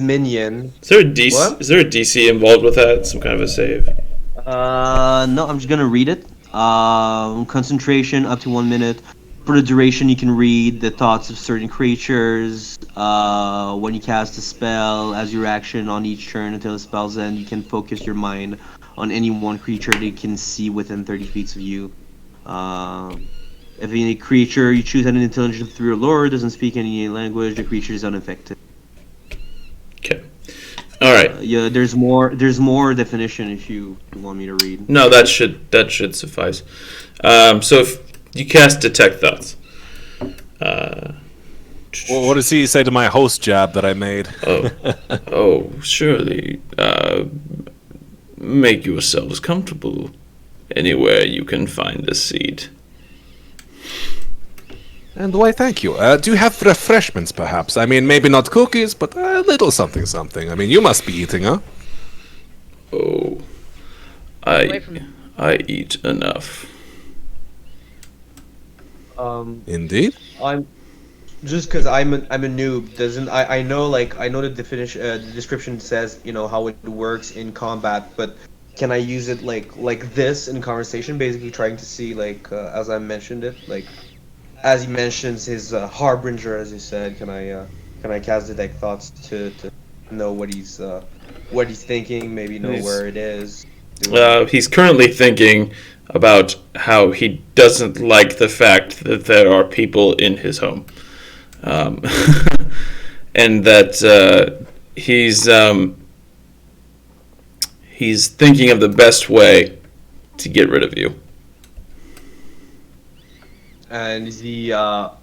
minion? Is there a DC involved with that? Some kind of a save? No, I'm just gonna read it. Concentration up to 1 minute. For the duration, you can read the thoughts of certain creatures. When you cast a spell, as your action on each turn until the spell's end, you can focus your mind on any one creature that you can see within 30 feet of you. If any creature you choose had an intelligence of 3 or lower doesn't speak any language, the creature is unaffected. Okay. All right. Yeah, there's more definition if you want me to read. No, that should suffice. So if you cast detect thoughts. What does he say to my host job that I made? Surely. Make yourselves comfortable anywhere you can find a seat. And why, thank you. Do you have refreshments, perhaps? I mean, maybe not cookies, but a little something. I mean, you must be eating, huh? Oh, I eat enough. Indeed. I'm just because I'm a noob. I know the definition. The description says how it works in combat, but can I use it like this in conversation? Basically, trying to see as I mentioned it, as he mentions his harbinger, as he said. Can I cast detect thoughts to know what he's thinking? Maybe know where it is. He's currently thinking about how he doesn't like the fact that there are people in his home, and that he's thinking of the best way to get rid of you. And is he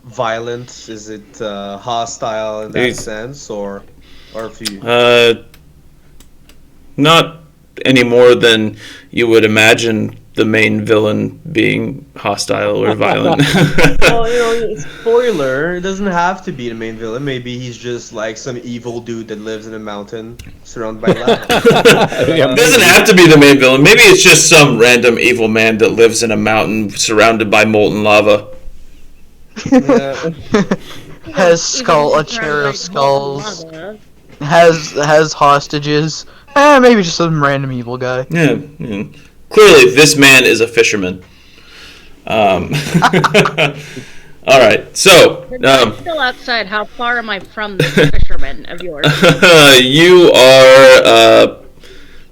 violent? Is it hostile in that sense, or if you? Not any more than you would imagine the main villain being hostile or violent. Well, spoiler, it doesn't have to be the main villain. Maybe he's just some evil dude that lives in a mountain surrounded by lava. It doesn't have to be the main villain. Maybe it's just some random evil man that lives in a mountain surrounded by molten lava. Has a chair of skulls. Has hostages. Maybe just some random evil guy. Yeah. Clearly, this man is a fisherman. All right, so... I'm still outside. How far am I from this fisherman of yours? You are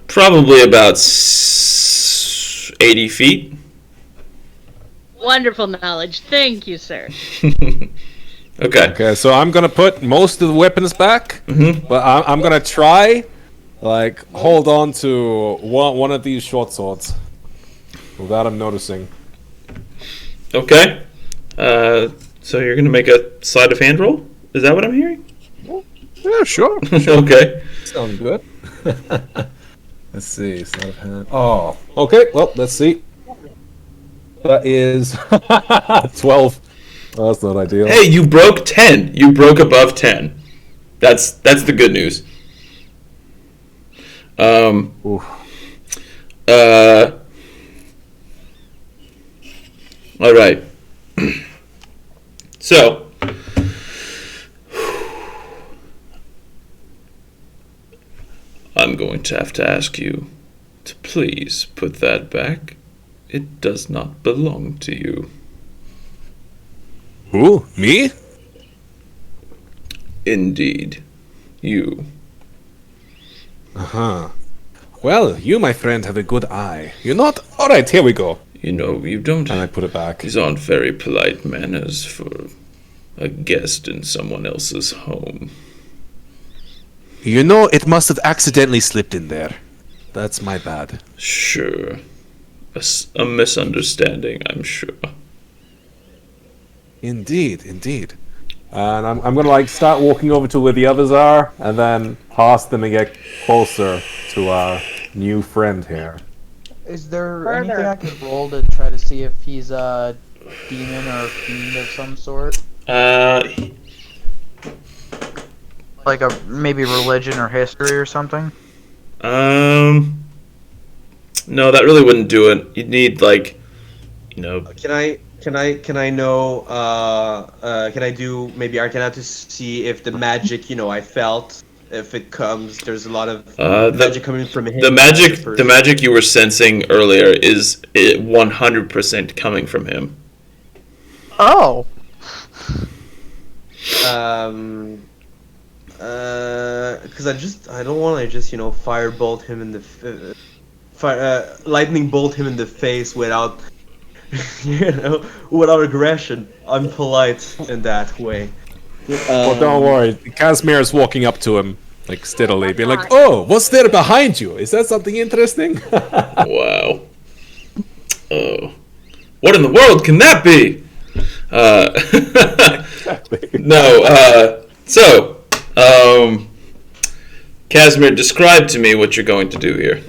probably about 80 feet. Wonderful knowledge. Thank you, sir. Okay, so I'm going to put most of the weapons back, but I'm going to try... hold on to one of these short swords without him noticing. Okay. So you're going to make a sleight of hand roll? Is that what I'm hearing? Yeah, sure. Okay. Sounds good. Let's see. Sleight of hand. Oh, okay. Well, let's see. That is 12. Oh, that's not ideal. Hey, you broke 10. You broke above 10. That's the good news. Oof. All right. So, I'm going to have to ask you to please put that back. It does not belong to you. Who? Me? Indeed. You. Uh-huh. Well, you, my friend, have a good eye. You're not... Alright, here we go. You know, you don't... And I put it back. These aren't very polite manners for a guest in someone else's home. You know, it must have accidentally slipped in there. That's my bad. Sure. A misunderstanding, I'm sure. Indeed, indeed. And I'm gonna like start walking over to where the others are, and then past them and get closer to our new friend here. Is there Further. anything I could roll to try to see if he's a demon or a fiend of some sort? Like a maybe religion or history or something? No, that really wouldn't do it. You'd need like, you know. Can I know? Can I do maybe Arcana to see if the magic I felt, if it comes? There's a lot of magic coming from him. The magic you were sensing earlier is 100% coming from him. Oh. Because I don't want to just firebolt him in the lightning bolt him in the face without without aggression. I'm polite in that way. Well, don't worry. Casimir is walking up to him, like steadily, being like, "Oh, what's there behind you? Is that something interesting?" Wow. Oh, what in the world can that be? No. So, Casimir, describe to me what you're going to do here.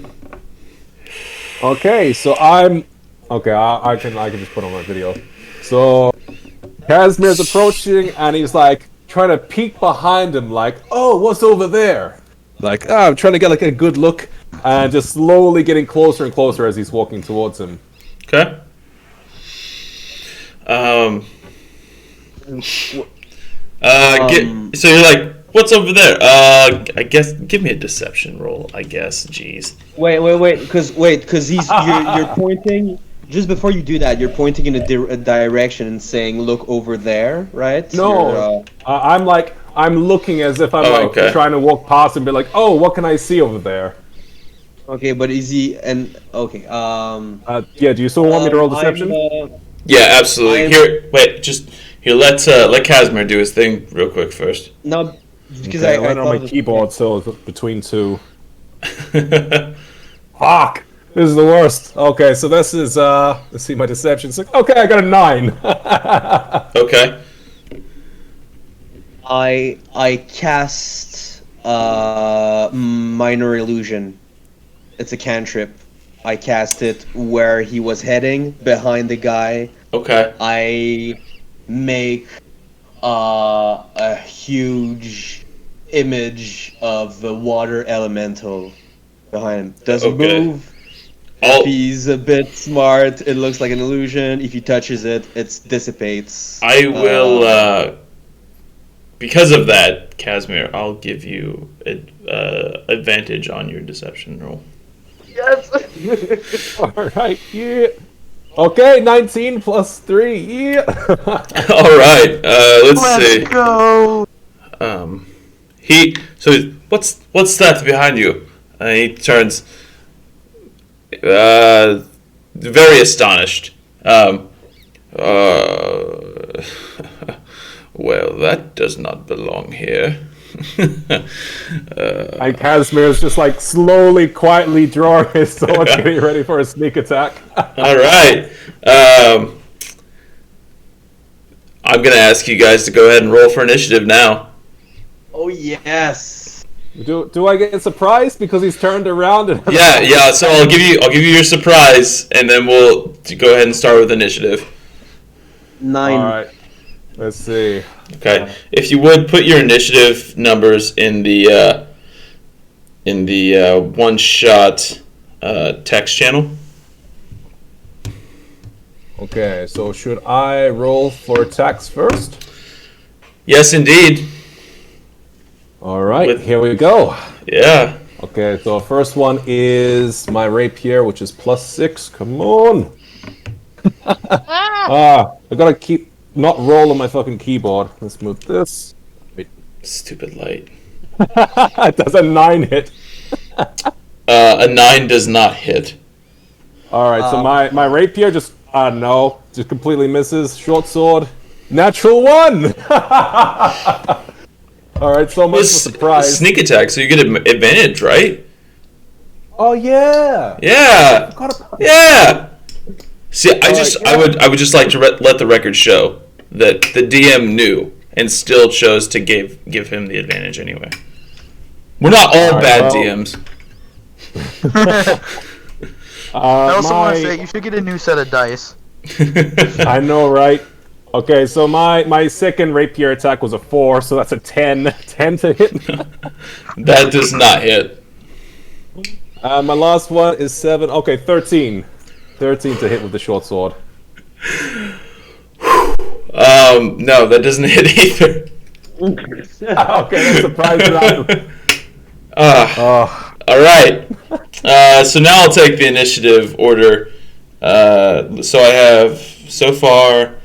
Okay, so I can just put on my video. So Casimir's approaching and he's like trying to peek behind him, like, "Oh, what's over there?" Like, I'm trying to get like a good look, and just slowly getting closer and closer as he's walking towards him. Okay. So you're like, what's over there? I guess give me a deception roll. I guess. Jeez. Wait, because you're pointing. Just before you do that, you're pointing in a direction and saying, "Look over there," right? No, I'm looking as if I'm trying to walk past and be like, "Oh, what can I see over there?" Okay, but is he okay? Yeah. Do you still want me to roll deception? Yeah, absolutely. Let Casimir do his thing real quick first. No, because I went on my keyboard, so it's between two. Fuck! This is the worst. Okay, so this is let's see my deception. It's like, okay, I got a 9. Okay. I cast minor illusion. It's a cantrip. I cast it where he was heading, behind the guy. Okay. I make a huge image of the water elemental behind him. Doesn't move. If he's a bit smart, it looks like an illusion. If he touches it, it dissipates. I will, because of that, Casimir, I'll give you advantage on your deception roll. Yes! Alright, yeah. Okay, 19 plus 3, yeah. Alright, let's see. Let's go! What's that behind you? He turns... very astonished. Well, that does not belong here. And Casimir's just like slowly, quietly drawing his sword, getting ready for a sneak attack. All right. I'm gonna ask you guys to go ahead and roll for initiative now. Oh yes. Do I get surprised because he's turned around? And Yeah. So I'll give you your surprise, and then we'll go ahead and start with initiative. 9. All right. Let's see. Okay. If you would put your initiative numbers in the in the one-shot text channel. Okay, so should I roll for attacks first? Yes, indeed. All right, here we go. Yeah. Okay, so first one is my rapier, which is +6. Come on. I gotta keep not roll on my fucking keyboard. Let's move this. Wait. Stupid light. It does a 9 hit. A 9 does not hit. All right, so my rapier just just completely misses. Short sword, natural 1. All right, so much for surprise. Sneak attack, so you get advantage, right? Oh yeah. Yeah. Yeah. See, I would just like to let the record show that the DM knew and still chose to give him the advantage anyway. We're not all bad DMs. I also want to say you should get a new set of dice. I know, right? Okay, so my second rapier attack was a 4, so that's a 10. 10 to hit. That does not hit. My last one is 7. Okay, 13. 13 to hit with the short sword. No, that doesn't hit either. Okay, that's surprising. All right. So now I'll take the initiative order. So I have so far.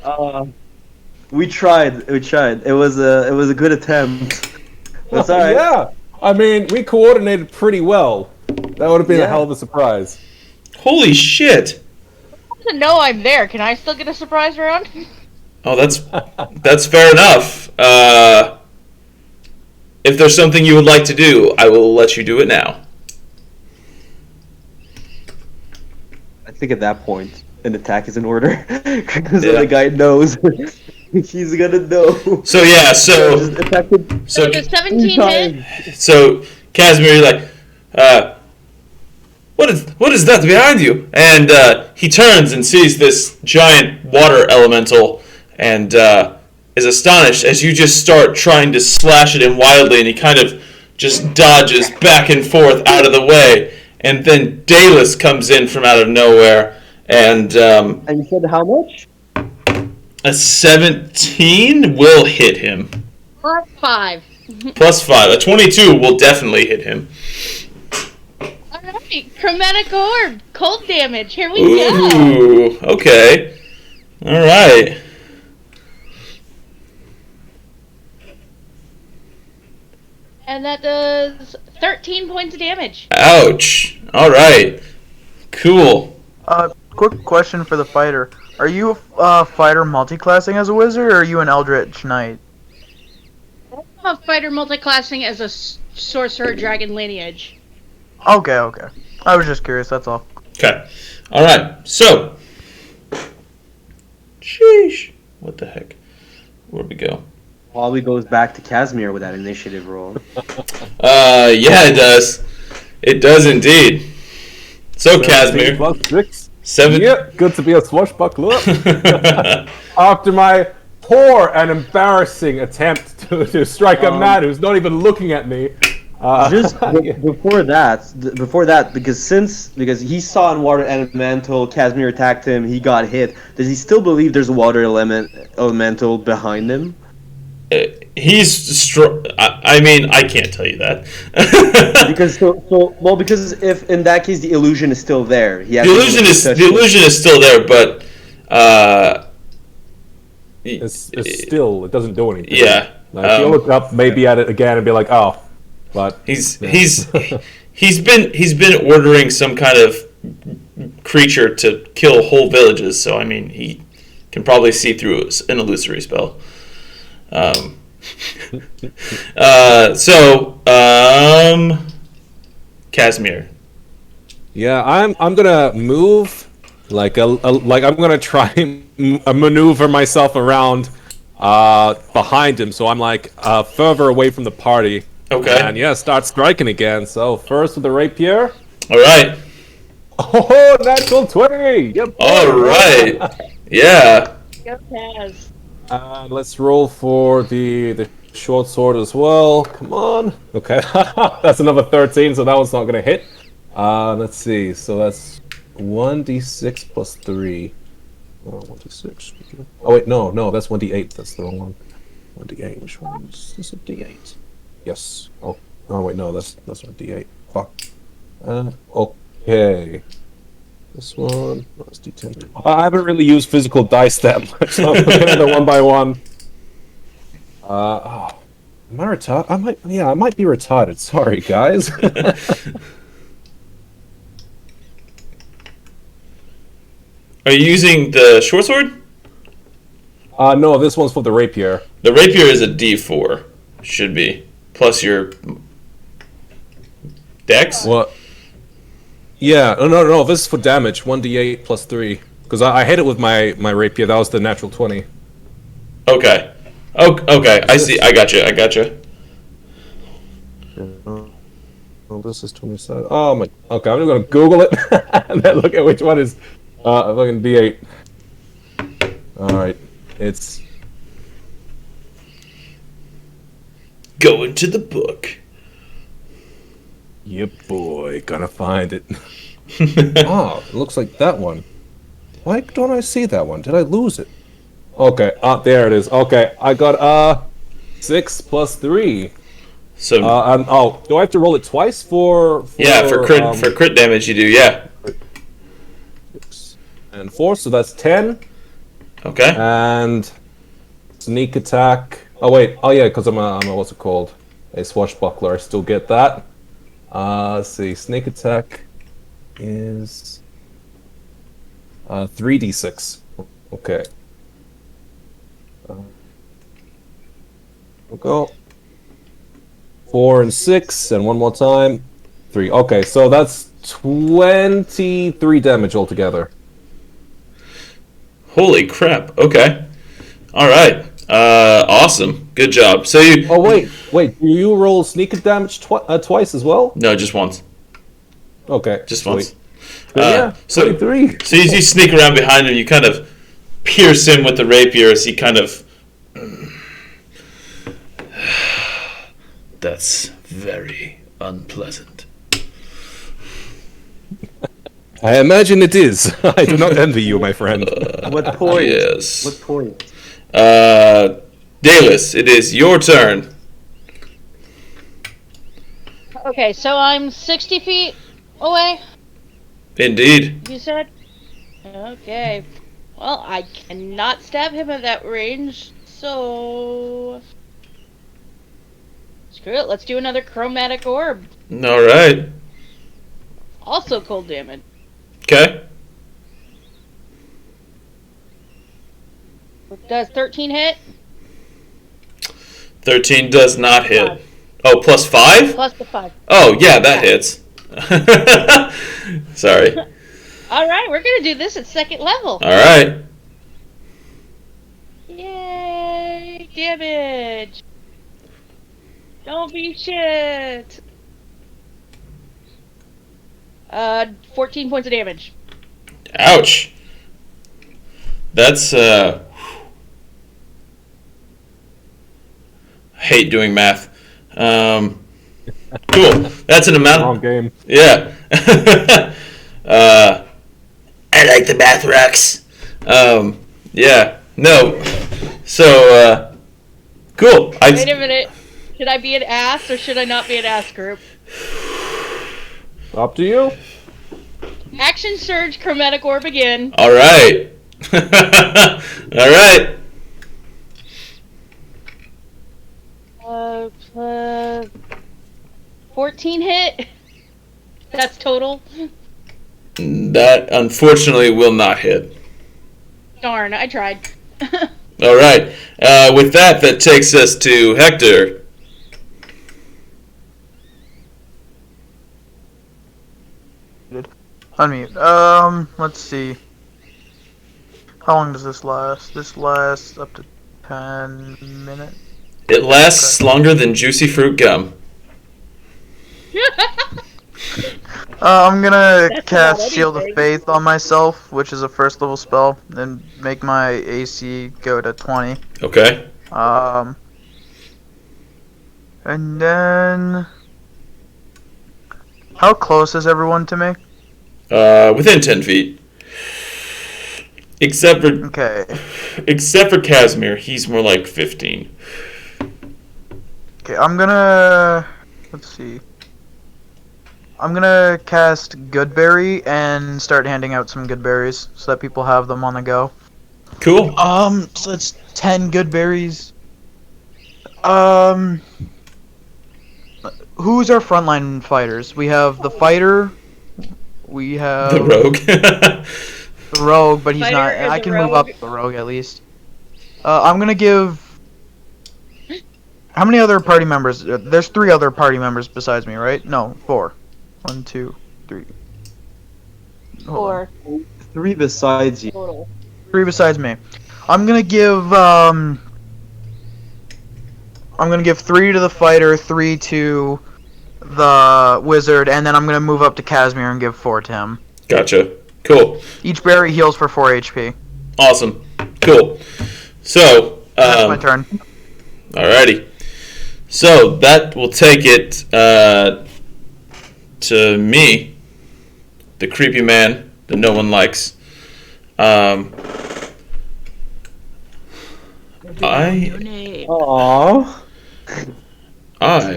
We tried. It was a good attempt. That's all right. Yeah. I mean, we coordinated pretty well. That would have been a hell of a surprise. Holy shit! To know I'm there, can I still get a surprise round? Oh, that's fair enough. If there's something you would like to do, I will let you do it now. I think at that point, an attack is in order because the guy knows. He's gonna know. So yeah, so the 17 hit. So Casimir, you're like, what is that behind you? And he turns and sees this giant water elemental, and is astonished as you just start trying to slash at him wildly, and he kind of just dodges back and forth out of the way, and then Dalus comes in from out of nowhere, and you said how much? A 17 will hit him. +5. +5. A 22 will definitely hit him. Alright, chromatic orb, cold damage, here we go. Ooh, okay. Alright. And that does 13 points of damage. Ouch. Alright. Cool. Quick question for the fighter. Are you a fighter multi-classing as a wizard, or are you an Eldritch Knight? I'm a fighter multi-classing as a sorcerer dragon lineage. Okay. I was just curious, that's all. Okay. Alright. So. Sheesh. What the heck? Where'd we go? Wally goes back to Casimir with that initiative roll. Yeah, it does. It does indeed. So, Casimir. +6. 7. Yeah, good to be a swashbuckler. After my poor and embarrassing attempt to strike a man who's not even looking at me. Before that, because he saw an water elemental, Casimir attacked him, he got hit. Does he still believe there's a water elemental behind him? He's I mean, I can't tell you that. because if in that case the illusion is still there, the illusion is still there, but it's still, it doesn't do anything. Yeah. Like, you'll look up maybe at it again and be like, oh, but he's been ordering some kind of creature to kill whole villages. So I mean, he can probably see through an illusory spell. Casimir. Yeah, I'm gonna move like I'm gonna try and maneuver myself around behind him, so I'm like further away from the party. Okay. And yeah, start striking again. So first with the rapier. All right. Oh, natural 20. Yep. All right. Yeah. Go Kaz. Let's roll for the short sword as well. Come on. Okay, that's another 13, so that one's not gonna hit. Let's see. So that's 1d6 plus 3. Oh, 1d6. Oh wait, no, that's 1d8. That's the wrong one. 1d8. Which one is this? A d8? Yes. Oh wait, no, that's not d8. Fuck. Okay. This one. No, it's d10. I haven't really used physical dice that much, so I'm looking at the one by one. Am I retarded? I might be retarded. Sorry, guys. Are you using the short sword? No, this one's for the rapier. The rapier is a D4. Should be. Plus your dex? What? Yeah, no, this is for damage. 1d8 plus 3. Because I hit it with my rapier. That was the natural 20. Okay. Okay, I see. I gotcha. Oh, this is 27. Oh my. Okay, I'm just gonna Google it and then look at which one is fucking D8. Alright, it's. Go into the book. Yep, boy, gonna find it. It looks like that one. Why don't I see that one? Did I lose it? Okay, there it is. Okay, I got 6 plus 3. So do I have to roll it twice for crit damage you do, yeah. 6 and 4, so that's 10. Okay. And sneak attack. Oh wait, yeah, because I'm a what's it called? A swashbuckler. I still get that. Let's see, sneak attack is 3d6. Okay. We'll go 4 and 6, and one more time, 3. Okay, so that's 23 damage altogether. Holy crap! Okay, all right, awesome, good job. So you. Oh wait, do you roll sneak damage twice as well? No, just once. Okay, just sweet. once. So 23. So as you sneak around behind him, you kind of pierce him with the rapier as he kind of. That's very unpleasant. I imagine it is. I do not envy you, my friend. What point? Yes. What point? Dalus, it is your turn. Okay, so I'm 60 feet away, Indeed. you said? Okay. Well, I cannot stab him at that range, so... Screw it, let's do another chromatic orb. Alright. Also cold damage. Okay. Does 13 hit? 13 does not hit. 5. Oh, plus 5? Plus the 5. Oh, yeah, that hits. Sorry. Alright, we're gonna do this at second level. Alright. Yay! Damage! Don't be shit! 14 points of damage. Ouch. That's, I hate doing math. Cool. That's an amount. Wrong game. Yeah. I like the math rocks. Yeah. No. So, cool. Wait a minute. Should I be an ass or should I not be an ass group? Up to you. Action surge, chromatic orb again. All right. All right. Plus 14 hit. That's total. That unfortunately will not hit. Darn, I tried. All right. With that, that takes us to Hector. Unmute. Let's see. How long does this last? This lasts up to 10 minutes. It lasts longer than juicy fruit gum. I'm gonna cast Shield of Faith on myself, which is a first level spell, and make my AC go to 20. Okay. And then... How close is everyone to me? Within 10 feet. Except for Casimir, he's more like 15. Okay, I'm gonna... Let's see. I'm gonna cast Goodberry and start handing out some good berries so that people have them on the go. Cool. So that's 10 good berries. Who's our frontline fighters? We have the fighter. We have the rogue. the rogue, but he's Fighter not. and I the can rogue. move up the rogue at least. I'm gonna give. How many other party members? There's 3 other party members besides me, right? No, 4. 1, 2, 3. Hold on. 4 3 besides you. total. 3 besides me. I'm gonna give 3 to the fighter, 3 to the wizard, and then I'm gonna move up to Casimir and give 4 to him. Gotcha. Cool. Each berry heals for 4 HP. Awesome. Cool. So, That's my turn. Alrighty. So that will take it to me, the creepy man that no one likes. Aww. I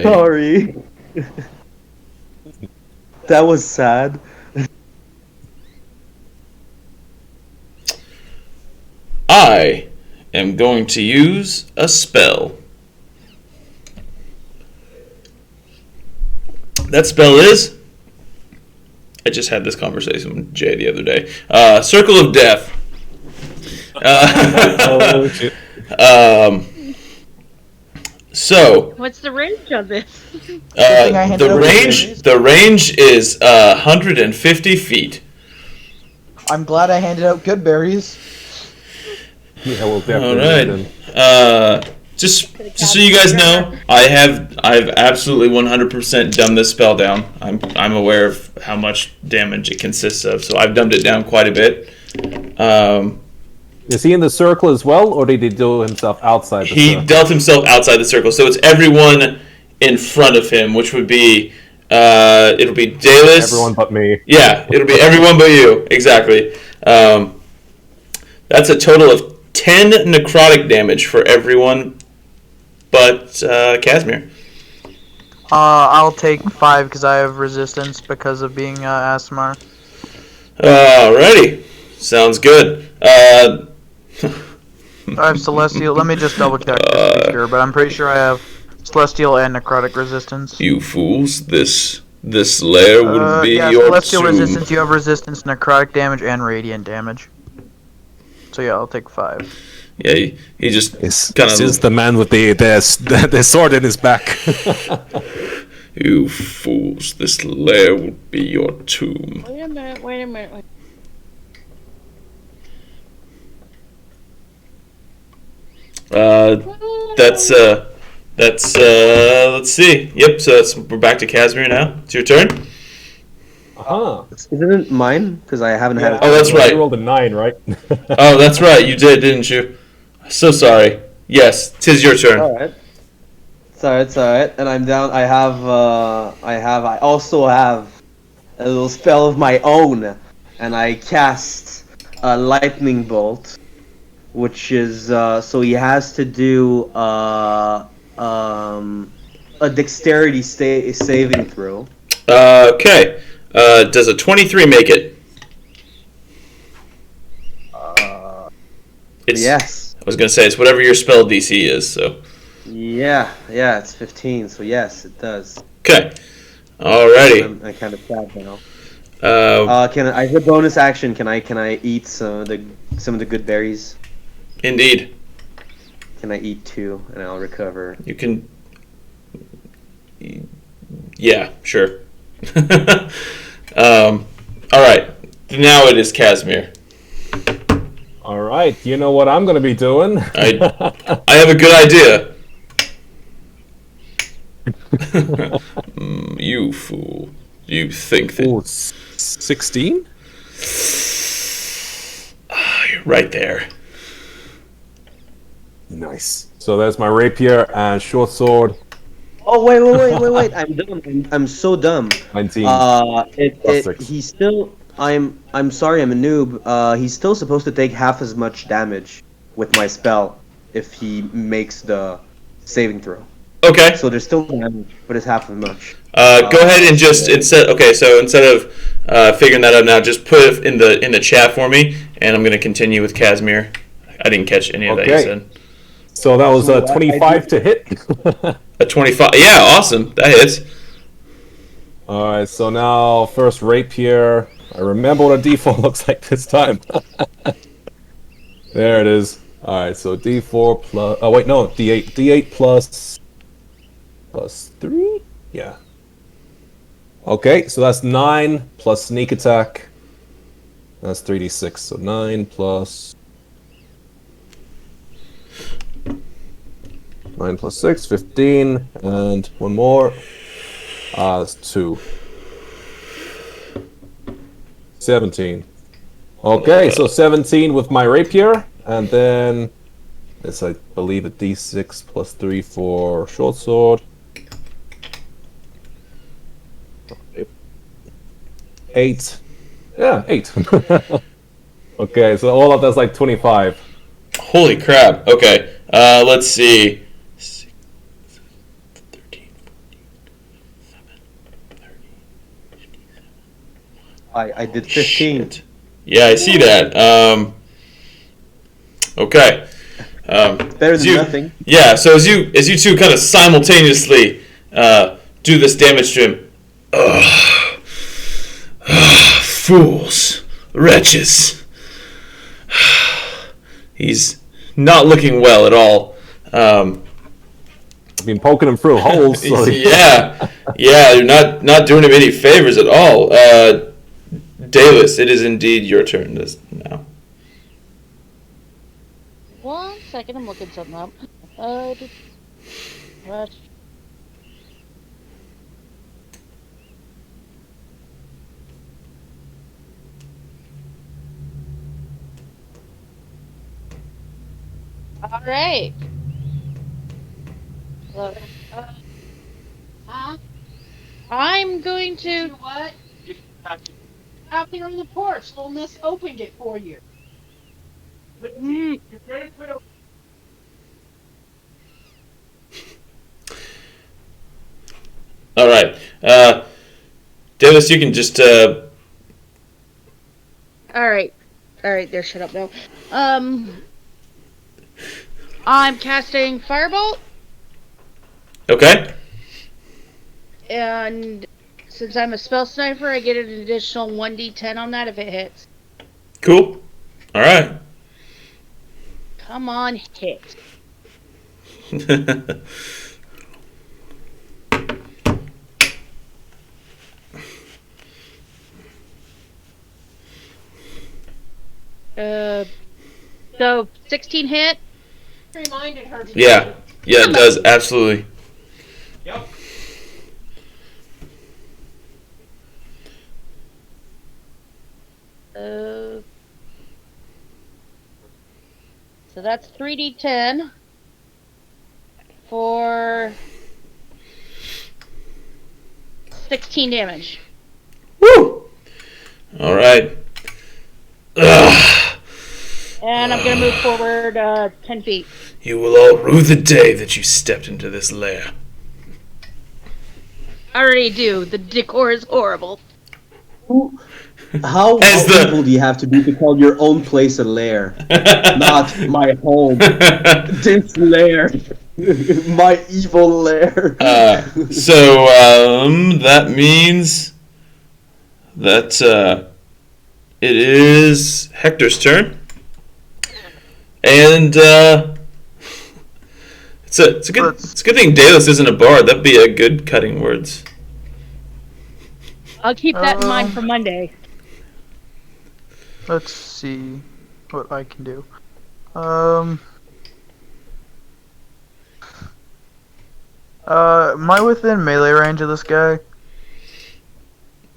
Sorry. That was sad. I am going to use a spell. That spell is... I just had this conversation with Jay the other day. Circle of Death. Oh, shit. So... What's the range of this? The range is 150 feet. I'm glad I handed out good berries. Yeah, well, All definitely. right. Just so you guys know, I've absolutely 100% dumbed this spell down. I'm aware of how much damage it consists of, so I've dumbed it down quite a bit. Is he in the circle as well, or did he do himself outside the circle? He dealt himself outside the circle, so it's everyone in front of him, which would be it'll be Dalus. Everyone but me. Yeah, it'll be everyone but you. Exactly. That's a total of 10 necrotic damage for everyone but Casimir. I'll take 5 because I have resistance because of being Asmar. Alrighty. Sounds good. I have Celestial. Let me just double check just to be sure, but I'm pretty sure I have Celestial and Necrotic resistance. You fools, this lair would be yeah, your Celestial tomb. resistance, you have resistance, Necrotic damage, and Radiant damage. So yeah, I'll take 5. Yeah, he just kind This is the man with the sword in his back. You fools, this lair would be your tomb. Wait a minute. That's let's see. Yep, so we're back to Casimir now. It's your turn. Uh-huh. Isn't it mine? Because I haven't had it. Oh, that's right. You rolled a 9, right? Oh, that's right. You did, didn't you? So sorry. Yes, 'tis your turn. Alright. It's alright. And I'm down. I also have a little spell of my own. And I cast a lightning bolt. Which is, so he has to do, a dexterity saving throw. Okay. Does a 23 make it? Yes. I was gonna say, it's whatever your spell DC is, so. Yeah, it's 15, so yes, it does. Okay. Alrighty. I'm kind of sad now. Can I as a bonus action, can I eat some of the good berries? Indeed. Can I eat 2 and I'll recover? You can. Yeah, sure. Alright. Now it is Casimir. Alright, you know what I'm going to be doing? I have a good idea. You fool. You think that. Ooh, 16? You're right there. Nice. So that's my rapier and short sword Oh wait! I'm dumb. I'm so dumb. 19. Plus 6. He's still. I'm sorry. I'm a noob. He's still supposed to take half as much damage with my spell if he makes the saving throw. Okay. So there's still damage, but it's half as much. Go ahead and just instead of figuring that out now, just put it in the chat for me, and I'm gonna continue with Casimir. I didn't catch any of that you said. So that was a 25 to hit. A 25. Yeah, awesome. That hits. All right. So now first rapier. I remember what a D4 looks like this time. There it is. All right. So D4 plus. Oh wait, no. D8. D8 plus 3. Yeah. Okay. So that's 9 plus sneak attack. That's 3d6. So 9 plus 9 plus 6, 15, and one more. That's 2. 17. Okay, so 17 with my rapier, and then it's, I believe, a d6 plus 3 for short sword. 8. Yeah, 8. Okay, so all of that's like 25. Holy crap. Okay, let's see. I did 15. Shit. Yeah, I see that. Okay. Better than nothing. Yeah. So as you two kind of simultaneously do this damage to him, fools, wretches. He's not looking well at all. I've been poking him through holes. So yeah, you're not doing him any favors at all. Dalus, it is indeed your turn now. 1 second, I'm looking something up. All right. Look, I'm going to what? Out there on the porch, little Miss opened it for you. All right, Dallas, you can just. All right, there. Shut up now. I'm casting Firebolt. Okay. And since I'm a spell sniper, I get an additional 1d10 on that if it hits. Cool. All right. Come on, hit. So 16 hit. Reminded her. Yeah, it does absolutely. Yep. So that's 3d10 for 16 damage. Woo! All right. And I'm going to move forward 10 feet. You will all rue the day that you stepped into this lair. I already do. The decor is horrible. How evil do you have to be to call your own place a lair? Not my home. This lair. My evil lair. So that means that it is Hector's turn. And it's a good thing Dalus isn't a bard. That'd be a good cutting words. I'll keep that in mind for Monday. Let's see what I can do. Am I within melee range of this guy?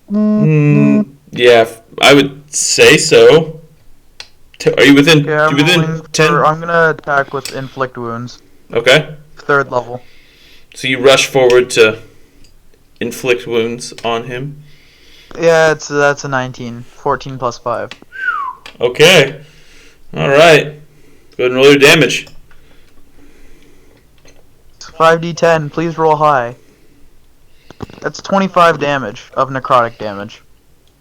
Yeah, I would say so. Are you within? Yeah, you within 10? I'm gonna attack with inflict wounds. Okay. 3rd level. So you rush forward to inflict wounds on him. Yeah, that's a 19. 14 plus 5. Okay. All right. Go ahead and roll your damage. 5d10. Please roll high. That's 25 damage of necrotic damage.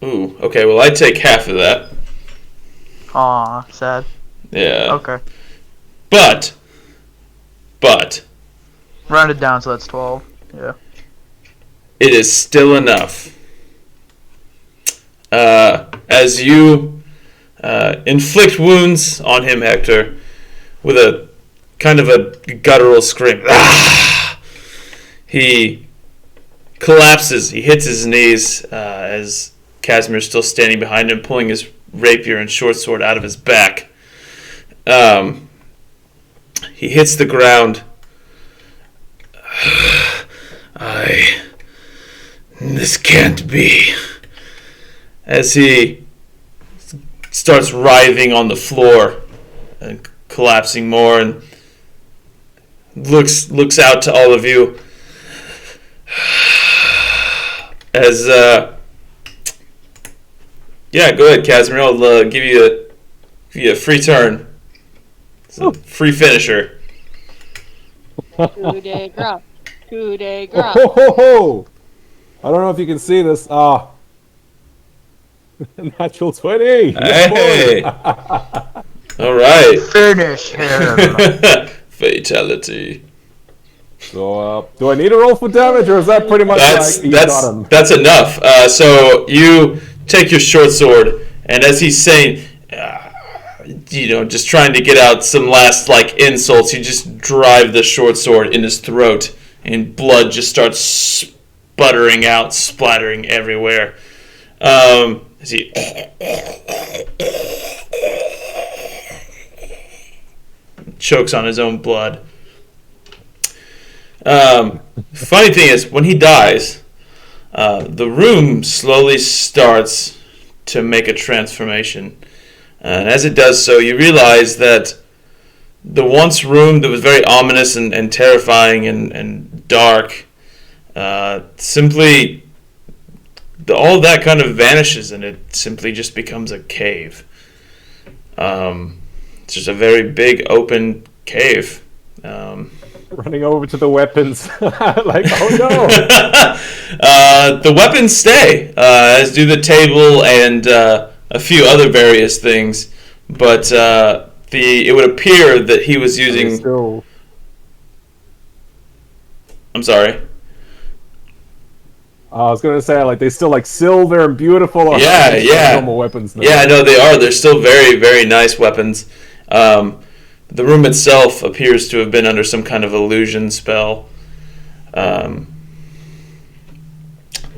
Ooh. Okay. Well, I take half of that. Aw, sad. Yeah. Okay. But. Rounded down, so that's 12. Yeah. It is still enough. As you inflict wounds on him, Hector, with a kind of a guttural scream, he collapses. He hits his knees as Casimir's still standing behind him, pulling his rapier and short sword out of his back. He hits the ground. This can't be. As he starts writhing on the floor and collapsing more, and looks out to all of you as yeah, go ahead, Casimir. I'll give you a free turn. It's a free finisher. Coup de grace. Coup de grace. Oh, ho, ho. I don't know if you can see this. Natural 20. Hey. All right. Finish him. Fatality. So, do I need to roll for damage, or is that pretty much that's enough? So you take your short sword, and as he's saying, just trying to get out some last insults, you just drive the short sword in his throat, and blood just starts sputtering out, splattering everywhere. As he chokes on his own blood. Funny thing is, when he dies, the room slowly starts to make a transformation. And as it does so, you realize that the once room that was very ominous and terrifying and dark, simply all of that kind of vanishes, and it simply just becomes a cave. It's just a very big open cave. Running over to the weapons, oh no! The weapons stay, as do the table and a few other various things, but it would appear that he was using. I'm sorry. I was gonna say, they still silver and beautiful. Or normal weapons now. Yeah, no, they are. They're still very, very nice weapons. The room itself appears to have been under some kind of illusion spell.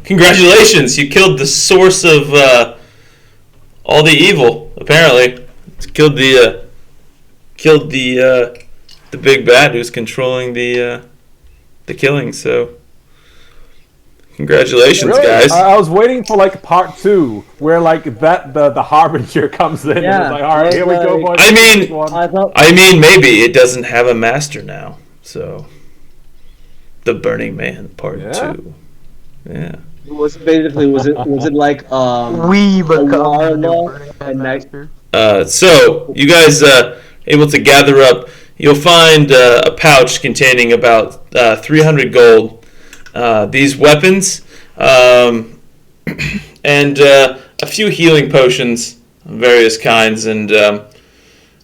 Congratulations! You killed the source of all the evil. Apparently, it's killed the big bad who's controlling the killing. So. Congratulations, really? Guys! I was waiting for part 2, where the harbinger comes in. Yeah, and it's all right, here we go, boys. I mean, maybe it doesn't have a master now. So, the Burning Man Part 2. Yeah. Was it like we become a master? So you guys able to gather up? You'll find a pouch containing about 300 gold. These weapons, and a few healing potions of various kinds, and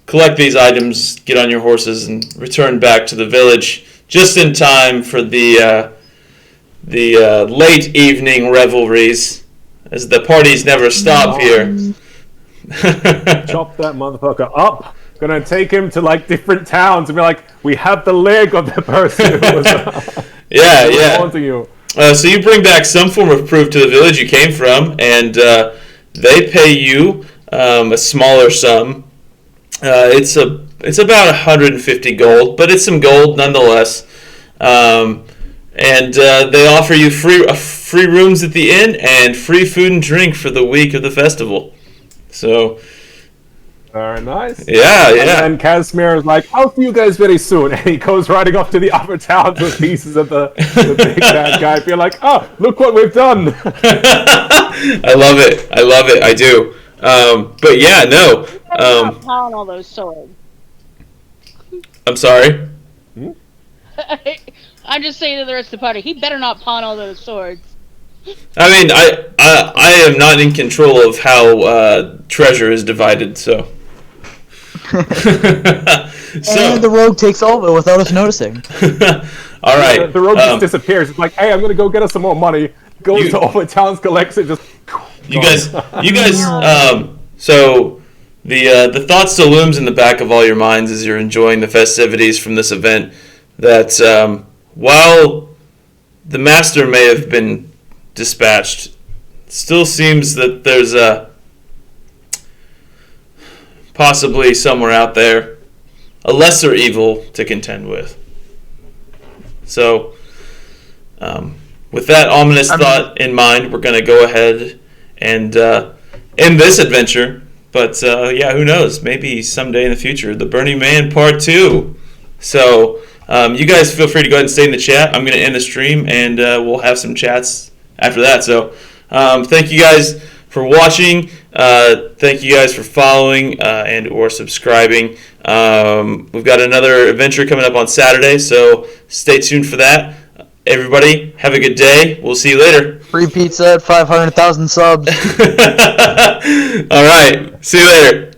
collect these items, get on your horses, and return back to the village just in time for the late evening revelries, as the parties never stop here. Chop that motherfucker up. Gonna take him to different towns and be like, we have the leg of the person who was haunting you. So you bring back some form of proof to the village you came from, and they pay you a smaller sum. It's about 150 gold, but it's some gold nonetheless. And they offer you free rooms at the inn and free food and drink for the week of the festival. So Very nice. Yeah. And Casimir is like, "I'll see you guys very soon." And he goes riding off to the other towns with pieces of the big bad guy. Feel like, "Oh, look what we've done." I love it. I do. But yeah, no. Pawn all those swords. I'm sorry. I'm just saying to the rest of the party, he better not pawn all those swords. I mean, I am not in control of how treasure is divided, so. And the rogue takes all of it without us noticing. All right. The rogue just disappears. It's like, hey, I'm gonna go get us some more money. Goes to all the towns, collects it, just. You guys. So the thought still looms in the back of all your minds as you're enjoying the festivities from this event. That while the master may have been dispatched, it still seems that there's possibly somewhere out there a lesser evil to contend with. So, with that ominous thought in mind, we're going to go ahead and end this adventure. But, yeah, who knows? Maybe someday in the future, The Burning Man Part 2. So, you guys feel free to go ahead and stay in the chat. I'm going to end the stream, and we'll have some chats after that. So, thank you guys for watching. Thank you guys for following and or subscribing. We've got another adventure coming up on Saturday, so stay tuned for that. Everybody, have a good day. We'll see you later. Free pizza at 500,000 subs. All right. See you later.